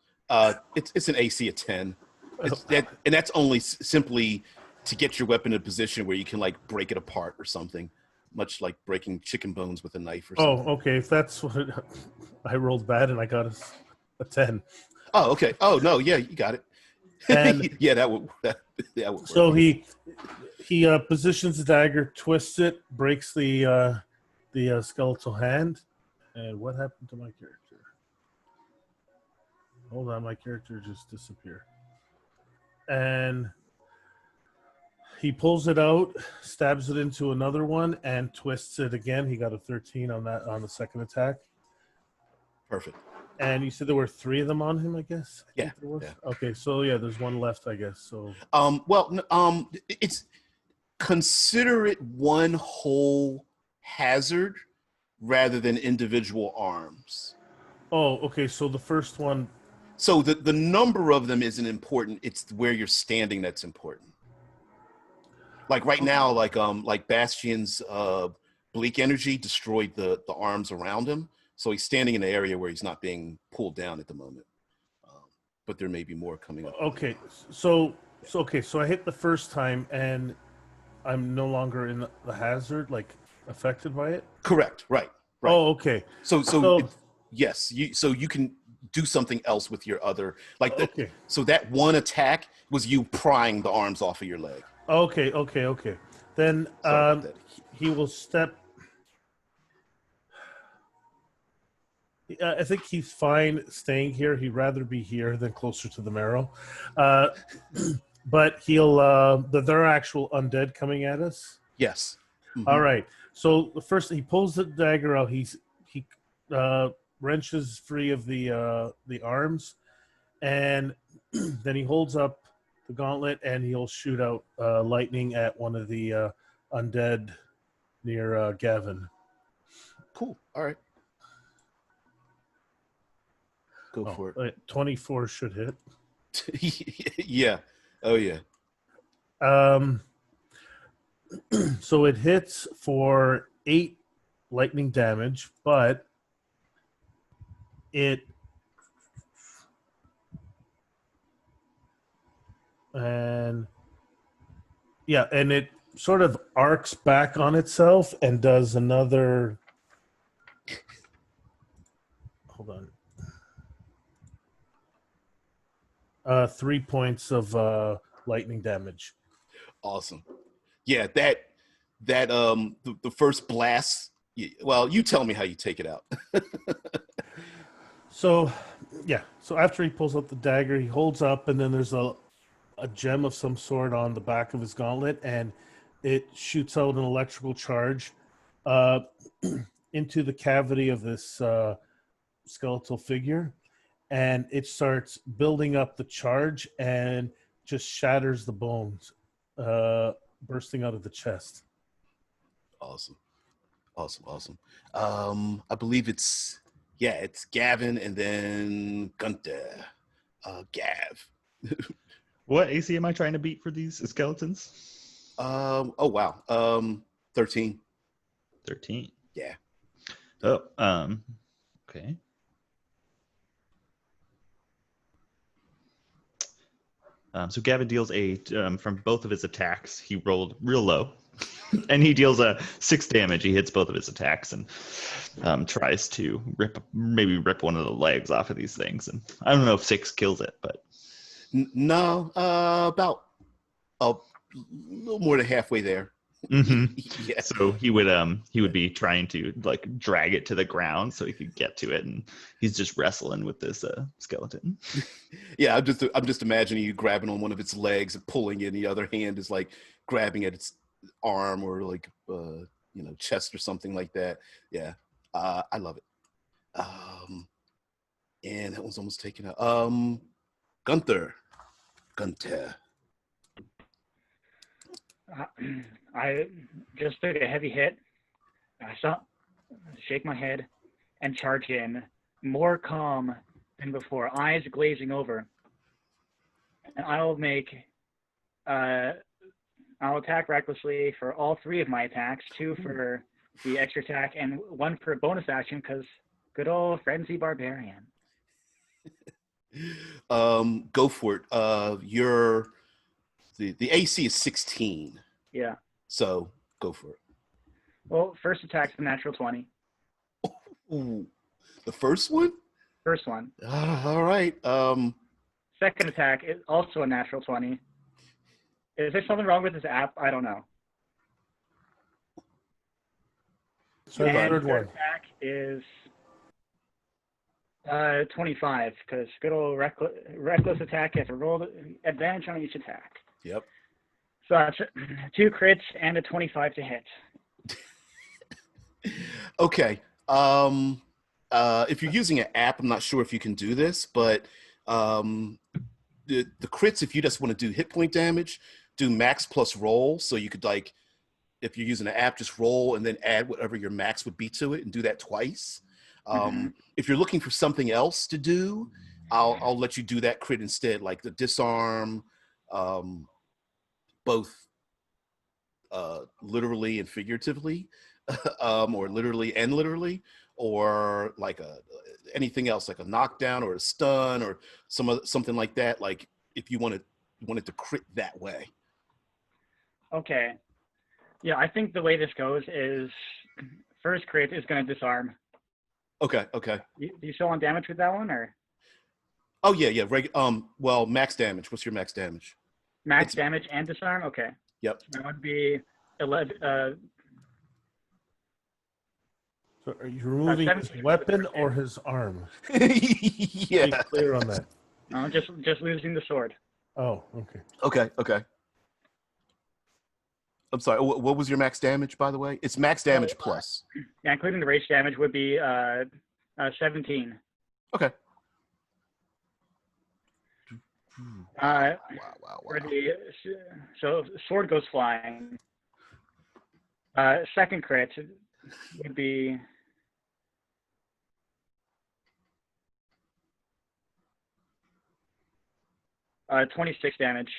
It's an AC of 10. And that's only simply to get your weapon in a position where you can like break it apart or something, much like breaking chicken bones with a knife or something. Oh, okay. If that's what I rolled bad and I got a 10. Oh, okay. Oh no, yeah, you got it. And yeah, that would work. So he positions the dagger, twists it, breaks the skeletal hand. And what happened to my character? Hold on, my character just disappeared. And he pulls it out, stabs it into another one, and twists it again. He got a 13 on the second attack. Perfect. And you said there were 3 of them on him, I guess? Yeah. Okay, so yeah, there's 1 left, I guess. So it's consider it one whole hazard rather than individual arms. Oh, okay, so the first one. So the number of them isn't important. It's where you're standing that's important. Like right now, like Bastion's bleak energy destroyed the arms around him. So he's standing in an area where he's not being pulled down at the moment. But there may be more coming up. Okay, so I hit the first time and I'm no longer in the hazard, like affected by it? Correct. Right. Oh, okay. So yes, you can do something else with your other Okay. So that one attack was you prying the arms off of your leg. Okay. Then he will step. I think he's fine staying here. He'd rather be here than closer to the marrow. But he'll. There are actual undead coming at us. Yes. Mm-hmm. All right. So the first, he pulls the dagger out. He wrenches free of the arms, and then he holds up the gauntlet and he'll shoot out lightning at one of the undead near Gavin. Cool. All right. Go for it. 24 should hit. Yeah. Oh yeah. So it hits for 8 lightning damage, but it sort of arcs back on itself and does another. Hold on. 3 points of lightning damage. Awesome. Yeah, that the first blast. Well, you tell me how you take it out. So after he pulls out the dagger, he holds up, and then there's a gem of some sort on the back of his gauntlet, and it shoots out an electrical charge into the cavity of this skeletal figure, and it starts building up the charge and just shatters the bones, bursting out of the chest. Awesome. I believe it's Gavin and then Gunther. Gav. What AC am I trying to beat for these skeletons? Oh wow. 13. 13. Yeah. Oh, okay. So Gavin deals from both of his attacks. He rolled real low, and he deals 6 damage. He hits both of his attacks and tries to rip one of the legs off of these things. And I don't know if 6 kills it, but no, about a little more than halfway there. Mm-hmm. Yeah. So he would be trying to like drag it to the ground so he could get to it, and he's just wrestling with this skeleton. Yeah, I'm just imagining you grabbing on one of its legs and pulling it, and the other hand is like grabbing at its arm or like chest or something like that. Yeah, I love it. And that was almost taken out. Gunther. I just took a heavy hit. I shake my head and charge in, more calm than before, eyes glazing over. And I'll attack recklessly for all 3 of my attacks, 2 for the extra attack and 1 for a bonus action, because good old Frenzy Barbarian. Go for it. The AC is 16. Yeah. So go for it. Well, first attack's a natural 20. Ooh, the first one? First one. All right. Second attack is also a natural 20. Is there something wrong with this app? I don't know. So the third one. Attack is 25, because good old reckless attack has a roll advantage on each attack. Yep. So that's 2 crits and a 25 to hit. Okay. If you're using an app, I'm not sure if you can do this, but the crits, if you just want to do hit point damage, do max plus roll. So you could, like, if you're using an app, just roll and then add whatever your max would be to it and do that twice. If you're looking for something else to do, I'll let you do that crit instead, like the disarm, both literally and figuratively, or literally and literally, or like anything else, like a knockdown or a stun or something like that. Like if you wanted to crit that way. Okay. Yeah, I think the way this goes is first crit is going to disarm. Okay. Do you still want damage with that one, or? Oh yeah. Well, max damage. What's your max damage? Max damage and disarm. Okay. Yep. That would be 11. So are you removing his weapon or his arm? Yeah. Be clear on that. No, just losing the sword. Oh, okay. Okay. I'm sorry. What was your max damage, by the way? It's max damage plus. Yeah, including the rage damage would be 17. Okay. Wow. Wow. So sword goes flying. Second crit would be 26 damage.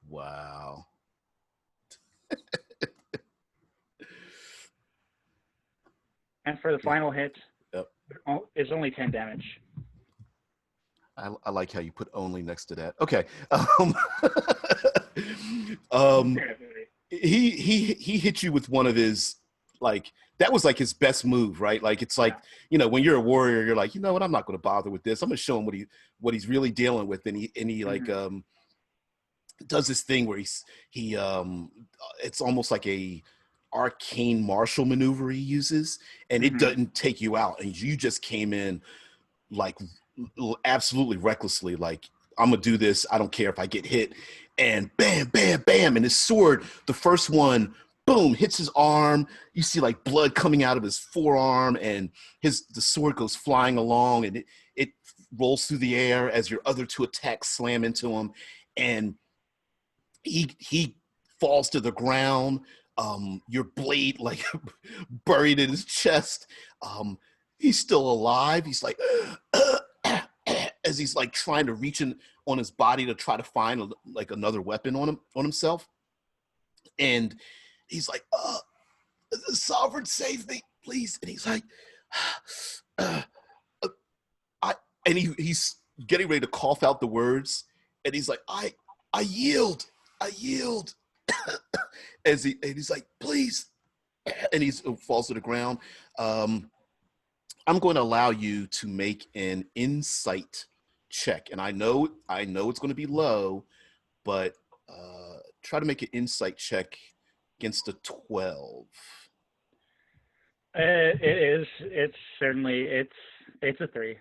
Wow. And for the final hit, Yep. is only 10 damage. I like how you put only next to that. Okay. He hit you with one of his, like, that was like his best move, right? Like, it's like, when you're a warrior, you're like, you know what, I'm not going to bother with this. I'm going to show him what he's really dealing with. And he like does this thing where he it's almost like a arcane martial maneuver he uses, and it doesn't take you out, and you just came in like absolutely recklessly, like, I'm gonna do this, I don't care if I get hit, and bam, bam, bam, and his sword, the first one, boom, hits his arm. You see like blood coming out of his forearm, and the sword goes flying along, and it rolls through the air as your other 2 attacks slam into him, and he falls to the ground. Your blade like buried in his chest. He's still alive. He's like as he's like trying to reach in on his body to try to find like another weapon on himself. And he's like, the Sovereign, save me, please. And he's like, he's getting ready to cough out the words. And he's like, I yield. And he's like, please. And he falls to the ground. I'm going to allow you to make an insight check. And I know it's going to be low, but try to make an insight check against a 12. It is. It's certainly, it's a 3.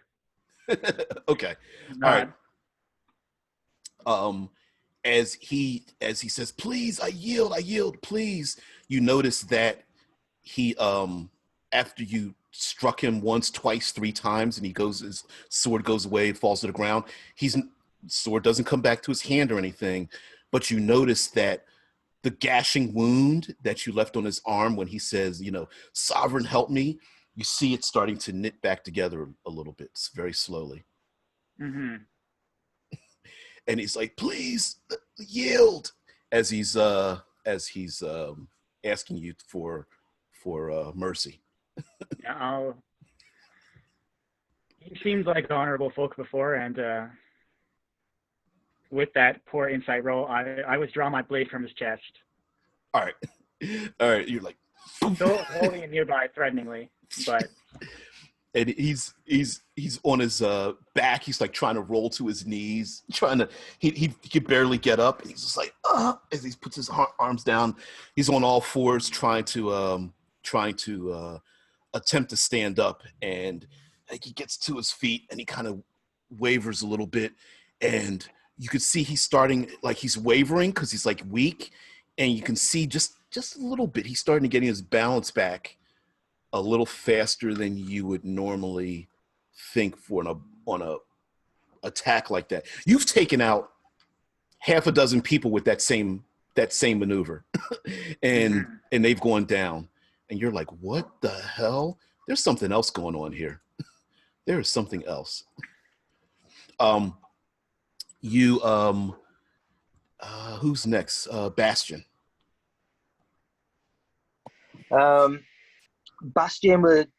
Okay. All right. as he says, please, I yield, please, you notice that he after you struck him once, twice, three times, and his sword goes away, falls to the ground. Sword doesn't come back to his hand or anything, but you notice that the gashing wound that you left on his arm when he says, Sovereign, help me, you see it starting to knit back together a little bit, very slowly. Mm-hmm. And he's like, please yield, as he's asking you for mercy. He seemed like honorable folk before, and with that poor insight roll, I withdraw my blade from his chest. All right. You're like, still holding it nearby threateningly, but. And he's on his back. He's like trying to roll to his knees, he can barely get up. He's just like, as he puts his arms down, he's on all fours trying to attempt to stand up. And like he gets to his feet and he kind of wavers a little bit, and you can see he's starting, like he's wavering because he's like weak, and you can see just a little bit he's starting to get his balance back a little faster than you would normally think for on a attack like that. You've taken out half a dozen people with that same maneuver, and they've gone down, and you're like, what the hell? There's something else going on here. There is something else. Who's next? Bastion. Bastion would,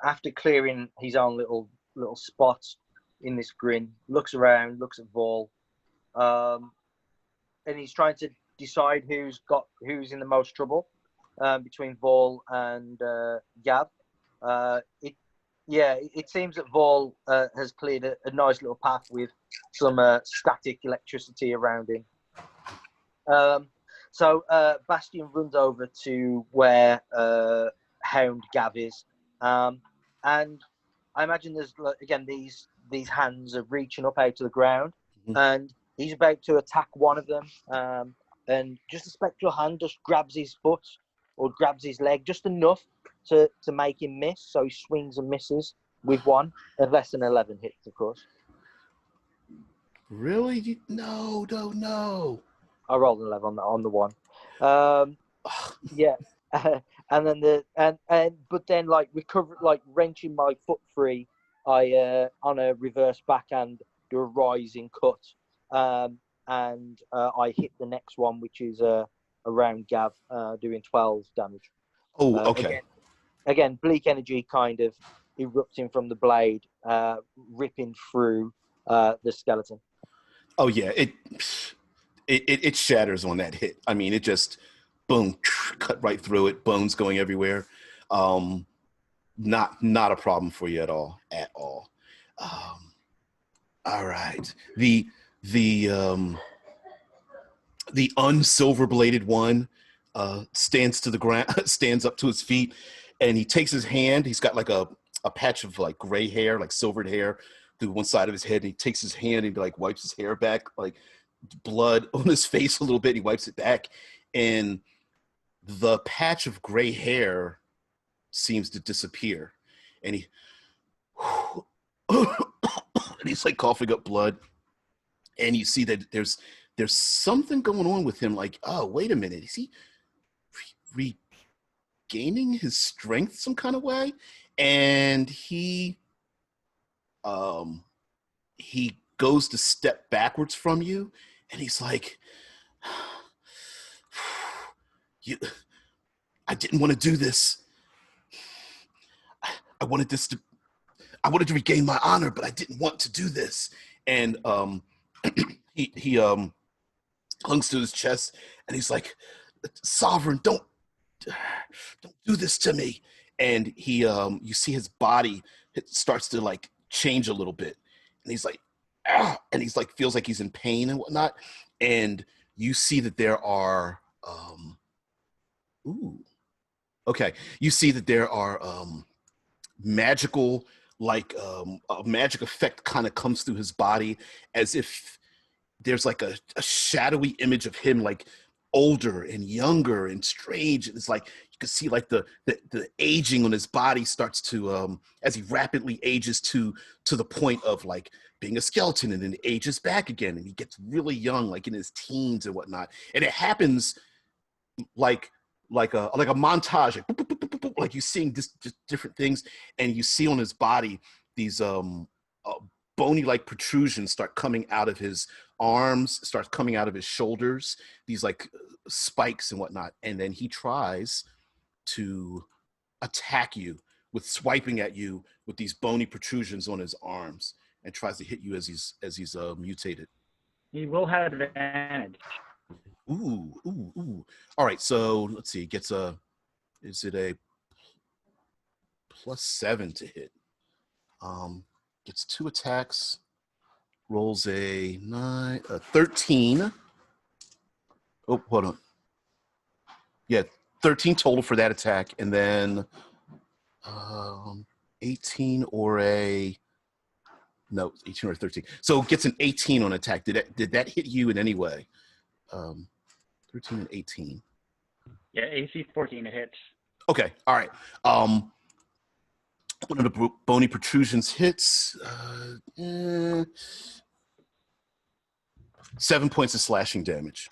after clearing his own little spot in this grin, looks around, looks at Vol, and he's trying to decide who's in the most trouble between Vol and Gab. It seems that Vol has cleared a nice little path with some static electricity around him. So Bastion runs over to where Hound Gav is, and I imagine there's again these hands are reaching up out to the ground, and he's about to attack one of them, and just a spectral hand just grabs his foot or grabs his leg just enough to make him miss. So he swings and misses with one, and less than 11 hits, of course. Really? No. I rolled an 11 on the one. Yeah. And then but then like recover, like wrenching my foot free, I on a reverse backhand do a rising cut, and I hit the next one, which is around Gav, doing 12 damage. Oh, okay. Again, bleak energy kind of erupting from the blade, ripping through the skeleton. Oh yeah, it shatters on that hit. I mean, it just boom, cut right through it, bones going everywhere. Not a problem for you at all. All right, the unsilver bladed one stands to the ground, stands up to his feet, and he takes his hand. He's got like a patch of like gray hair, like silvered hair through one side of his head, and he takes his hand and like wipes his hair back, like blood on his face a little bit. He wipes it back, and the patch of gray hair seems to disappear, and he's like coughing up blood, and you see that there's something going on with him. Like, oh, wait a minute, is he regaining his strength some kind of way? And he goes to step backwards from you, and he's like, I didn't want to do this. I wanted to regain my honor, but I didn't want to do this. And he clunks to his chest, and he's like, Sovereign, don't do this to me. And he you see his body, it starts to like change a little bit, and he's like, and he's like, feels like he's in pain and whatnot. And you see that there are you see that there are magical, like a magic effect kind of comes through his body, as if there's like a shadowy image of him, like older and younger and strange. It's like you can see like the aging on his body starts to as he rapidly ages to the point of like being a skeleton, and then ages back again, and he gets really young, like in his teens and whatnot. And it happens like a montage, like you're seeing just different things, and you see on his body these bony like protrusions start coming out of his arms, start coming out of his shoulders, these like spikes and whatnot. And then he tries to attack you with swiping at you with these bony protrusions on his arms, and tries to hit you as he's mutated. He will have advantage. Ooh. All right, so let's see. Is it a +7 to hit? Gets 2 attacks. Rolls a 13. Oh, hold on. Yeah, 13 total for that attack, and then 18 or 13. So it gets an 18 on attack. Did that hit you in any way? 13 and 18. Yeah, AC 14, it hits. Okay, all right. One of the bony protrusions hits. 7 points of slashing damage.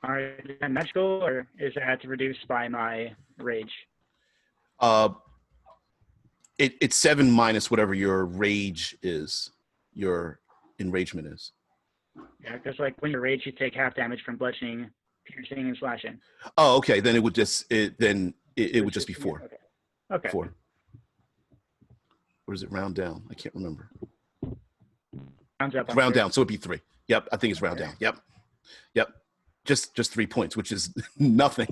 All right, is that magical, or is that reduced by my rage? It's 7 minus whatever your rage is, your enragement is. Yeah, because like when you rage, you take half damage from bludgeoning, piercing, and slashing. Oh, okay. Then it would just it would just be 4. Okay. 4. Or is it round down? I can't remember. Rounds up. It's round down, so it'd be 3. Yep, I think it's round down. Yep. Just 3 points, which is nothing.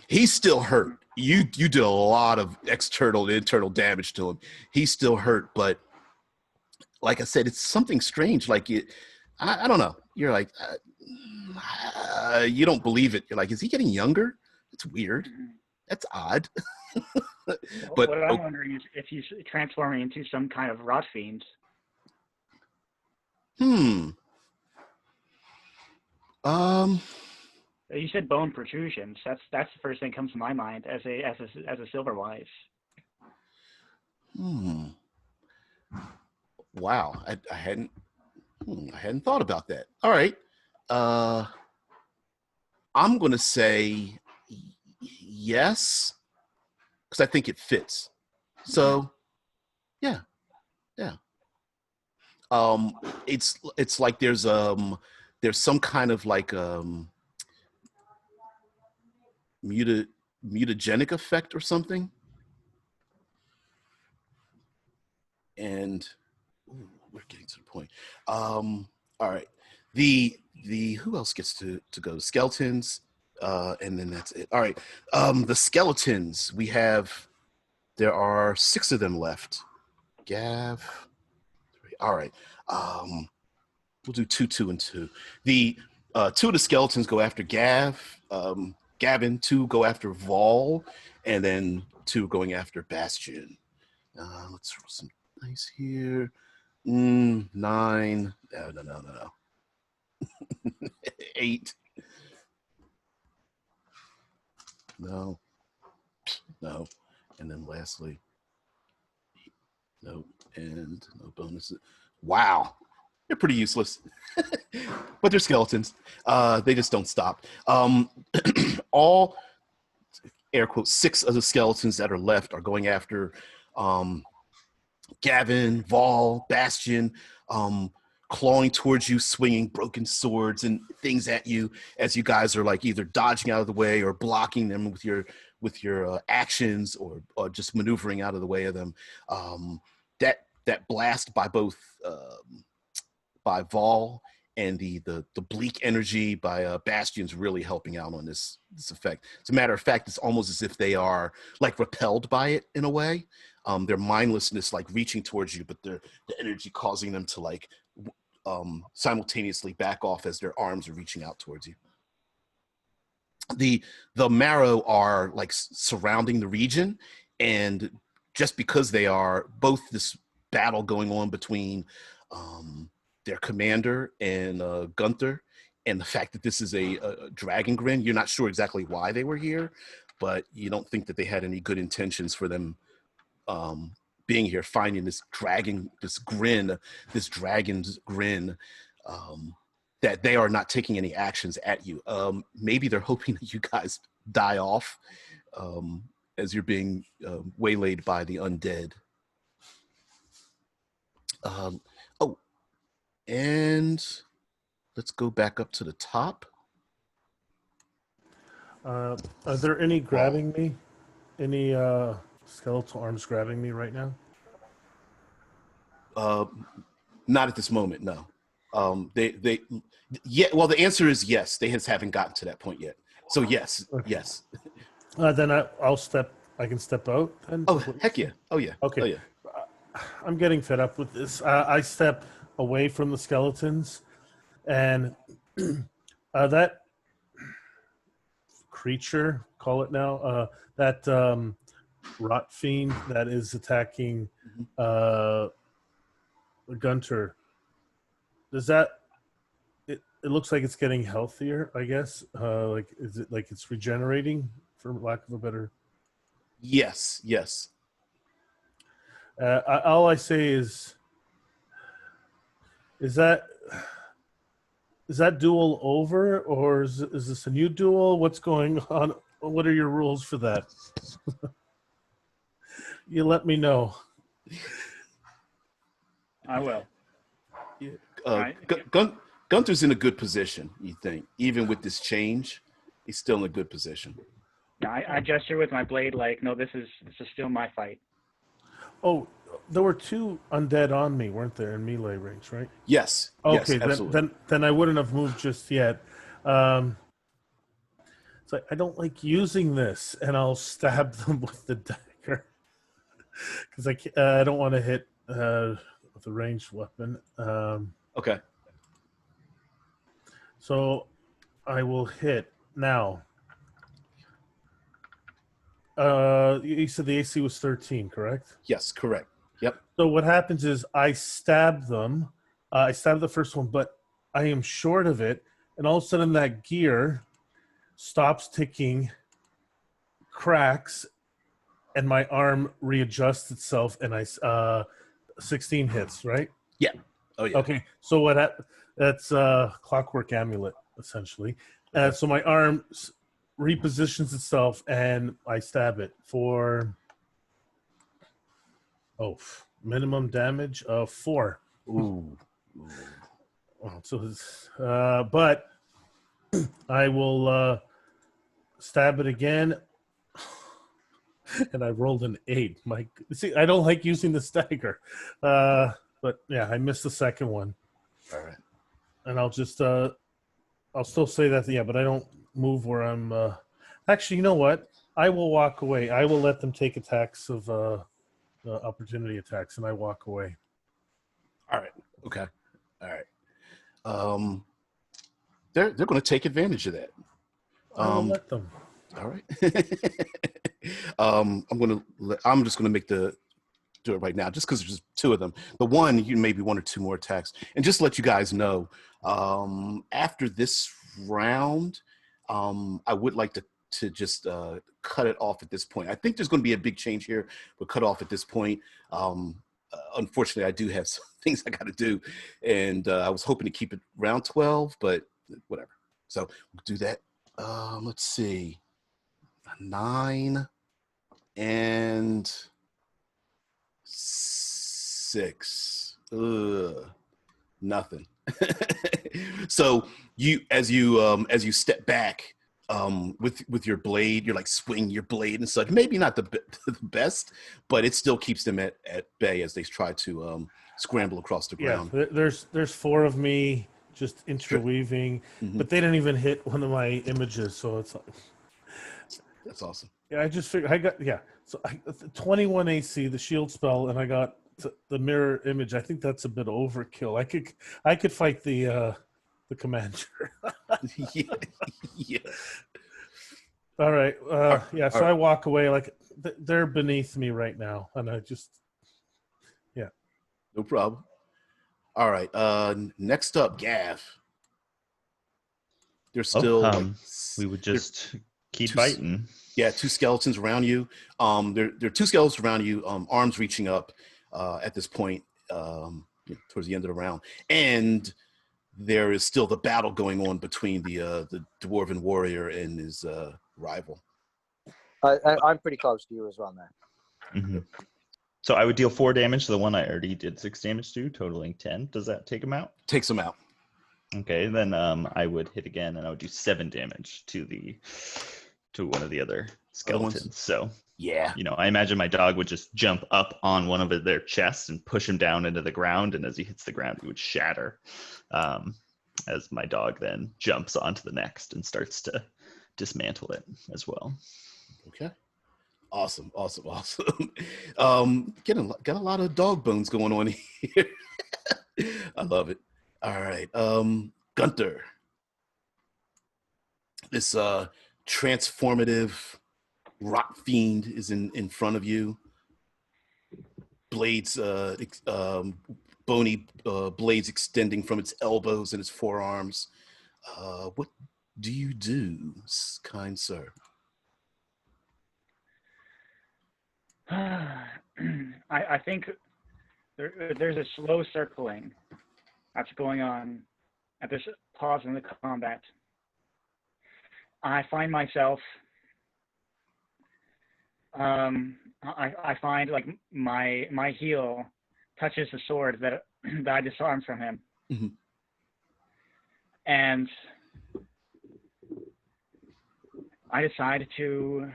He's still hurt. You did a lot of external and internal damage to him. He's still hurt, but like I said, it's something strange. Like I don't know. You're like, you don't believe it. You're like, is he getting younger? It's weird. That's odd. But what I'm wondering is if he's transforming into some kind of rot fiend. You said bone protrusions. That's the first thing that comes to my mind as a Silverwise. Wow, I hadn't thought about that. All right, I'm gonna say yes, because I think it fits. So, yeah. It's like there's some kind of like mutagenic effect or something, and we're getting to the point. All right, the who else gets to go? The skeletons, and then that's it. All right, the skeletons. There are 6 of them left. Gav. 3. All right. We'll do 2, 2, and 2. The 2 of the skeletons go after Gavin. 2 go after Vol, and then 2 going after Bastion. Let's roll some dice here. 9. No. 8. No. And then lastly, no, and no bonuses. Wow. They're pretty useless, but they're skeletons. They just don't stop. All, air quotes, 6 of the skeletons that are left are going after Gavin, Vol, Bastion, clawing towards you, swinging broken swords and things at you as you guys are like either dodging out of the way or blocking them with your actions, or just maneuvering out of the way of them. That blast by both by Vol and the bleak energy by Bastion's really helping out on this effect. As a matter of fact, it's almost as if they are like repelled by it in a way. Their mindlessness like reaching towards you, but the energy causing them to like simultaneously back off as their arms are reaching out towards you. The Marrow are like surrounding the region, and just because they are both this battle going on between their commander and Gunther, and the fact that this is a Dragongrin. You're not sure exactly why they were here, but you don't think that they had any good intentions for them being here, finding this dragon's grin, that they are not taking any actions at you. Maybe they're hoping that you guys die off as you're being waylaid by the undead. Oh, and let's go back up to the top. Are there any grabbing me? Any skeletal arms grabbing me right now? Not at this moment, no. Yeah. Well, the answer is yes. They just haven't gotten to that point yet. So yes, Okay. yes. Then I'll step. I can step out. Then? Oh, heck yeah. Oh yeah. Okay. Oh yeah. I'm getting fed up with this. I step away from the skeletons, and that creature, call it now, that rot fiend that is attacking Gunter. Does that? It looks like it's getting healthier, I guess. Like, is it like it's regenerating, for lack of a better? Yes. Yes. All I say is that duel over, or is this a new duel? What's going on? What are your rules for that? You let me know. I will. Right. Gunther's in a good position, you think. Even with this change, he's still in a good position. Yeah, I gesture with my blade like, no, this is still my fight. Oh, there were two undead on me, weren't there, in melee range, right? Yes. Okay, yes, absolutely. then I wouldn't have moved just yet. It's like, I don't like using this, and I'll stab them with the dagger because I don't want to hit with a ranged weapon. Okay. So I will hit now. You said the AC was 13, correct? Yes, correct. Yep. So what happens is I stab them. I stab the first one, but I am short of it, and all of a sudden that gear stops ticking, cracks, and my arm readjusts itself, and 16 hits, right? Yeah. Oh yeah. Okay. So that's clockwork amulet essentially. So my arm repositions itself, and I stab it for minimum damage of 4. Ooh. So it's, but I will stab it again, and I rolled an 8. See, I don't like using the stagger, but yeah, I missed the second one. All right. And I'll just I'll still say that, yeah, but I don't move where I'm. Actually, you know what? I will walk away. I will let them take attacks of opportunity attacks, and I walk away. All right. Okay. All right. They're going to take advantage of that. I will let them. All right. I'm just going to do it right now, just because there's just 2 of them. The one, you maybe 1 or 2 more attacks, and just to let you guys know, after this round, I would like to just cut it off at this point. I think there's going to be a big change here, but cut off at this point. Unfortunately, I do have some things I got to do, and I was hoping to keep it round 12, but whatever. So we'll do that. Let's see, 9 and 6. Nothing. So as you step back with your blade, you're like swinging your blade and such. Maybe not the best, but it still keeps them at bay as they try to scramble across the ground. Yeah, there's 4 of me just interweaving, but they didn't even hit one of my images, so it's like, that's awesome. Yeah, I just figured I got So 21 AC, the shield spell, and I got the mirror image. I think that's a bit overkill. I could fight the commander. Yeah. All right. Yeah. So all right. I walk away like they're beneath me right now, and I just No problem. All right. Next up, Gav. There's still we would just keep two- biting. Yeah, two skeletons around you. There are two skeletons around you, arms reaching up at this point, towards the end of the round. And there is still the battle going on between the dwarven warrior and his rival. I'm pretty close to you as well now. Mm-hmm. So I would deal 4 damage to the one I already did 6 damage to, totaling 10. Does that take him out? Takes him out. Okay, then I would hit again, and I would do 7 damage to one of the other skeletons. So yeah, I imagine my dog would just jump up on one of their chests and push him down into the ground, and as he hits the ground, he would shatter. As my dog then jumps onto the next and starts to dismantle it as well. Okay. Awesome. Got a lot of dog bones going on here. I love it. All right. Gunther. This transformative rock fiend is in front of you. Blades, bony blades extending from its elbows and its forearms. What do you do, kind sir? I think there's a slow circling that's going on at this pause in the combat. I find myself, I find like my heel touches the sword that I disarmed from him. Mm-hmm. And I decide to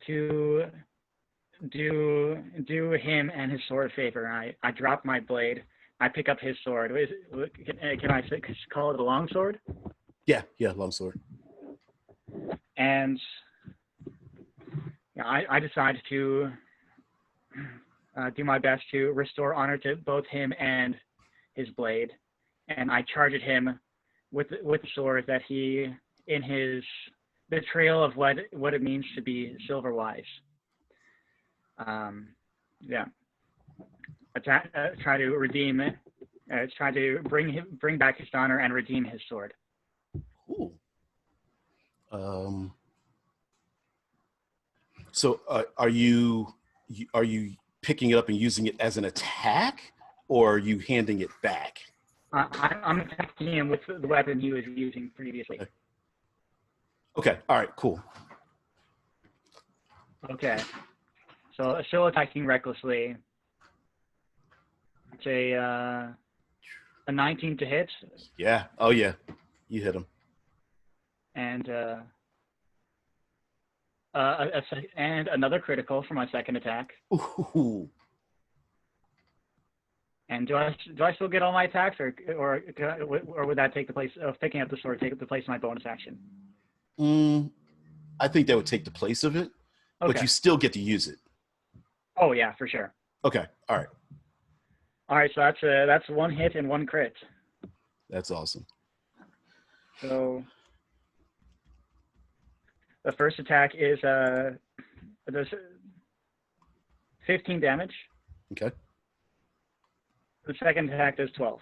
do him and his sword a favor. I drop my blade. I pick up his sword. Can I call it a long sword? Yeah, long sword. And I decide to do my best to restore honor to both him and his blade. And I charge at him with the sword that he, in his betrayal of what it means to be Silverwise. Try to redeem it. Try to bring back his honor and redeem his sword. Cool. So are you picking it up and using it as an attack, or are you handing it back? I'm attacking him with the weapon he was using previously. Okay. All right. Cool. Okay. So still attacking recklessly. It's a 19 to hit. Yeah. Oh yeah. You hit him. And and another critical for my second attack. Ooh. And do I still get all my attacks, or would that take the place of picking up the sword, take the place of my bonus action? I think that would take the place of it, okay. But you still get to use it. Oh yeah, for sure. Okay. All right. All right. So that's 1 hit and 1 crit. That's awesome. So the first attack is does 15 damage. Okay. The second attack does 12.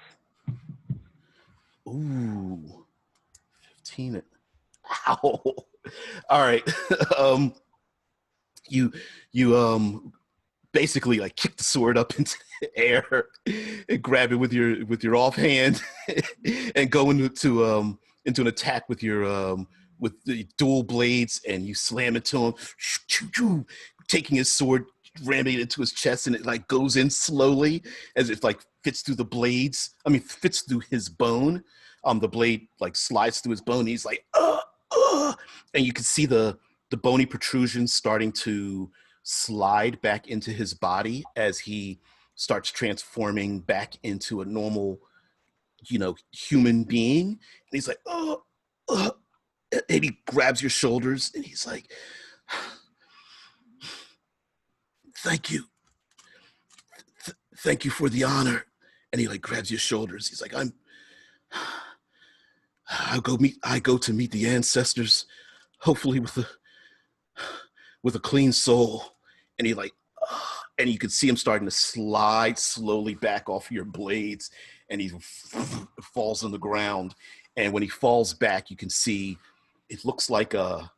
Ooh. 15. Ow. All right. You basically like kick the sword up into the air and grab it with your offhand and go into an attack with your with the dual blades, and you slam into him, taking his sword, ramming it into his chest, and it like goes in slowly as if like fits through the blades. I mean, fits through his bone. The blade like slides through his bone. And he's like, and you can see the bony protrusions starting to slide back into his body as he starts transforming back into a normal, human being. And he's like, and he grabs your shoulders and he's like, thank you. Thank you for the honor. And he like grabs your shoulders. He's like, I go to meet the ancestors, hopefully with with a clean soul, and he like, and you could see him starting to slide slowly back off your blades, and he falls on the ground. And when he falls back, you can see it looks like a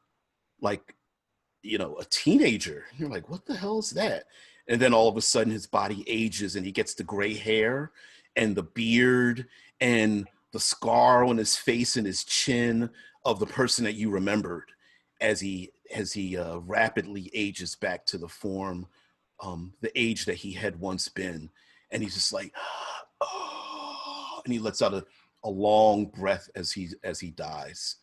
teenager. You're like, what the hell is that? And then all of a sudden his body ages and he gets the gray hair and the beard and the scar on his face and his chin of the person that you remembered as he rapidly ages back to the form, the age that he had once been. And he's just like, oh, and he lets out a long breath as he dies.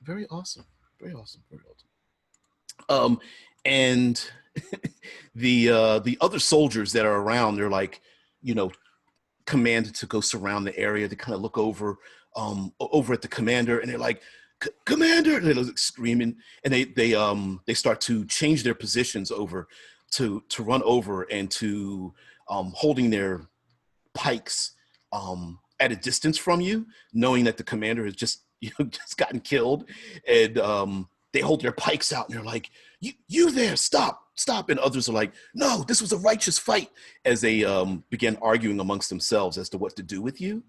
Very awesome. Very awesome. Very awesome. And the other soldiers that are around, they're like, commanded to go surround the area. They kind of look over at the commander, and they're like, "Commander!" And they're like screaming, and they start to change their positions over to run over and to holding their pikes at a distance from you, knowing that the commander has just gotten killed, and they hold their pikes out and they're like, you there, stop. And others are like, no, this was a righteous fight, as they begin arguing amongst themselves as to what to do with you.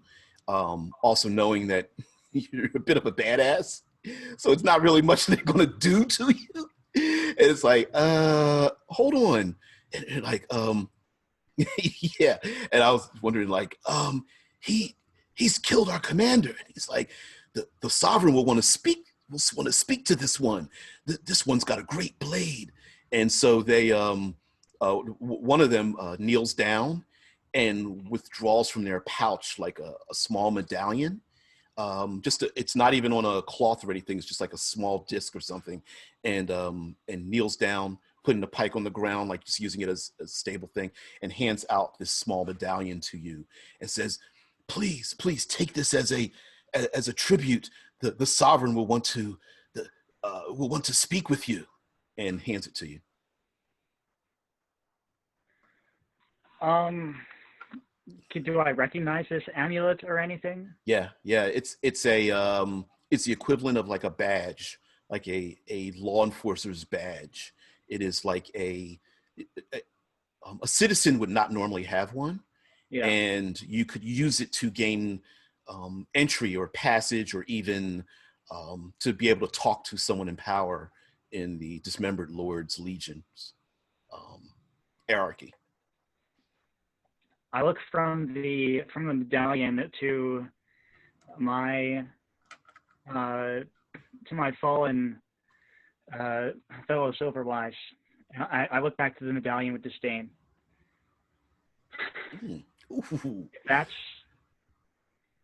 Also knowing that you're a bit of a badass, so it's not really much they're going to do to you. And it's like, hold on. And like, yeah. And I was wondering, like, he's killed our commander. And he's like, the sovereign will want to speak to this one. This one's got a great blade. And so they, one of them kneels down and withdraws from their pouch like a small medallion. It's not even on a cloth or anything. It's just like a small disc or something, and kneels down, putting the pike on the ground, like just using it as a stable thing, and hands out this small medallion to you and says, please take this as a tribute. The sovereign will want to speak with you, and hands it to you. Do I recognize this amulet or anything? Yeah. It's the equivalent of like a badge, like a law enforcer's badge. It is like a citizen would not normally have one. Yeah. And you could use it to gain entry or passage, or even to be able to talk to someone in power in the Dismembered Lord's Legion's hierarchy. I look from the medallion to my fallen fellow Silverwise. I look back to the medallion with disdain.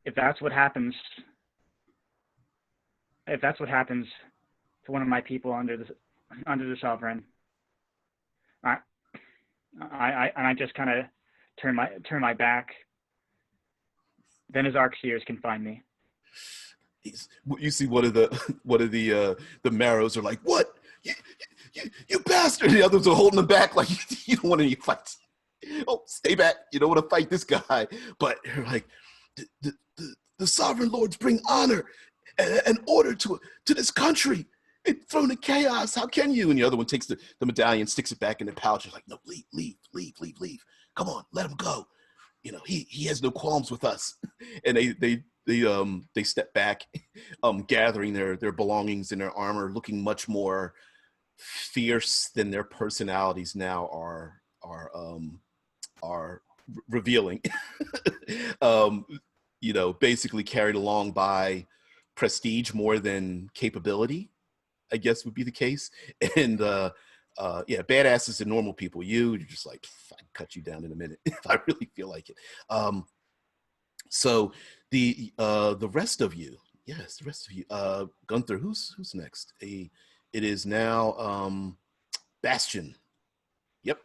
If that's what happens to one of my people under the sovereign, I just kind of turn my back. Then his Arcseers can find me. You see one of the Marrows are like, what? You bastard! The others are holding them back like, you don't want any fights. Oh, stay back. You don't want to fight this guy. But they're like, the sovereign lords bring honor and order to this country. It's thrown in chaos. How can you? And the other one takes the medallion, sticks it back in the pouch. He's like, no, leave. Come on, let him go. He has no qualms with us. And they step back, gathering their belongings and their armor, looking much more fierce than their personalities now are revealing. Basically carried along by prestige more than capability, I guess would be the case. And badasses and normal people. You're just like, I can cut you down in a minute if I really feel like it. So the rest of you, Gunther, who's next? It is now Bastion. Yep.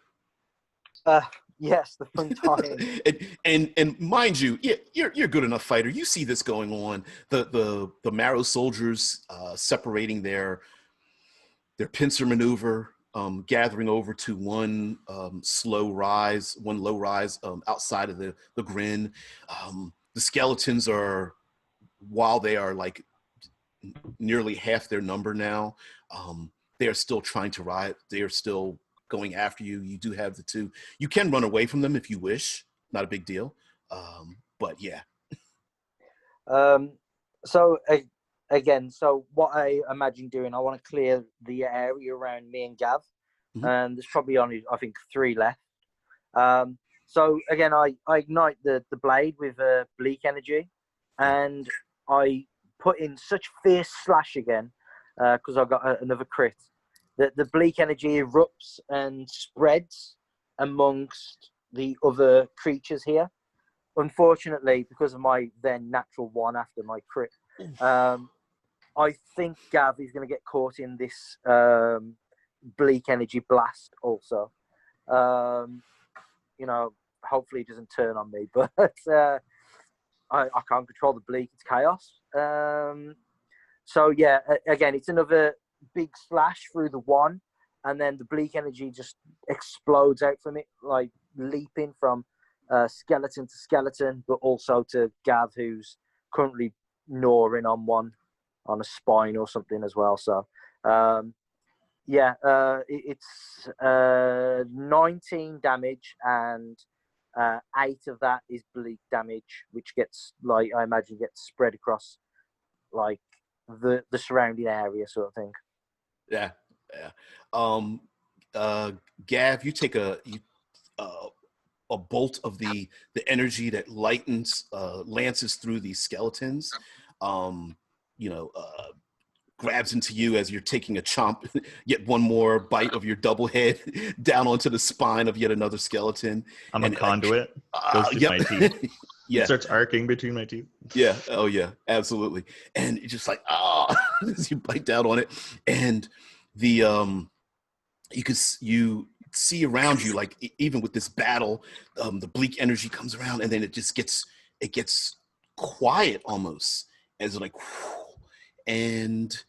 Yes, the fun time. and mind you, you're a good enough fighter. You see this going on. The Marrow soldiers separating their pincer maneuver, gathering over to one low rise outside of the Grin. The skeletons are, while they are like nearly half their number now, they are still trying to riot. They are still going after you. You do have the two. You can run away from them if you wish. Not a big deal. But yeah. So again, so what I imagine doing, I want to clear the area around me and Gav, and there's probably only, I think, 3 left. So again, I ignite the blade with bleak energy, and I put in such fierce slash again because I've got another crit that the bleak energy erupts and spreads amongst the other creatures here. Unfortunately, because of my then natural 1 after my crit, I think Gav is going to get caught in this bleak energy blast also. You know, hopefully it doesn't turn on me, but I can't control the bleak. It's chaos. So yeah, again, it's another big slash through the 1, and then the bleak energy just explodes out from it, like leaping from skeleton to skeleton, but also to Gav, who's currently gnawing on a spine or something as well. So it's 19 damage, and 8 of that is bleak damage, which gets, like, I imagine gets spread across like the surrounding area sort of thing. Yeah. Gav, you take a bolt of the energy that lightens, lances through these skeletons, grabs into you as you're taking a chomp, yet one more bite of your double head down onto the spine of yet another skeleton. I'm a conduit. Goes through my teeth. Yeah. It starts arcing between my teeth. Yeah. Oh yeah, absolutely. And you're just like, as you bite down on it, and the you see around you, like even with this battle, the bleak energy comes around, and then it gets quiet almost, as like, and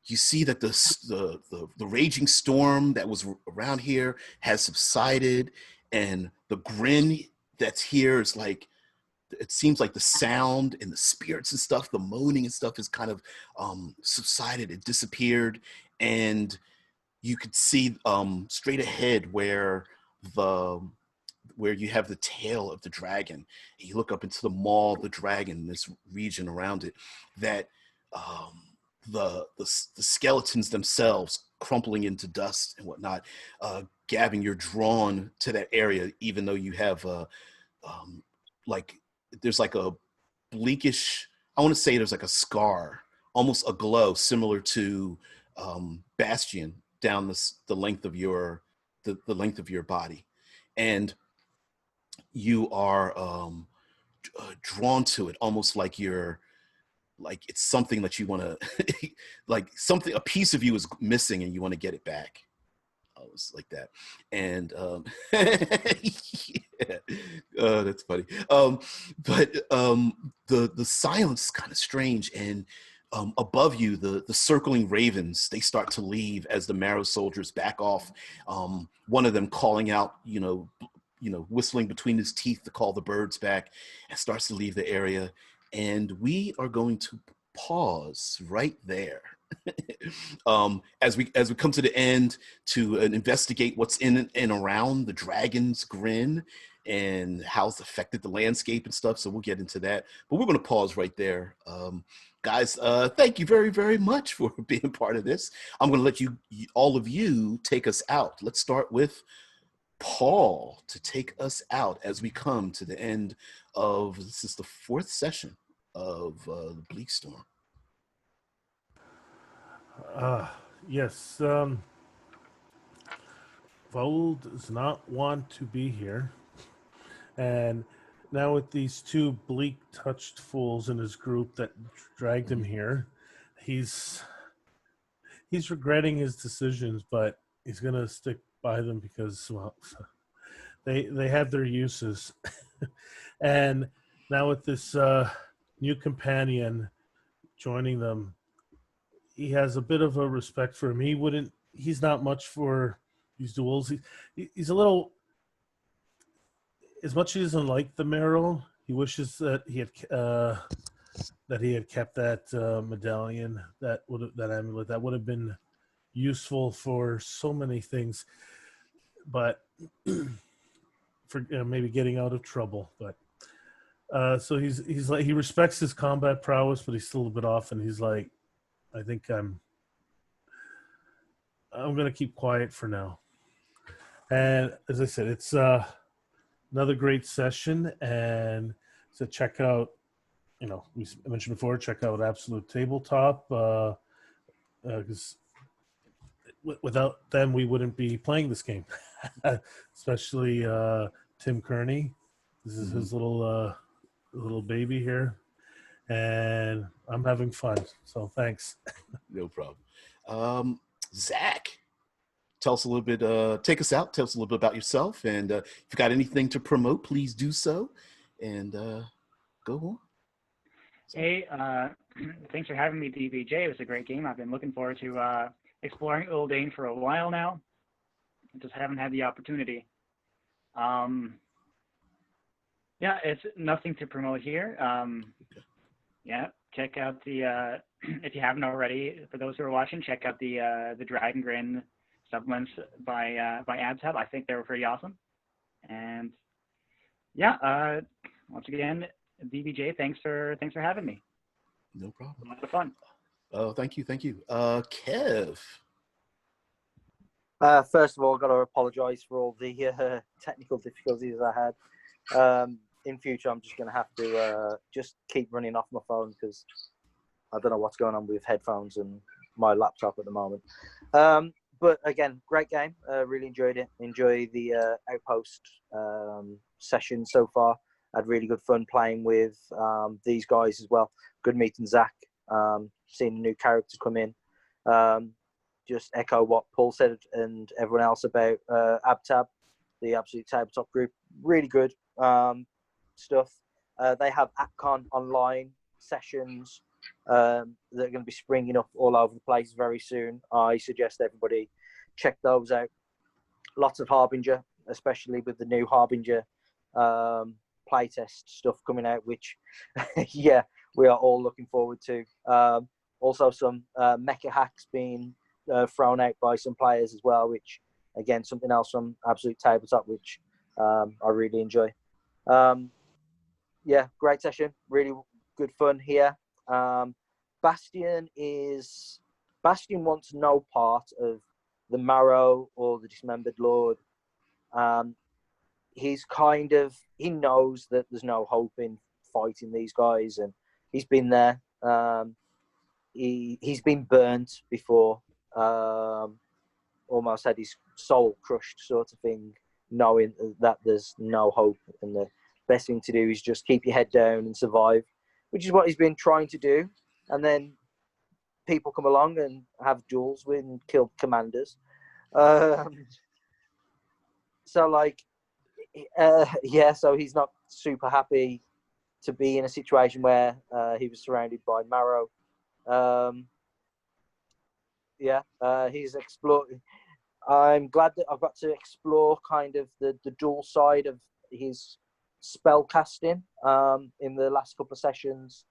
you see that the raging storm that was around here has subsided, and the grin that's here is like, it seems like the sound and the spirits and stuff, the moaning and stuff, is kind of subsided. It disappeared, and you could see straight ahead where you have the tail of the dragon. And you look up into the maw of the dragon, this region around it, that the skeletons themselves crumpling into dust and whatnot. Gavin, you're drawn to that area, even though you have there's like a bleakish, I want to say there's like a scar, almost a glow similar to Bastion down the length of your the length of your body, and you are drawn to it, almost like it's something that you want to like something, a piece of you is missing and you want to get it back. It's like that. And yeah. That's funny. But the silence is kind of strange, and above you, the circling ravens, they start to leave as the Marrow soldiers back off. One of them calling out, whistling between his teeth to call the birds back, and starts to leave the area. And we are going to pause right there. As we come to the end to investigate what's in and around the dragon's grin and how it's affected the landscape and stuff. So we'll get into that, but we're going to pause right there. Guys, thank you very, very much for being part of this. I'm going to let all of you take us out. Let's start with Paul to take us out as we come to the end of, this is the 4th session of the BLEAKSTORM. Yes. Vold does not want to be here. And now with these 2 bleak-touched fools in his group that dragged him here, he's regretting his decisions, but he's going to stick by them because, well, they have their uses. And now with this new companion joining them, he has a bit of a respect for him. He's not much for these duels. He's a little, as much as he doesn't like the Marrow, he wishes that he had kept that medallion, that amulet. That would have been useful for so many things, but for maybe getting out of trouble. But so he's like, he respects his combat prowess, but he's still a bit off, and he's like, I think I'm gonna keep quiet for now. And as I said, it's another great session, and so check out, we mentioned before, check out Absolute Tabletop, because without them we wouldn't be playing this game. Especially Tim Kearney. This is his little baby here, and I'm having fun, so thanks. No problem. Zach, tell us a little bit, take us out, tell us a little bit about yourself, and if you've got anything to promote, please do so, and go on. Hey, thanks for having me, DBJ. It was a great game. I've been looking forward to exploring Uldane for a while now. I just haven't had the opportunity. Yeah, it's nothing to promote here. Yeah, check out the, if you haven't already, for those who are watching, check out the Dragongrin supplements by Abtab. I think they were pretty awesome. And yeah, once again, DBJ, thanks for having me. No problem. A lot of fun. Oh, thank you. Kev. First of all, I've got to apologise for all the technical difficulties I had. In future, I'm just going to have to just keep running off my phone because I don't know what's going on with headphones and my laptop at the moment. But again, great game. Really enjoyed it. Enjoy the Outpost session so far. Had really good fun playing with these guys as well. Good meeting Zach. Seeing a new character come in. Just echo what Paul said and everyone else about Abtab, the Absolute Tabletop group. Really good stuff. They have AppCon online sessions that are going to be springing up all over the place very soon. I suggest everybody check those out. Lots of Harbinger, especially with the new Harbinger playtest stuff coming out, which yeah, we are all looking forward to. Also some mecha hacks being thrown out by some players as well, which again, something else from Absolute Tabletop, which I really enjoy. Yeah, great session, really good fun here. Bastion wants no part of the Marrow or the Dismembered Lord. He knows that there's no hope in fighting these guys, and he's been there. He's been burnt before, almost had his soul crushed sort of thing, knowing that there's no hope, and the best thing to do is just keep your head down and survive, which is what he's been trying to do. And then people come along and have duels with and kill commanders. So like, yeah, so he's not super happy to be in a situation where he was surrounded by Marrow. Yeah, he's explored. I'm glad that I've got to explore kind of the dual side of his spell casting in the last couple of sessions.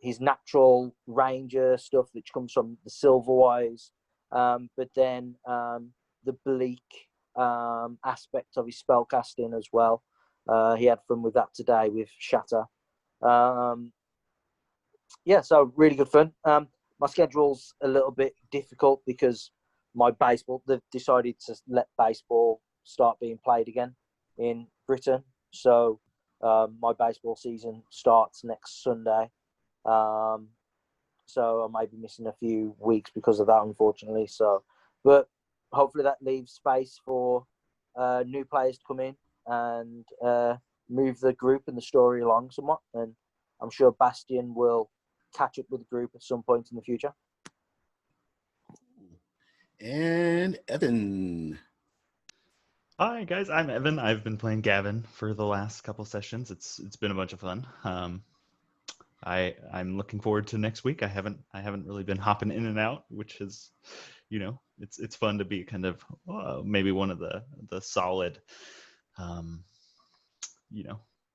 His natural ranger stuff, which comes from the Silverwise, but then the bleak aspect of his spell casting as well. He had fun with that today with Shatter. Yeah, so really good fun. My schedule's a little bit difficult because they've decided to let baseball start being played again in Britain. So my baseball season starts next Sunday. So I might be missing a few weeks because of that, unfortunately. So, but hopefully that leaves space for new players to come in and move the group and the story along somewhat. And I'm sure Bastion will catch up with the group at some point in the future. And Evan. Hi guys, I'm Evan. I've been playing Gavin for the last couple sessions. It's been a bunch of fun. I'm looking forward to next week. I haven't really been hopping in and out, which is, it's fun to be kind of maybe one of the solid,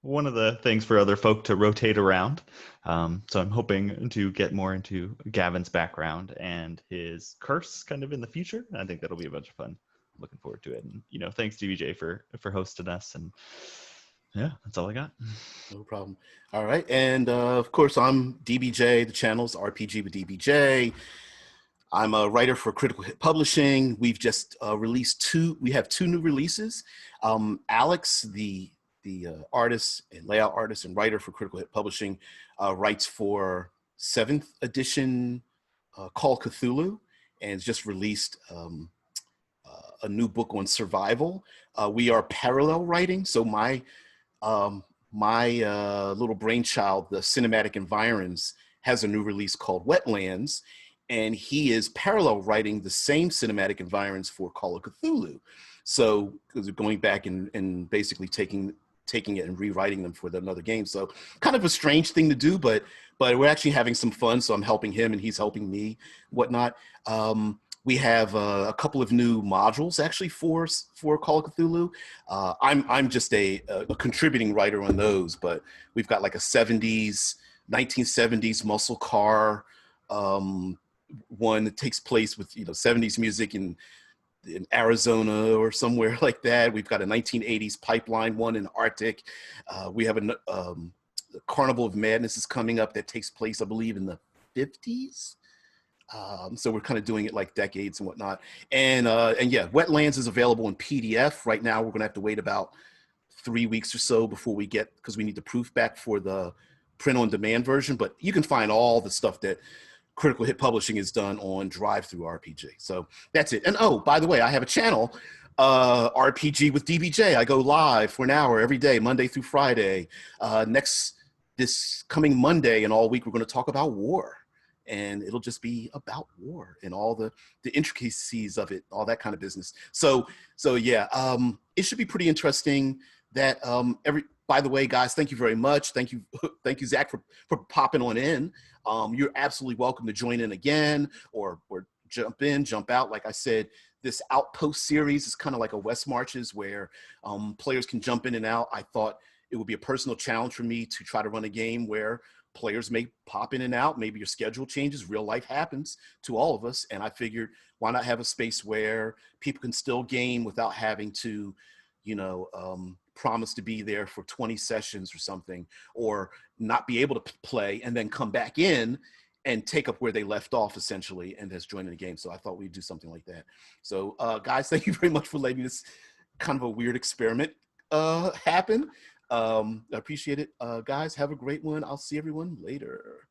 one of the things for other folk to rotate around. So I'm hoping to get more into Gavin's background and his curse kind of in the future. I think that'll be a bunch of fun. Looking forward to it. And, you know, thanks DBJ for hosting us. And yeah, that's all I got. No problem. All right. And of course, I'm DBJ. The channel's RPG with DBJ. I'm a writer for Critical Hit Publishing. We've just released we have two new releases. Alex, the artist and layout artist and writer for Critical Hit Publishing, writes for 7th edition Call Cthulhu, and has just released a new book on survival. We are parallel writing, so my little brainchild, the Cinematic Environs, has a new release called Wetlands, and he is parallel writing the same cinematic environs for Call of Cthulhu. So going back and basically taking it and rewriting them for another game. So kind of a strange thing to do, but we're actually having some fun. So I'm helping him and he's helping me, whatnot. We have a couple of new modules actually for Call of Cthulhu. I'm just a contributing writer on those, but we've got like a 1970s muscle car one that takes place with 70s music in Arizona or somewhere like that. We've got a 1980s pipeline one in the Arctic. We have a Carnival of Madness is coming up that takes place, I believe, in the 50s. So we're kind of doing it like decades and whatnot. And yeah, Wetlands is available in PDF. Right now, we're going to have to wait about 3 weeks or so before we get, because we need the proof back for the print on demand version. But you can find all the stuff that Critical Hit Publishing is done on Drive-Thru RPG. So that's it. And oh, by the way, I have a channel, RPG with DBJ. I go live for an hour every day, Monday through Friday. This coming Monday and all week, we're going to talk about war. And it'll just be about war and all the intricacies of it, all that kind of business. So yeah, it should be pretty interesting. That by the way, guys, thank you very much. Thank you, Zach, for popping on in. You're absolutely welcome to join in again or jump in, jump out. Like I said, this Outpost series is kind of like a West Marches where players can jump in and out. I thought it would be a personal challenge for me to try to run a game where players may pop in and out. Maybe your schedule changes. Real life happens to all of us. And I figured, why not have a space where people can still game without having to, promise to be there for 20 sessions or something, or not be able to play and then come back in and take up where they left off essentially and just join in the game. So I thought we'd do something like that. So guys, thank you very much for letting this kind of a weird experiment happen. I appreciate it. Guys, have a great one. I'll see everyone later.